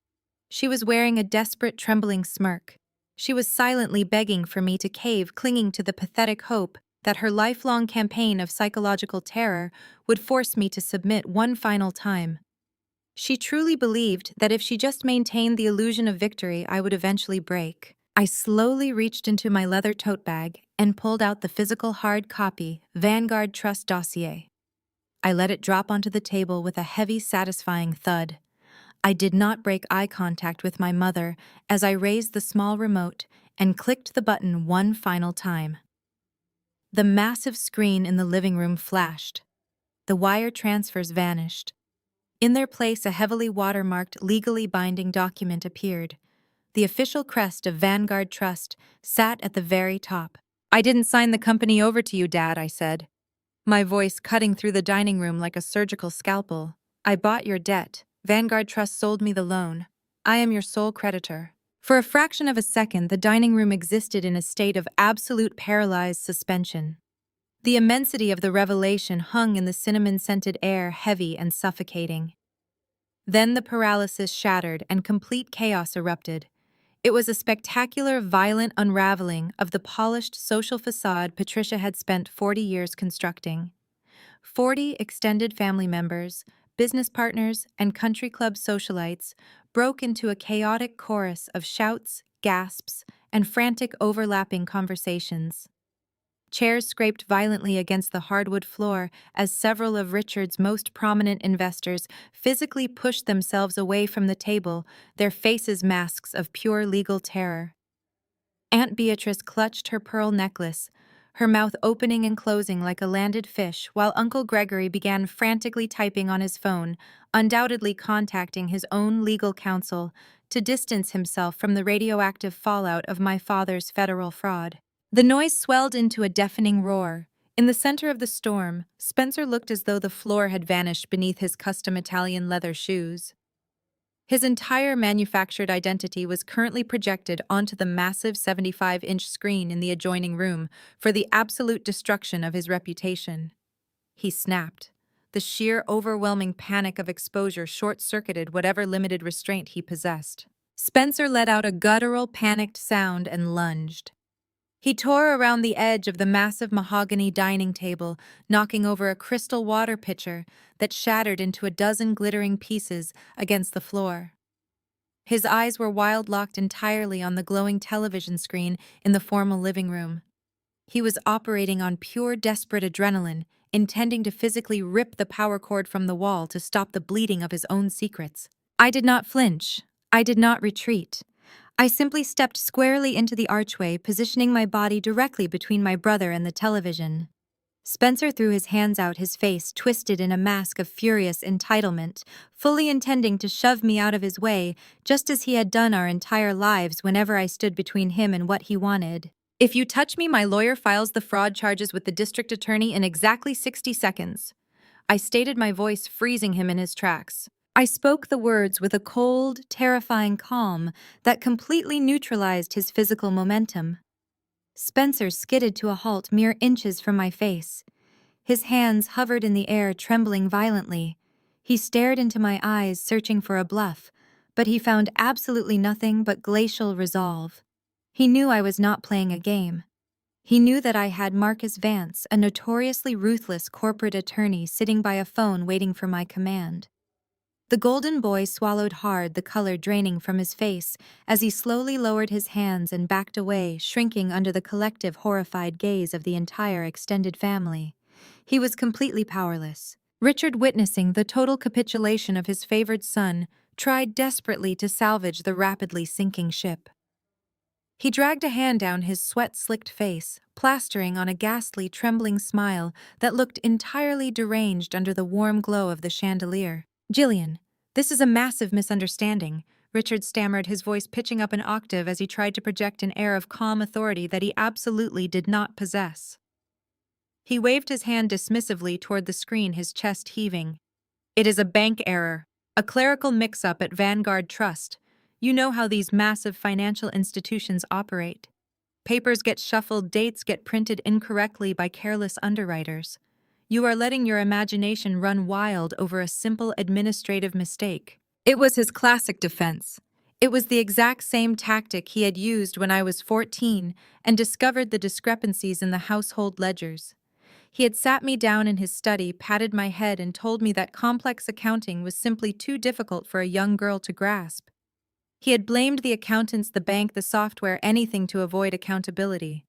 She was wearing a desperate, trembling smirk. She was silently begging for me to cave, clinging to the pathetic hope that her lifelong campaign of psychological terror would force me to submit one final time. She truly believed that if she just maintained the illusion of victory, I would eventually break. I slowly reached into my leather tote bag and pulled out the physical hard copy Vanguard Trust dossier. I let it drop onto the table with a heavy, satisfying thud. I did not break eye contact with my mother as I raised the small remote and clicked the button one final time. The massive screen in the living room flashed. The wire transfers vanished. In their place, a heavily watermarked, legally binding document appeared. The official crest of Vanguard Trust sat at the very top. "I didn't sign the company over to you, Dad," I said, my voice cutting through the dining room like a surgical scalpel. "I bought your debt. Vanguard Trust sold me the loan. I am your sole creditor." For a fraction of a second, the dining room existed in a state of absolute paralyzed suspension. The immensity of the revelation hung in the cinnamon-scented air, heavy and suffocating. Then the paralysis shattered and complete chaos erupted. It was a spectacular, violent unraveling of the polished social facade Patricia had spent 40 years constructing. 40 extended family members, business partners, and country club socialites broke into a chaotic chorus of shouts, gasps, and frantic overlapping conversations. Chairs scraped violently against the hardwood floor as several of Richard's most prominent investors physically pushed themselves away from the table, their faces masks of pure legal terror. Aunt Beatrice clutched her pearl necklace, her mouth opening and closing like a landed fish, while Uncle Gregory began frantically typing on his phone, undoubtedly contacting his own legal counsel to distance himself from the radioactive fallout of my father's federal fraud. The noise swelled into a deafening roar. In the center of the storm, Spencer looked as though the floor had vanished beneath his custom Italian leather shoes. His entire manufactured identity was currently projected onto the massive 75-inch screen in the adjoining room for the absolute destruction of his reputation. He snapped. The sheer, overwhelming panic of exposure short-circuited whatever limited restraint he possessed. Spencer let out a guttural, panicked sound and lunged. He tore around the edge of the massive mahogany dining table, knocking over a crystal water pitcher that shattered into a dozen glittering pieces against the floor. His eyes were wide-locked entirely on the glowing television screen in the formal living room. He was operating on pure, desperate adrenaline, intending to physically rip the power cord from the wall to stop the bleeding of his own secrets. I did not flinch. I did not retreat. I simply stepped squarely into the archway, positioning my body directly between my brother and the television. Spencer threw his hands out, his face twisted in a mask of furious entitlement, fully intending to shove me out of his way, just as he had done our entire lives whenever I stood between him and what he wanted. "If you touch me, my lawyer files the fraud charges with the district attorney in exactly 60 seconds. I stated, my voice freezing him in his tracks. I spoke the words with a cold, terrifying calm that completely neutralized his physical momentum. Spencer skidded to a halt mere inches from my face. His hands hovered in the air, trembling violently. He stared into my eyes, searching for a bluff, but he found absolutely nothing but glacial resolve. He knew I was not playing a game. He knew that I had Marcus Vance, a notoriously ruthless corporate attorney, sitting by a phone waiting for my command. The golden boy swallowed hard, the color draining from his face as he slowly lowered his hands and backed away, shrinking under the collective horrified gaze of the entire extended family. He was completely powerless. Richard, witnessing the total capitulation of his favored son, tried desperately to salvage the rapidly sinking ship. He dragged a hand down his sweat-slicked face, plastering on a ghastly, trembling smile that looked entirely deranged under the warm glow of the chandelier. "Jillian, this is a massive misunderstanding," Richard stammered, his voice pitching up an octave as he tried to project an air of calm authority that he absolutely did not possess. He waved his hand dismissively toward the screen, his chest heaving. "It is a bank error. A clerical mix-up at Vanguard Trust. You know how these massive financial institutions operate. Papers get shuffled, dates get printed incorrectly by careless underwriters. You are letting your imagination run wild over a simple administrative mistake. It was his classic defense. It was the exact same tactic he had used when I was 14 and discovered the discrepancies in the household ledgers. He had sat me down in his study, patted my head, and told me that complex accounting was simply too difficult for a young girl to grasp. He had blamed the accountants, the bank, the software, anything to avoid accountability.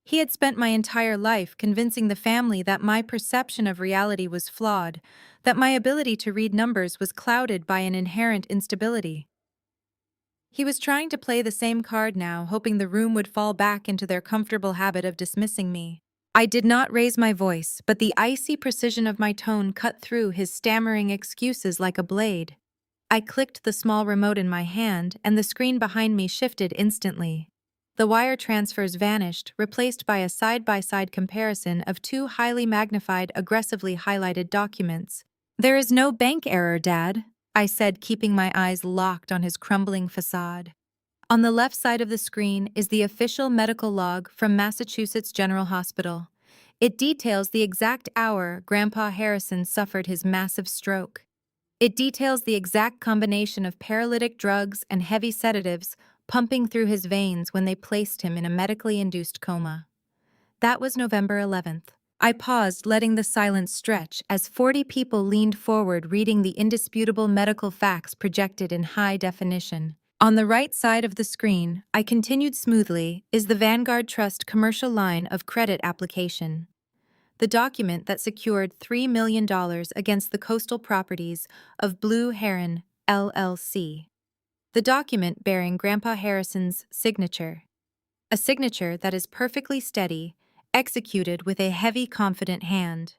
He had spent my entire life convincing the family that my perception of reality was flawed, that my ability to read numbers was clouded by an inherent instability. He was trying to play the same card now, hoping the room would fall back into their comfortable habit of dismissing me. I did not raise my voice, but the icy precision of my tone cut through his stammering excuses like a blade. I clicked the small remote in my hand, and the screen behind me shifted instantly. The wire transfers vanished, replaced by a side-by-side comparison of two highly magnified, aggressively highlighted documents. "There is no bank error, Dad," I said, keeping my eyes locked on his crumbling facade. On the left side of the screen is the official medical log from Massachusetts General Hospital. It details the exact hour Grandpa Harrison suffered his massive stroke. It details the exact combination of paralytic drugs and heavy sedatives pumping through his veins when they placed him in a medically induced coma. That was November 11th. I paused, letting the silence stretch as 40 people leaned forward, reading the indisputable medical facts projected in high definition. On the right side of the screen, I continued smoothly, is the Vanguard Trust commercial line of credit application. The document that secured $3 million against the coastal properties of Blue Heron, LLC. The document bearing Grandpa Harrison's signature. A signature that is perfectly steady, executed with a heavy, confident hand.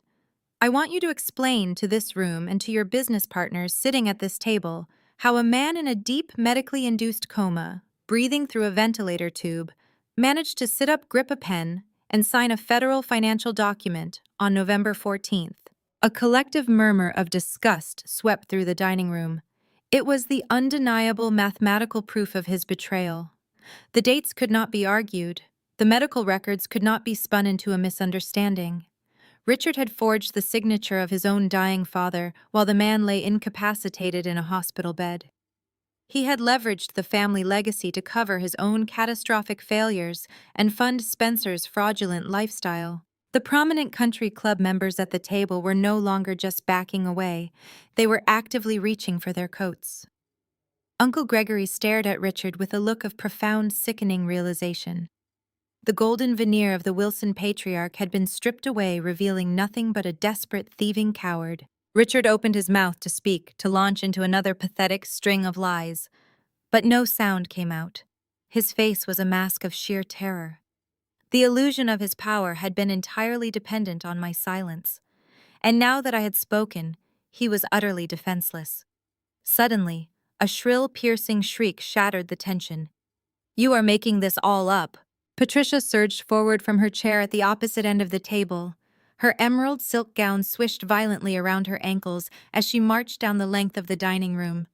I want you to explain to this room and to your business partners sitting at this table how a man in a deep medically induced coma, breathing through a ventilator tube, managed to sit up, grip a pen, and sign a federal financial document on November 14th. A collective murmur of disgust swept through the dining room. It was the undeniable mathematical proof of his betrayal. The dates could not be argued. The medical records could not be spun into a misunderstanding. Richard had forged the signature of his own dying father while the man lay incapacitated in a hospital bed. He had leveraged the family legacy to cover his own catastrophic failures and fund Spencer's fraudulent lifestyle. The prominent country club members at the table were no longer just backing away, they were actively reaching for their coats. Uncle Gregory stared at Richard with a look of profound, sickening realization. The golden veneer of the Wilson patriarch had been stripped away, revealing nothing but a desperate, thieving coward. Richard opened his mouth to speak, to launch into another pathetic string of lies. But no sound came out. His face was a mask of sheer terror. The illusion of his power had been entirely dependent on my silence. And now that I had spoken, he was utterly defenseless. Suddenly, a shrill, piercing shriek shattered the tension. "You are making this all up." Patricia surged forward from her chair at the opposite end of the table. Her emerald silk gown swished violently around her ankles as she marched down the length of the dining room.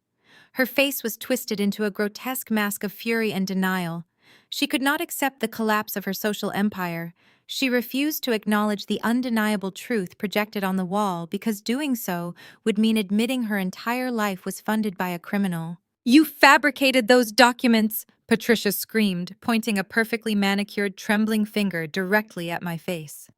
Her face was twisted into a grotesque mask of fury and denial. She could not accept the collapse of her social empire. She refused to acknowledge the undeniable truth projected on the wall because doing so would mean admitting her entire life was funded by a criminal. "You fabricated those documents!" Patricia screamed, pointing a perfectly manicured, trembling finger directly at my face.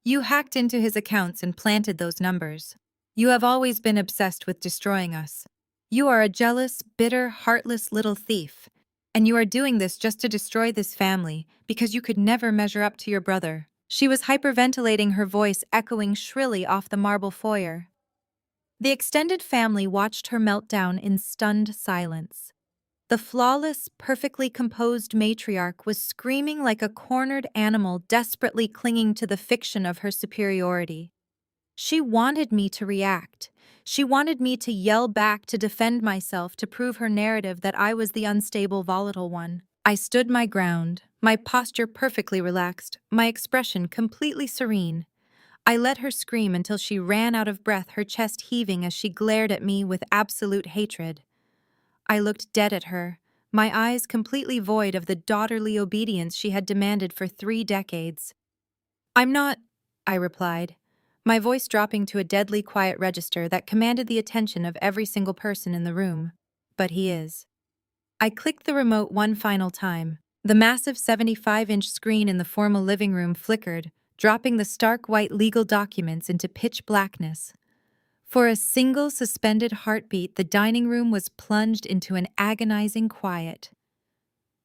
"You hacked into his accounts and planted those numbers. You have always been obsessed with destroying us. You are a jealous, bitter, heartless little thief. And you are doing this just to destroy this family because you could never measure up to your brother." She was hyperventilating, her voice echoing shrilly off the marble foyer. The extended family watched her meltdown in stunned silence. The flawless, perfectly composed matriarch was screaming like a cornered animal desperately clinging to the fiction of her superiority. She wanted me to react. She wanted me to yell back, to defend myself, to prove her narrative that I was the unstable, volatile one. I stood my ground, my posture perfectly relaxed, my expression completely serene. I let her scream until she ran out of breath, her chest heaving as she glared at me with absolute hatred. I looked dead at her, my eyes completely void of the daughterly obedience she had demanded for 3 decades. "I'm not," I replied, my voice dropping to a deadly quiet register that commanded the attention of every single person in the room. "But he is." I clicked the remote one final time. The massive 75-inch screen in the formal living room flickered, dropping the stark white legal documents into pitch blackness. For a single suspended heartbeat, the dining room was plunged into an agonizing quiet.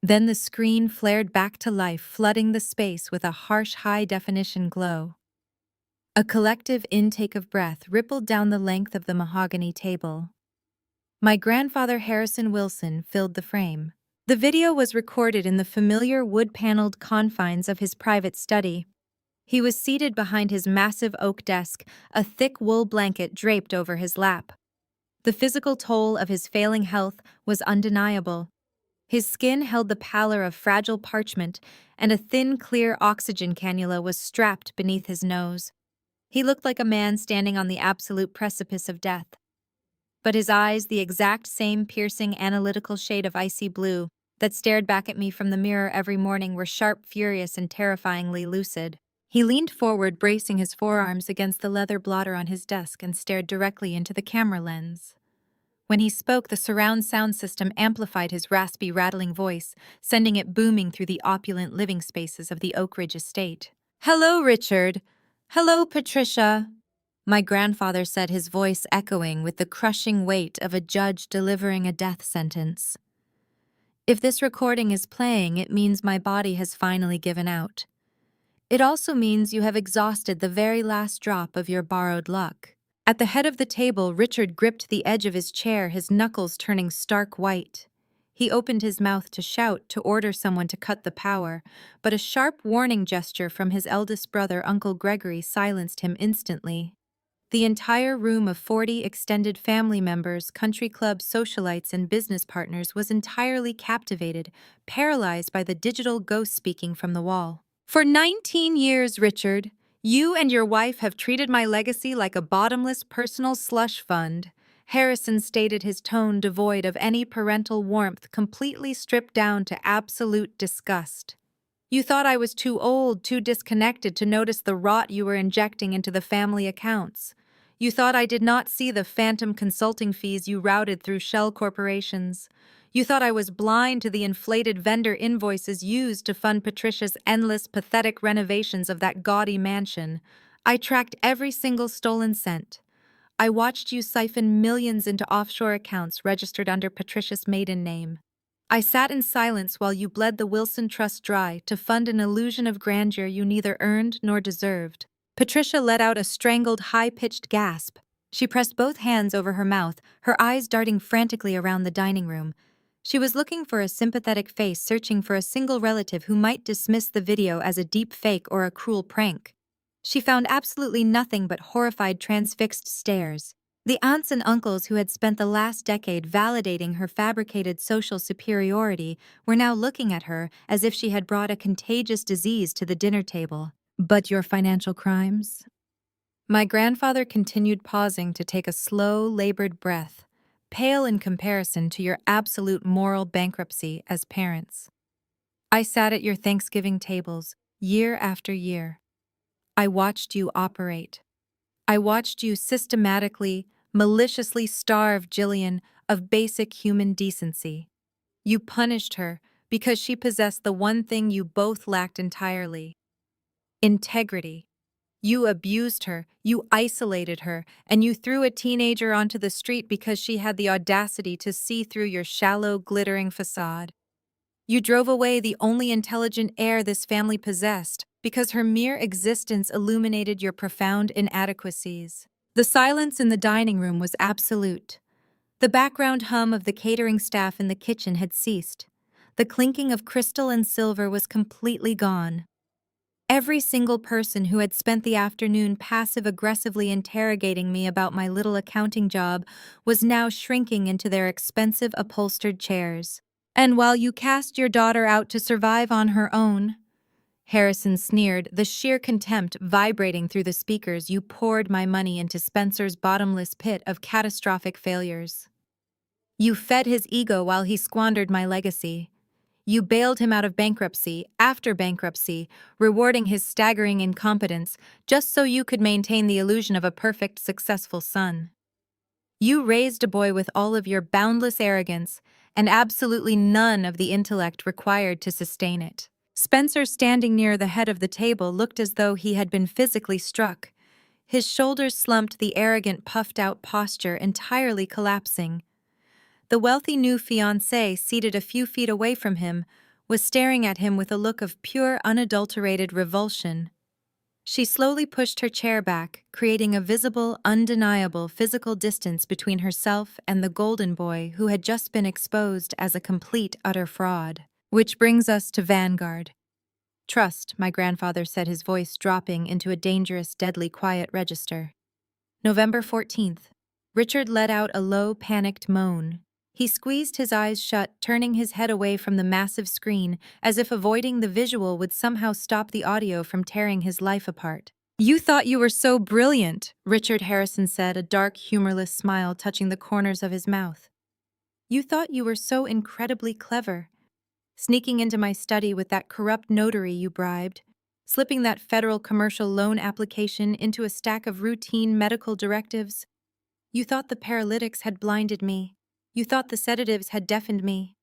Then the screen flared back to life, flooding the space with a harsh high-definition glow. A collective intake of breath rippled down the length of the mahogany table. My grandfather Harrison Wilson filled the frame. The video was recorded in the familiar wood-paneled confines of his private study. He was seated behind his massive oak desk, a thick wool blanket draped over his lap. The physical toll of his failing health was undeniable. His skin held the pallor of fragile parchment, and a thin, clear oxygen cannula was strapped beneath his nose. He looked like a man standing on the absolute precipice of death. But his eyes, the exact same piercing, analytical shade of icy blue that stared back at me from the mirror every morning, were sharp, furious, and terrifyingly lucid. He leaned forward, bracing his forearms against the leather blotter on his desk, and stared directly into the camera lens. When he spoke, the surround sound system amplified his raspy, rattling voice, sending it booming through the opulent living spaces of the Oak Ridge estate. "Hello, Richard. Hello, Patricia," my grandfather said, his voice echoing with the crushing weight of a judge delivering a death sentence. "If this recording is playing, it means my body has finally given out. It also means you have exhausted the very last drop of your borrowed luck." At the head of the table, Richard gripped the edge of his chair, his knuckles turning stark white. He opened his mouth to shout, to order someone to cut the power, but a sharp warning gesture from his eldest brother, Uncle Gregory, silenced him instantly. The entire room of 40 extended family members, country club socialites, and business partners was entirely captivated, paralyzed by the digital ghost speaking from the wall. "For 19 years, Richard, you and your wife have treated my legacy like a bottomless personal slush fund," Harrison stated, his tone devoid of any parental warmth, completely stripped down to absolute disgust. "You thought I was too old, too disconnected to notice the rot you were injecting into the family accounts. You thought I did not see the phantom consulting fees you routed through shell corporations. You thought I was blind to the inflated vendor invoices used to fund Patricia's endless, pathetic renovations of that gaudy mansion. I tracked every single stolen cent. I watched you siphon millions into offshore accounts registered under Patricia's maiden name. I sat in silence while you bled the Wilson Trust dry to fund an illusion of grandeur you neither earned nor deserved." Patricia let out a strangled, high-pitched gasp. She pressed both hands over her mouth, her eyes darting frantically around the dining room. She was looking for a sympathetic face, searching for a single relative who might dismiss the video as a deep fake or a cruel prank. She found absolutely nothing but horrified, transfixed stares. The aunts and uncles who had spent the last decade validating her fabricated social superiority were now looking at her as if she had brought a contagious disease to the dinner table. "But your financial crimes?" My grandfather continued, pausing to take a slow, labored breath, pale in comparison to your absolute moral bankruptcy as parents. "I sat at your Thanksgiving tables, year after year. I watched you operate. I watched you systematically, maliciously starve Jillian of basic human decency. You punished her because she possessed the one thing you both lacked entirely: integrity. You abused her, you isolated her, and you threw a teenager onto the street because she had the audacity to see through your shallow, glittering facade. You drove away the only intelligent heir this family possessed because her mere existence illuminated your profound inadequacies." The silence in the dining room was absolute. The background hum of the catering staff in the kitchen had ceased. The clinking of crystal and silver was completely gone. Every single person who had spent the afternoon passive-aggressively interrogating me about my little accounting job was now shrinking into their expensive upholstered chairs. "And while you cast your daughter out to survive on her own, Harrison sneered, the sheer contempt vibrating through the speakers. You poured my money into Spencer's bottomless pit of catastrophic failures. You fed his ego while he squandered my legacy. You bailed him out of bankruptcy, after bankruptcy, rewarding his staggering incompetence just so you could maintain the illusion of a perfect, successful son. You raised a boy with all of your boundless arrogance and absolutely none of the intellect required to sustain it. Spencer, standing near the head of the table, looked as though he had been physically struck. His shoulders slumped, the arrogant, puffed-out posture entirely collapsing. The wealthy new fiancée, seated a few feet away from him, was staring at him with a look of pure, unadulterated revulsion. She slowly pushed her chair back, creating a visible, undeniable physical distance between herself and the golden boy who had just been exposed as a complete, utter fraud. Which brings us to Vanguard. Trust, my grandfather said, his voice dropping into a dangerous, deadly quiet register. November 14th. Richard let out a low, panicked moan. He squeezed his eyes shut, turning his head away from the massive screen, as if avoiding the visual would somehow stop the audio from tearing his life apart. You thought you were so brilliant, Richard Harrison said, a dark, humorless smile touching the corners of his mouth. You thought you were so incredibly clever. Sneaking into my study with that corrupt notary you bribed, slipping that federal commercial loan application into a stack of routine medical directives. You thought the paralytics had blinded me. You thought the sedatives had deafened me.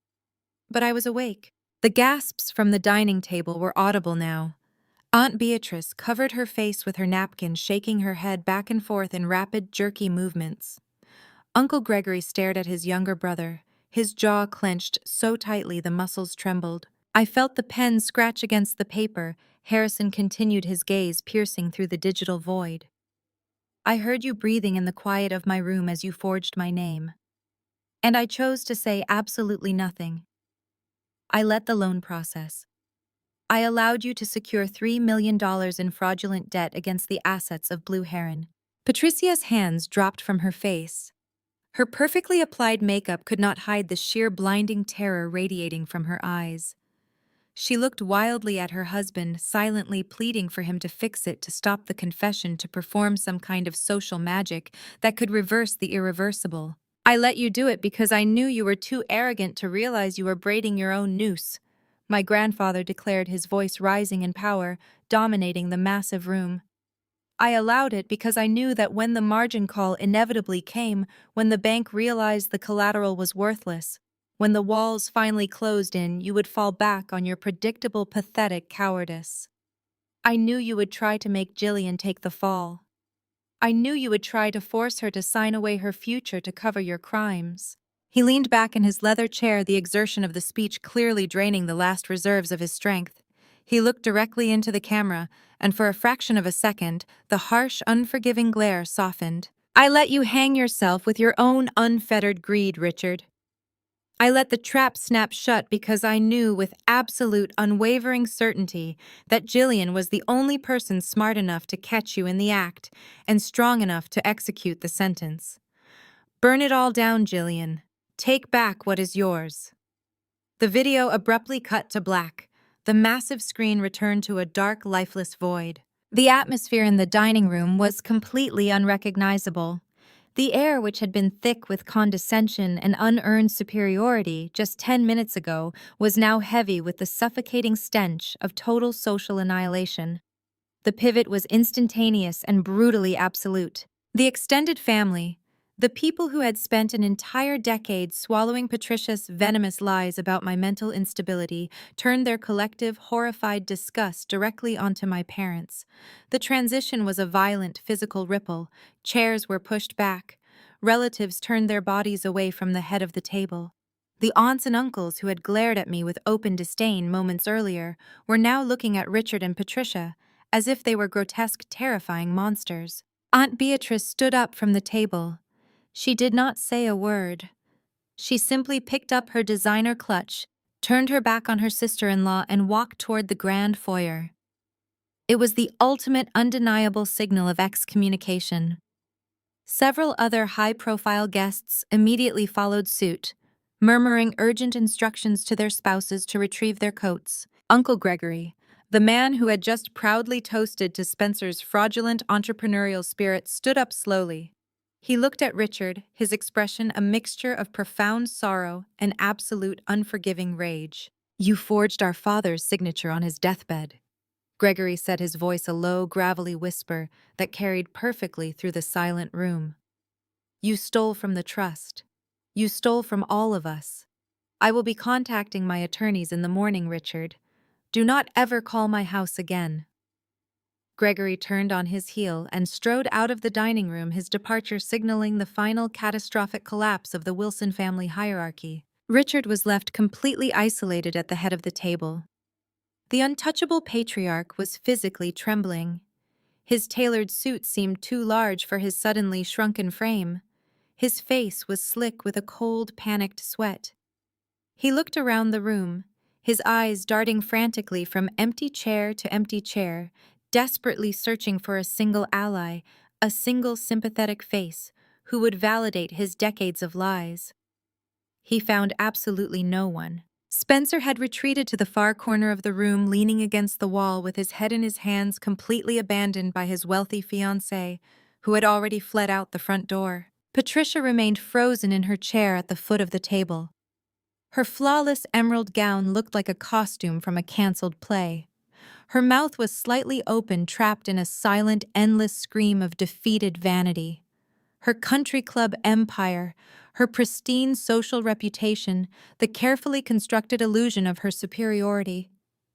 But I was awake. The gasps from the dining table were audible now. Aunt Beatrice covered her face with her napkin, shaking her head back and forth in rapid, jerky movements. Uncle Gregory stared at his younger brother, his jaw clenched so tightly the muscles trembled. I felt the pen scratch against the paper. Harrison continued, his gaze piercing through the digital void. I heard you breathing in the quiet of my room as you forged my name. And I chose to say absolutely nothing. I let the loan process. I allowed you to secure $3 million in fraudulent debt against the assets of Blue Heron. Patricia's hands dropped from her face. Her perfectly applied makeup could not hide the sheer blinding terror radiating from her eyes. She looked wildly at her husband, silently pleading for him to fix it, to stop the confession, to perform some kind of social magic that could reverse the irreversible. I let you do it because I knew you were too arrogant to realize you were braiding your own noose, my grandfather declared, his voice rising in power, dominating the massive room. I allowed it because I knew that when the margin call inevitably came, when the bank realized the collateral was worthless, when the walls finally closed in, you would fall back on your predictable, pathetic cowardice. I knew you would try to make Jillian take the fall. I knew you would try to force her to sign away her future to cover your crimes. He leaned back in his leather chair, the exertion of the speech clearly draining the last reserves of his strength. He looked directly into the camera, and for a fraction of a second, the harsh, unforgiving glare softened. I let you hang yourself with your own unfettered greed, Richard. I let the trap snap shut because I knew with absolute, unwavering certainty that Jillian was the only person smart enough to catch you in the act and strong enough to execute the sentence. Burn it all down, Jillian. Take back what is yours. The video abruptly cut to black. The massive screen returned to a dark, lifeless void. The atmosphere in the dining room was completely unrecognizable. The air, which had been thick with condescension and unearned superiority just 10 minutes ago, was now heavy with the suffocating stench of total social annihilation. The pivot was instantaneous and brutally absolute. The extended family, the people who had spent an entire decade swallowing Patricia's venomous lies about my mental instability, turned their collective, horrified disgust directly onto my parents. The transition was a violent physical ripple. Chairs were pushed back. Relatives turned their bodies away from the head of the table. The aunts and uncles who had glared at me with open disdain moments earlier were now looking at Richard and Patricia as if they were grotesque, terrifying monsters. Aunt Beatrice stood up from the table. She did not say a word. She simply picked up her designer clutch, turned her back on her sister-in-law, and walked toward the grand foyer. It was the ultimate, undeniable signal of excommunication. Several other high-profile guests immediately followed suit, murmuring urgent instructions to their spouses to retrieve their coats. Uncle Gregory, The man who had just proudly toasted to Spencer's fraudulent entrepreneurial spirit stood up slowly. He looked at Richard, his expression a mixture of profound sorrow and absolute unforgiving rage. "You forged our father's signature on his deathbed," Gregory said, his voice a low, gravelly whisper that carried perfectly through the silent room. "You stole from the trust. You stole from all of us. I will be contacting my attorneys in the morning, Richard. Do not ever call my house again." Gregory turned on his heel and strode out of the dining room, his departure signaling the final catastrophic collapse of the Wilson family hierarchy. Richard was left completely isolated at the head of the table. The untouchable patriarch was physically trembling. His tailored suit seemed too large for his suddenly shrunken frame. His face was slick with a cold, panicked sweat. He looked around the room, his eyes darting frantically from empty chair to empty chair, desperately searching for a single ally, a single sympathetic face who would validate his decades of lies. He found absolutely no one. Spencer had retreated to the far corner of the room, leaning against the wall with his head in his hands, completely abandoned by his wealthy fiancé, who had already fled out the front door. Patricia remained frozen in her chair at the foot of the table. Her flawless emerald gown looked like a costume from a cancelled play. Her mouth was slightly open, trapped in a silent, endless scream of defeated vanity. Her country club empire, her pristine social reputation, the carefully constructed illusion of her superiority.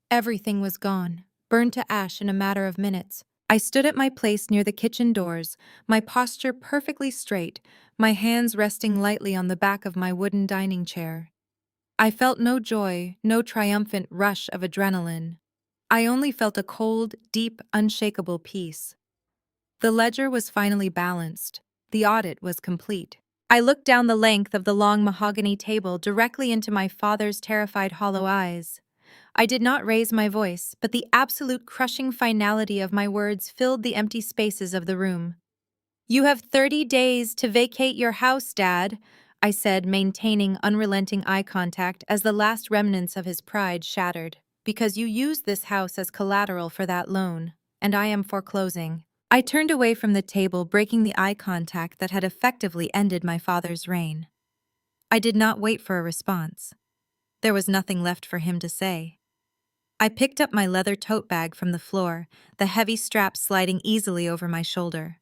Everything was gone, burned to ash in a matter of minutes. I stood at my place near the kitchen doors, my posture perfectly straight, my hands resting lightly on the back of my wooden dining chair. I felt no joy, no triumphant rush of adrenaline. I only felt a cold, deep, unshakable peace. The ledger was finally balanced. The audit was complete. I looked down the length of the long mahogany table directly into my father's terrified hollow eyes. I did not raise my voice, but the absolute crushing finality of my words filled the empty spaces of the room. "You have 30 days to vacate your house, Dad," I said, maintaining unrelenting eye contact as the last remnants of his pride shattered. "Because you used this house as collateral for that loan, and I am foreclosing." I turned away from the table, breaking the eye contact that had effectively ended my father's reign. I did not wait for a response. There was nothing left for him to say. I picked up my leather tote bag from the floor, the heavy strap sliding easily over my shoulder.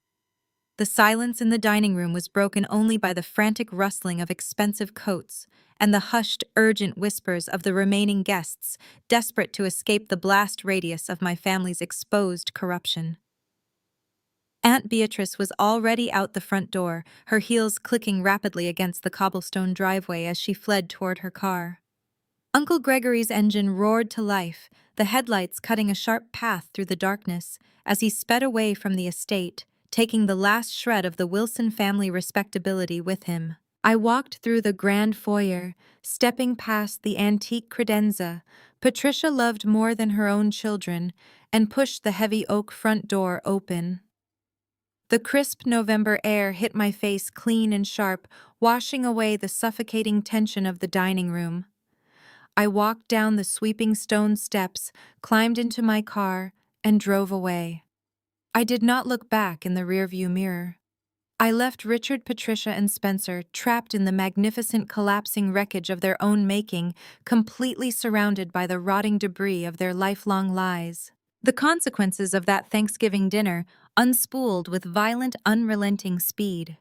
The silence in the dining room was broken only by the frantic rustling of expensive coats and the hushed, urgent whispers of the remaining guests, desperate to escape the blast radius of my family's exposed corruption. Aunt Beatrice was already out the front door, her heels clicking rapidly against the cobblestone driveway as she fled toward her car. Uncle Gregory's engine roared to life, the headlights cutting a sharp path through the darkness as he sped away from the estate, taking the last shred of the Wilson family respectability with him. I walked through the grand foyer, stepping past the antique credenza Patricia loved more than her own children, and pushed the heavy oak front door open. The crisp November air hit my face clean and sharp, washing away the suffocating tension of the dining room. I walked down the sweeping stone steps, climbed into my car, and drove away. I did not look back in the rearview mirror. I left Richard, Patricia, and Spencer trapped in the magnificent collapsing wreckage of their own making, completely surrounded by the rotting debris of their lifelong lies. The consequences of that Thanksgiving dinner unspooled with violent, unrelenting speed.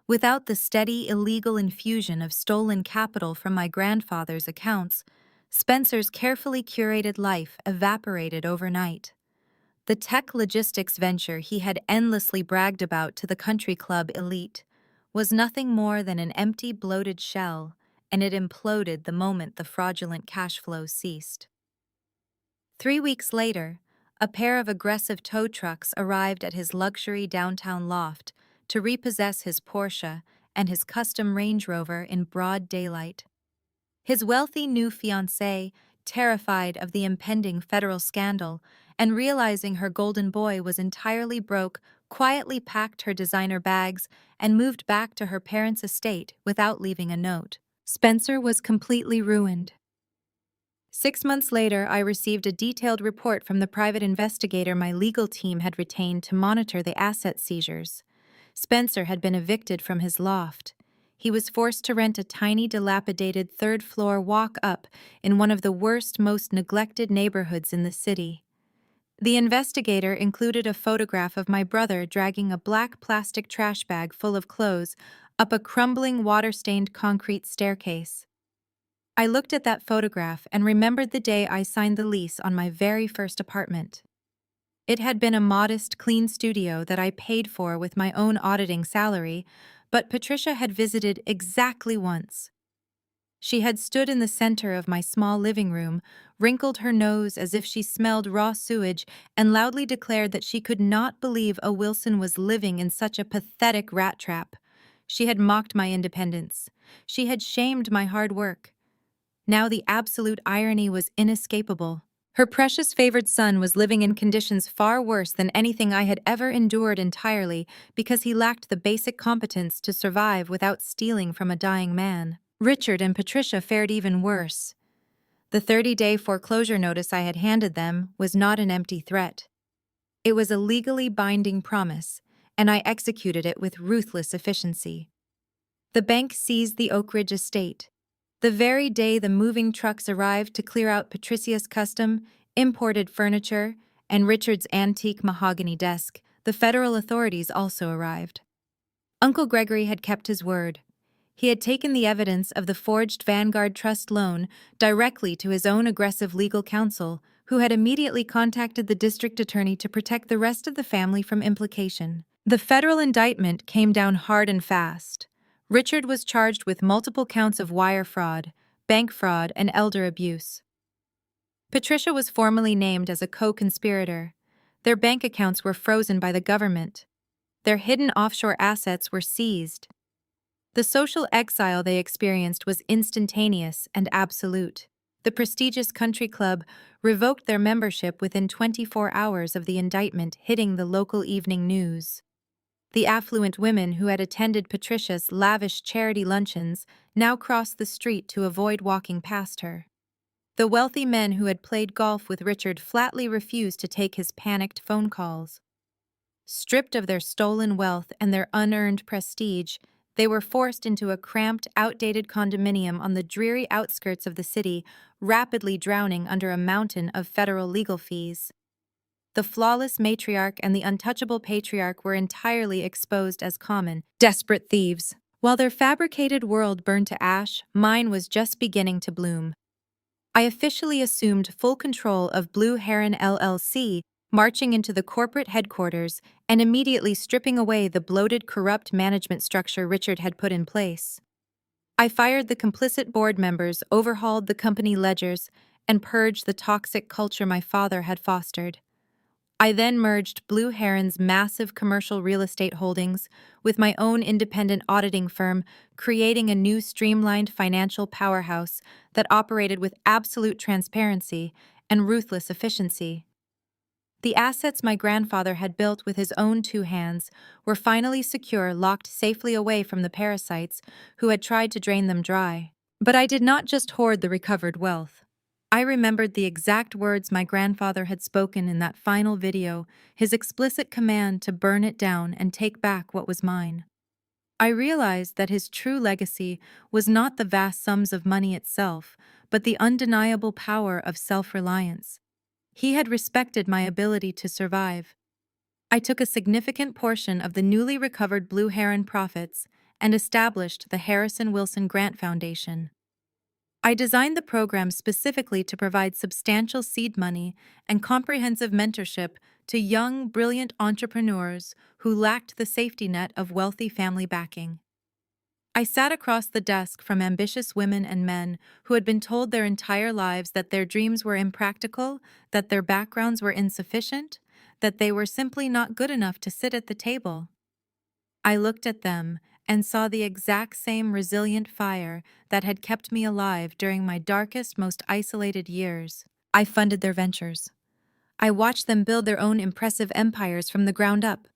Without the steady, illegal infusion of stolen capital from my grandfather's accounts, Spencer's carefully curated life evaporated overnight. The tech logistics venture he had endlessly bragged about to the country club elite was nothing more than an empty, bloated shell, and it imploded the moment the fraudulent cash flow ceased. 3 weeks later, a pair of aggressive tow trucks arrived at his luxury downtown loft to repossess his Porsche and his custom Range Rover in broad daylight. His wealthy new fiancée, terrified of the impending federal scandal and realizing her golden boy was entirely broke, quietly packed her designer bags and moved back to her parents' estate without leaving a note. Spencer was completely ruined. 6 months later, I received a detailed report from the private investigator my legal team had retained to monitor the asset seizures. Spencer had been evicted from his loft. He was forced to rent a tiny, dilapidated third-floor walk-up in one of the worst, most neglected neighborhoods in the city. The investigator included a photograph of my brother dragging a black plastic trash bag full of clothes up a crumbling, water-stained concrete staircase. I looked at that photograph and remembered the day I signed the lease on my very first apartment. It had been a modest, clean studio that I paid for with my own auditing salary, but Patricia had visited exactly once. She had stood in the center of my small living room, wrinkled her nose as if she smelled raw sewage, and loudly declared that she could not believe a Wilson was living in such a pathetic rat trap. She had mocked my independence. She had shamed my hard work. Now the absolute irony was inescapable. Her precious favored son was living in conditions far worse than anything I had ever endured entirely because he lacked the basic competence to survive without stealing from a dying man. Richard and Patricia fared even worse. The 30-day foreclosure notice I had handed them was not an empty threat. It was a legally binding promise, and I executed it with ruthless efficiency. The bank seized the Oak Ridge estate. The very day the moving trucks arrived to clear out Patricia's custom, imported furniture, and Richard's antique mahogany desk, the federal authorities also arrived. Uncle Gregory had kept his word. He had taken the evidence of the forged Vanguard Trust loan directly to his own aggressive legal counsel, who had immediately contacted the district attorney to protect the rest of the family from implication. The federal indictment came down hard and fast. Richard was charged with multiple counts of wire fraud, bank fraud, and elder abuse. Patricia was formally named as a co-conspirator. Their bank accounts were frozen by the government. Their hidden offshore assets were seized. The social exile they experienced was instantaneous and absolute. The prestigious country club revoked their membership within 24 hours of the indictment hitting the local evening news. The affluent women who had attended Patricia's lavish charity luncheons now crossed the street to avoid walking past her. The wealthy men who had played golf with Richard flatly refused to take his panicked phone calls. Stripped of their stolen wealth and their unearned prestige, they were forced into a cramped, outdated condominium on the dreary outskirts of the city, rapidly drowning under a mountain of federal legal fees. The flawless matriarch and the untouchable patriarch were entirely exposed as common, desperate thieves. While their fabricated world burned to ash, mine was just beginning to bloom. I officially assumed full control of Blue Heron LLC, marching into the corporate headquarters and immediately stripping away the bloated, corrupt management structure Richard had put in place. I fired the complicit board members, overhauled the company ledgers, and purged the toxic culture my father had fostered. I then merged Blue Heron's massive commercial real estate holdings with my own independent auditing firm, creating a new streamlined financial powerhouse that operated with absolute transparency and ruthless efficiency. The assets my grandfather had built with his own two hands were finally secure, locked safely away from the parasites who had tried to drain them dry. But I did not just hoard the recovered wealth. I remembered the exact words my grandfather had spoken in that final video, his explicit command to burn it down and take back what was mine. I realized that his true legacy was not the vast sums of money itself, but the undeniable power of self-reliance. He had respected my ability to survive. I took a significant portion of the newly recovered Blue Heron profits and established the Harrison Wilson Grant Foundation. I designed the program specifically to provide substantial seed money and comprehensive mentorship to young, brilliant entrepreneurs who lacked the safety net of wealthy family backing. I sat across the desk from ambitious women and men who had been told their entire lives that their dreams were impractical, that their backgrounds were insufficient, that they were simply not good enough to sit at the table. I looked at them and saw the exact same resilient fire that had kept me alive during my darkest, most isolated years. I funded their ventures. I watched them build their own impressive empires from the ground up.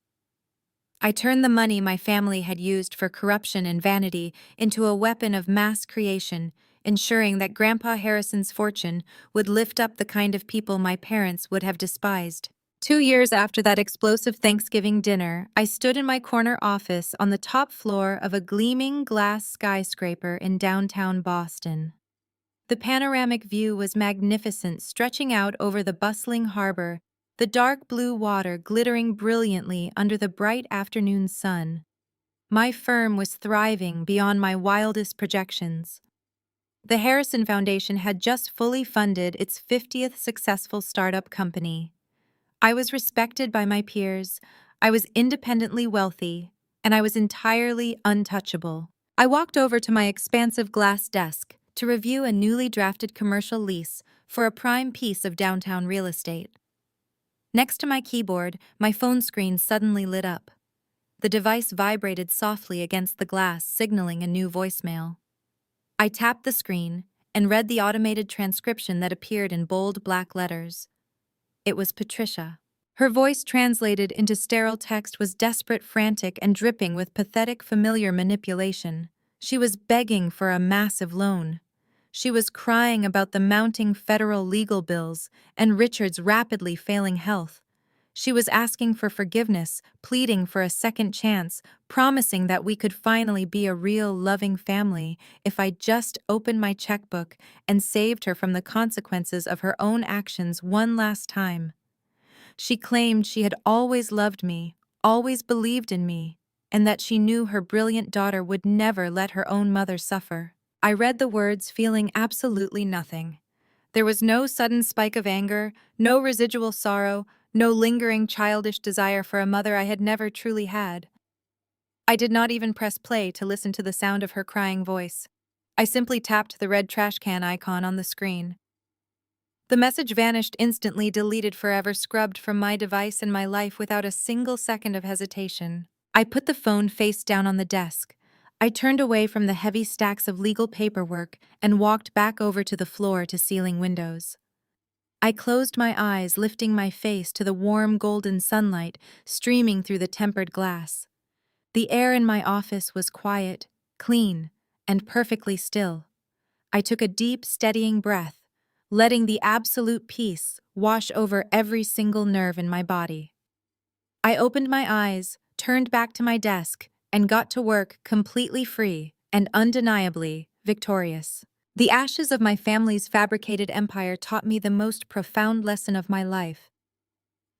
I turned the money my family had used for corruption and vanity into a weapon of mass creation, ensuring that Grandpa Harrison's fortune would lift up the kind of people my parents would have despised. 2 years after that explosive Thanksgiving dinner, I stood in my corner office on the top floor of a gleaming glass skyscraper in downtown Boston. The panoramic view was magnificent, stretching out over the bustling harbor, the dark blue water glittering brilliantly under the bright afternoon sun. My firm was thriving beyond my wildest projections. The Harrison Foundation had just fully funded its 50th successful startup company. I was respected by my peers, I was independently wealthy, and I was entirely untouchable. I walked over to my expansive glass desk to review a newly drafted commercial lease for a prime piece of downtown real estate. Next to my keyboard, my phone screen suddenly lit up. The device vibrated softly against the glass, signaling a new voicemail. I tapped the screen and read the automated transcription that appeared in bold black letters. It was Patricia. Her voice translated into sterile text was desperate, frantic, and dripping with pathetic, familiar manipulation. She was begging for a massive loan. She was crying about the mounting federal legal bills and Richard's rapidly failing health. She was asking for forgiveness, pleading for a second chance, promising that we could finally be a real, loving family if I just opened my checkbook and saved her from the consequences of her own actions one last time. She claimed she had always loved me, always believed in me, and that she knew her brilliant daughter would never let her own mother suffer. I read the words feeling absolutely nothing. There was no sudden spike of anger, no residual sorrow, no lingering childish desire for a mother I had never truly had. I did not even press play to listen to the sound of her crying voice. I simply tapped the red trash can icon on the screen. The message vanished instantly, deleted forever, scrubbed from my device and my life without a single second of hesitation. I put the phone face down on the desk. I turned away from the heavy stacks of legal paperwork and walked back over to the floor-to-ceiling windows. I closed my eyes, lifting my face to the warm golden sunlight streaming through the tempered glass. The air in my office was quiet, clean, and perfectly still. I took a deep, steadying breath, letting the absolute peace wash over every single nerve in my body. I opened my eyes, turned back to my desk, and got to work completely free and undeniably victorious. The ashes of my family's fabricated empire taught me the most profound lesson of my life.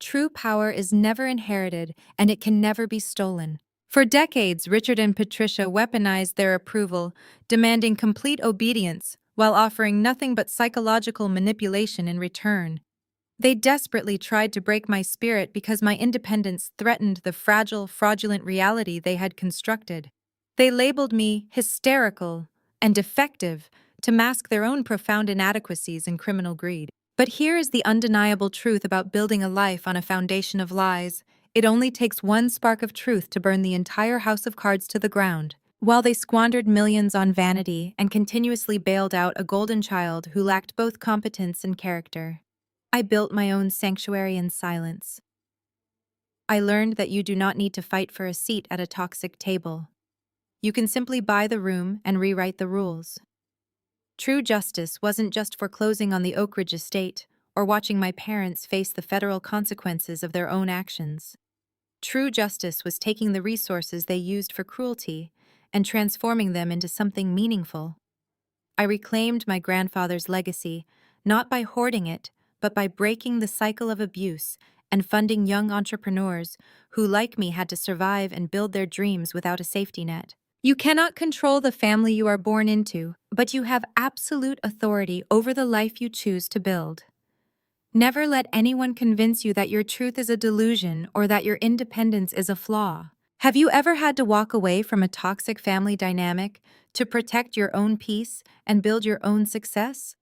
True power is never inherited, and it can never be stolen. For decades, Richard and Patricia weaponized their approval, demanding complete obedience, while offering nothing but psychological manipulation in return. They desperately tried to break my spirit because my independence threatened the fragile, fraudulent reality they had constructed. They labeled me hysterical and defective to mask their own profound inadequacies and criminal greed. But here is the undeniable truth about building a life on a foundation of lies. It only takes one spark of truth to burn the entire house of cards to the ground. While they squandered millions on vanity and continuously bailed out a golden child who lacked both competence and character, I built my own sanctuary in silence. I learned that you do not need to fight for a seat at a toxic table. You can simply buy the room and rewrite the rules. True justice wasn't just foreclosing on the Oak Ridge estate or watching my parents face the federal consequences of their own actions. True justice was taking the resources they used for cruelty and transforming them into something meaningful. I reclaimed my grandfather's legacy, not by hoarding it, but by breaking the cycle of abuse and funding young entrepreneurs who, like me, had to survive and build their dreams without a safety net. You cannot control the family you are born into, but you have absolute authority over the life you choose to build. Never let anyone convince you that your truth is a delusion or that your independence is a flaw. Have you ever had to walk away from a toxic family dynamic to protect your own peace and build your own success?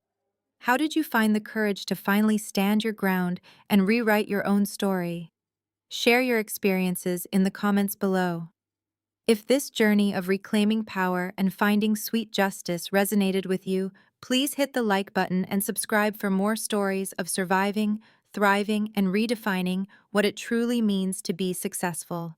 How did you find the courage to finally stand your ground and rewrite your own story? Share your experiences in the comments below. If this journey of reclaiming power and finding sweet justice resonated with you, please hit the like button and subscribe for more stories of surviving, thriving, and redefining what it truly means to be successful.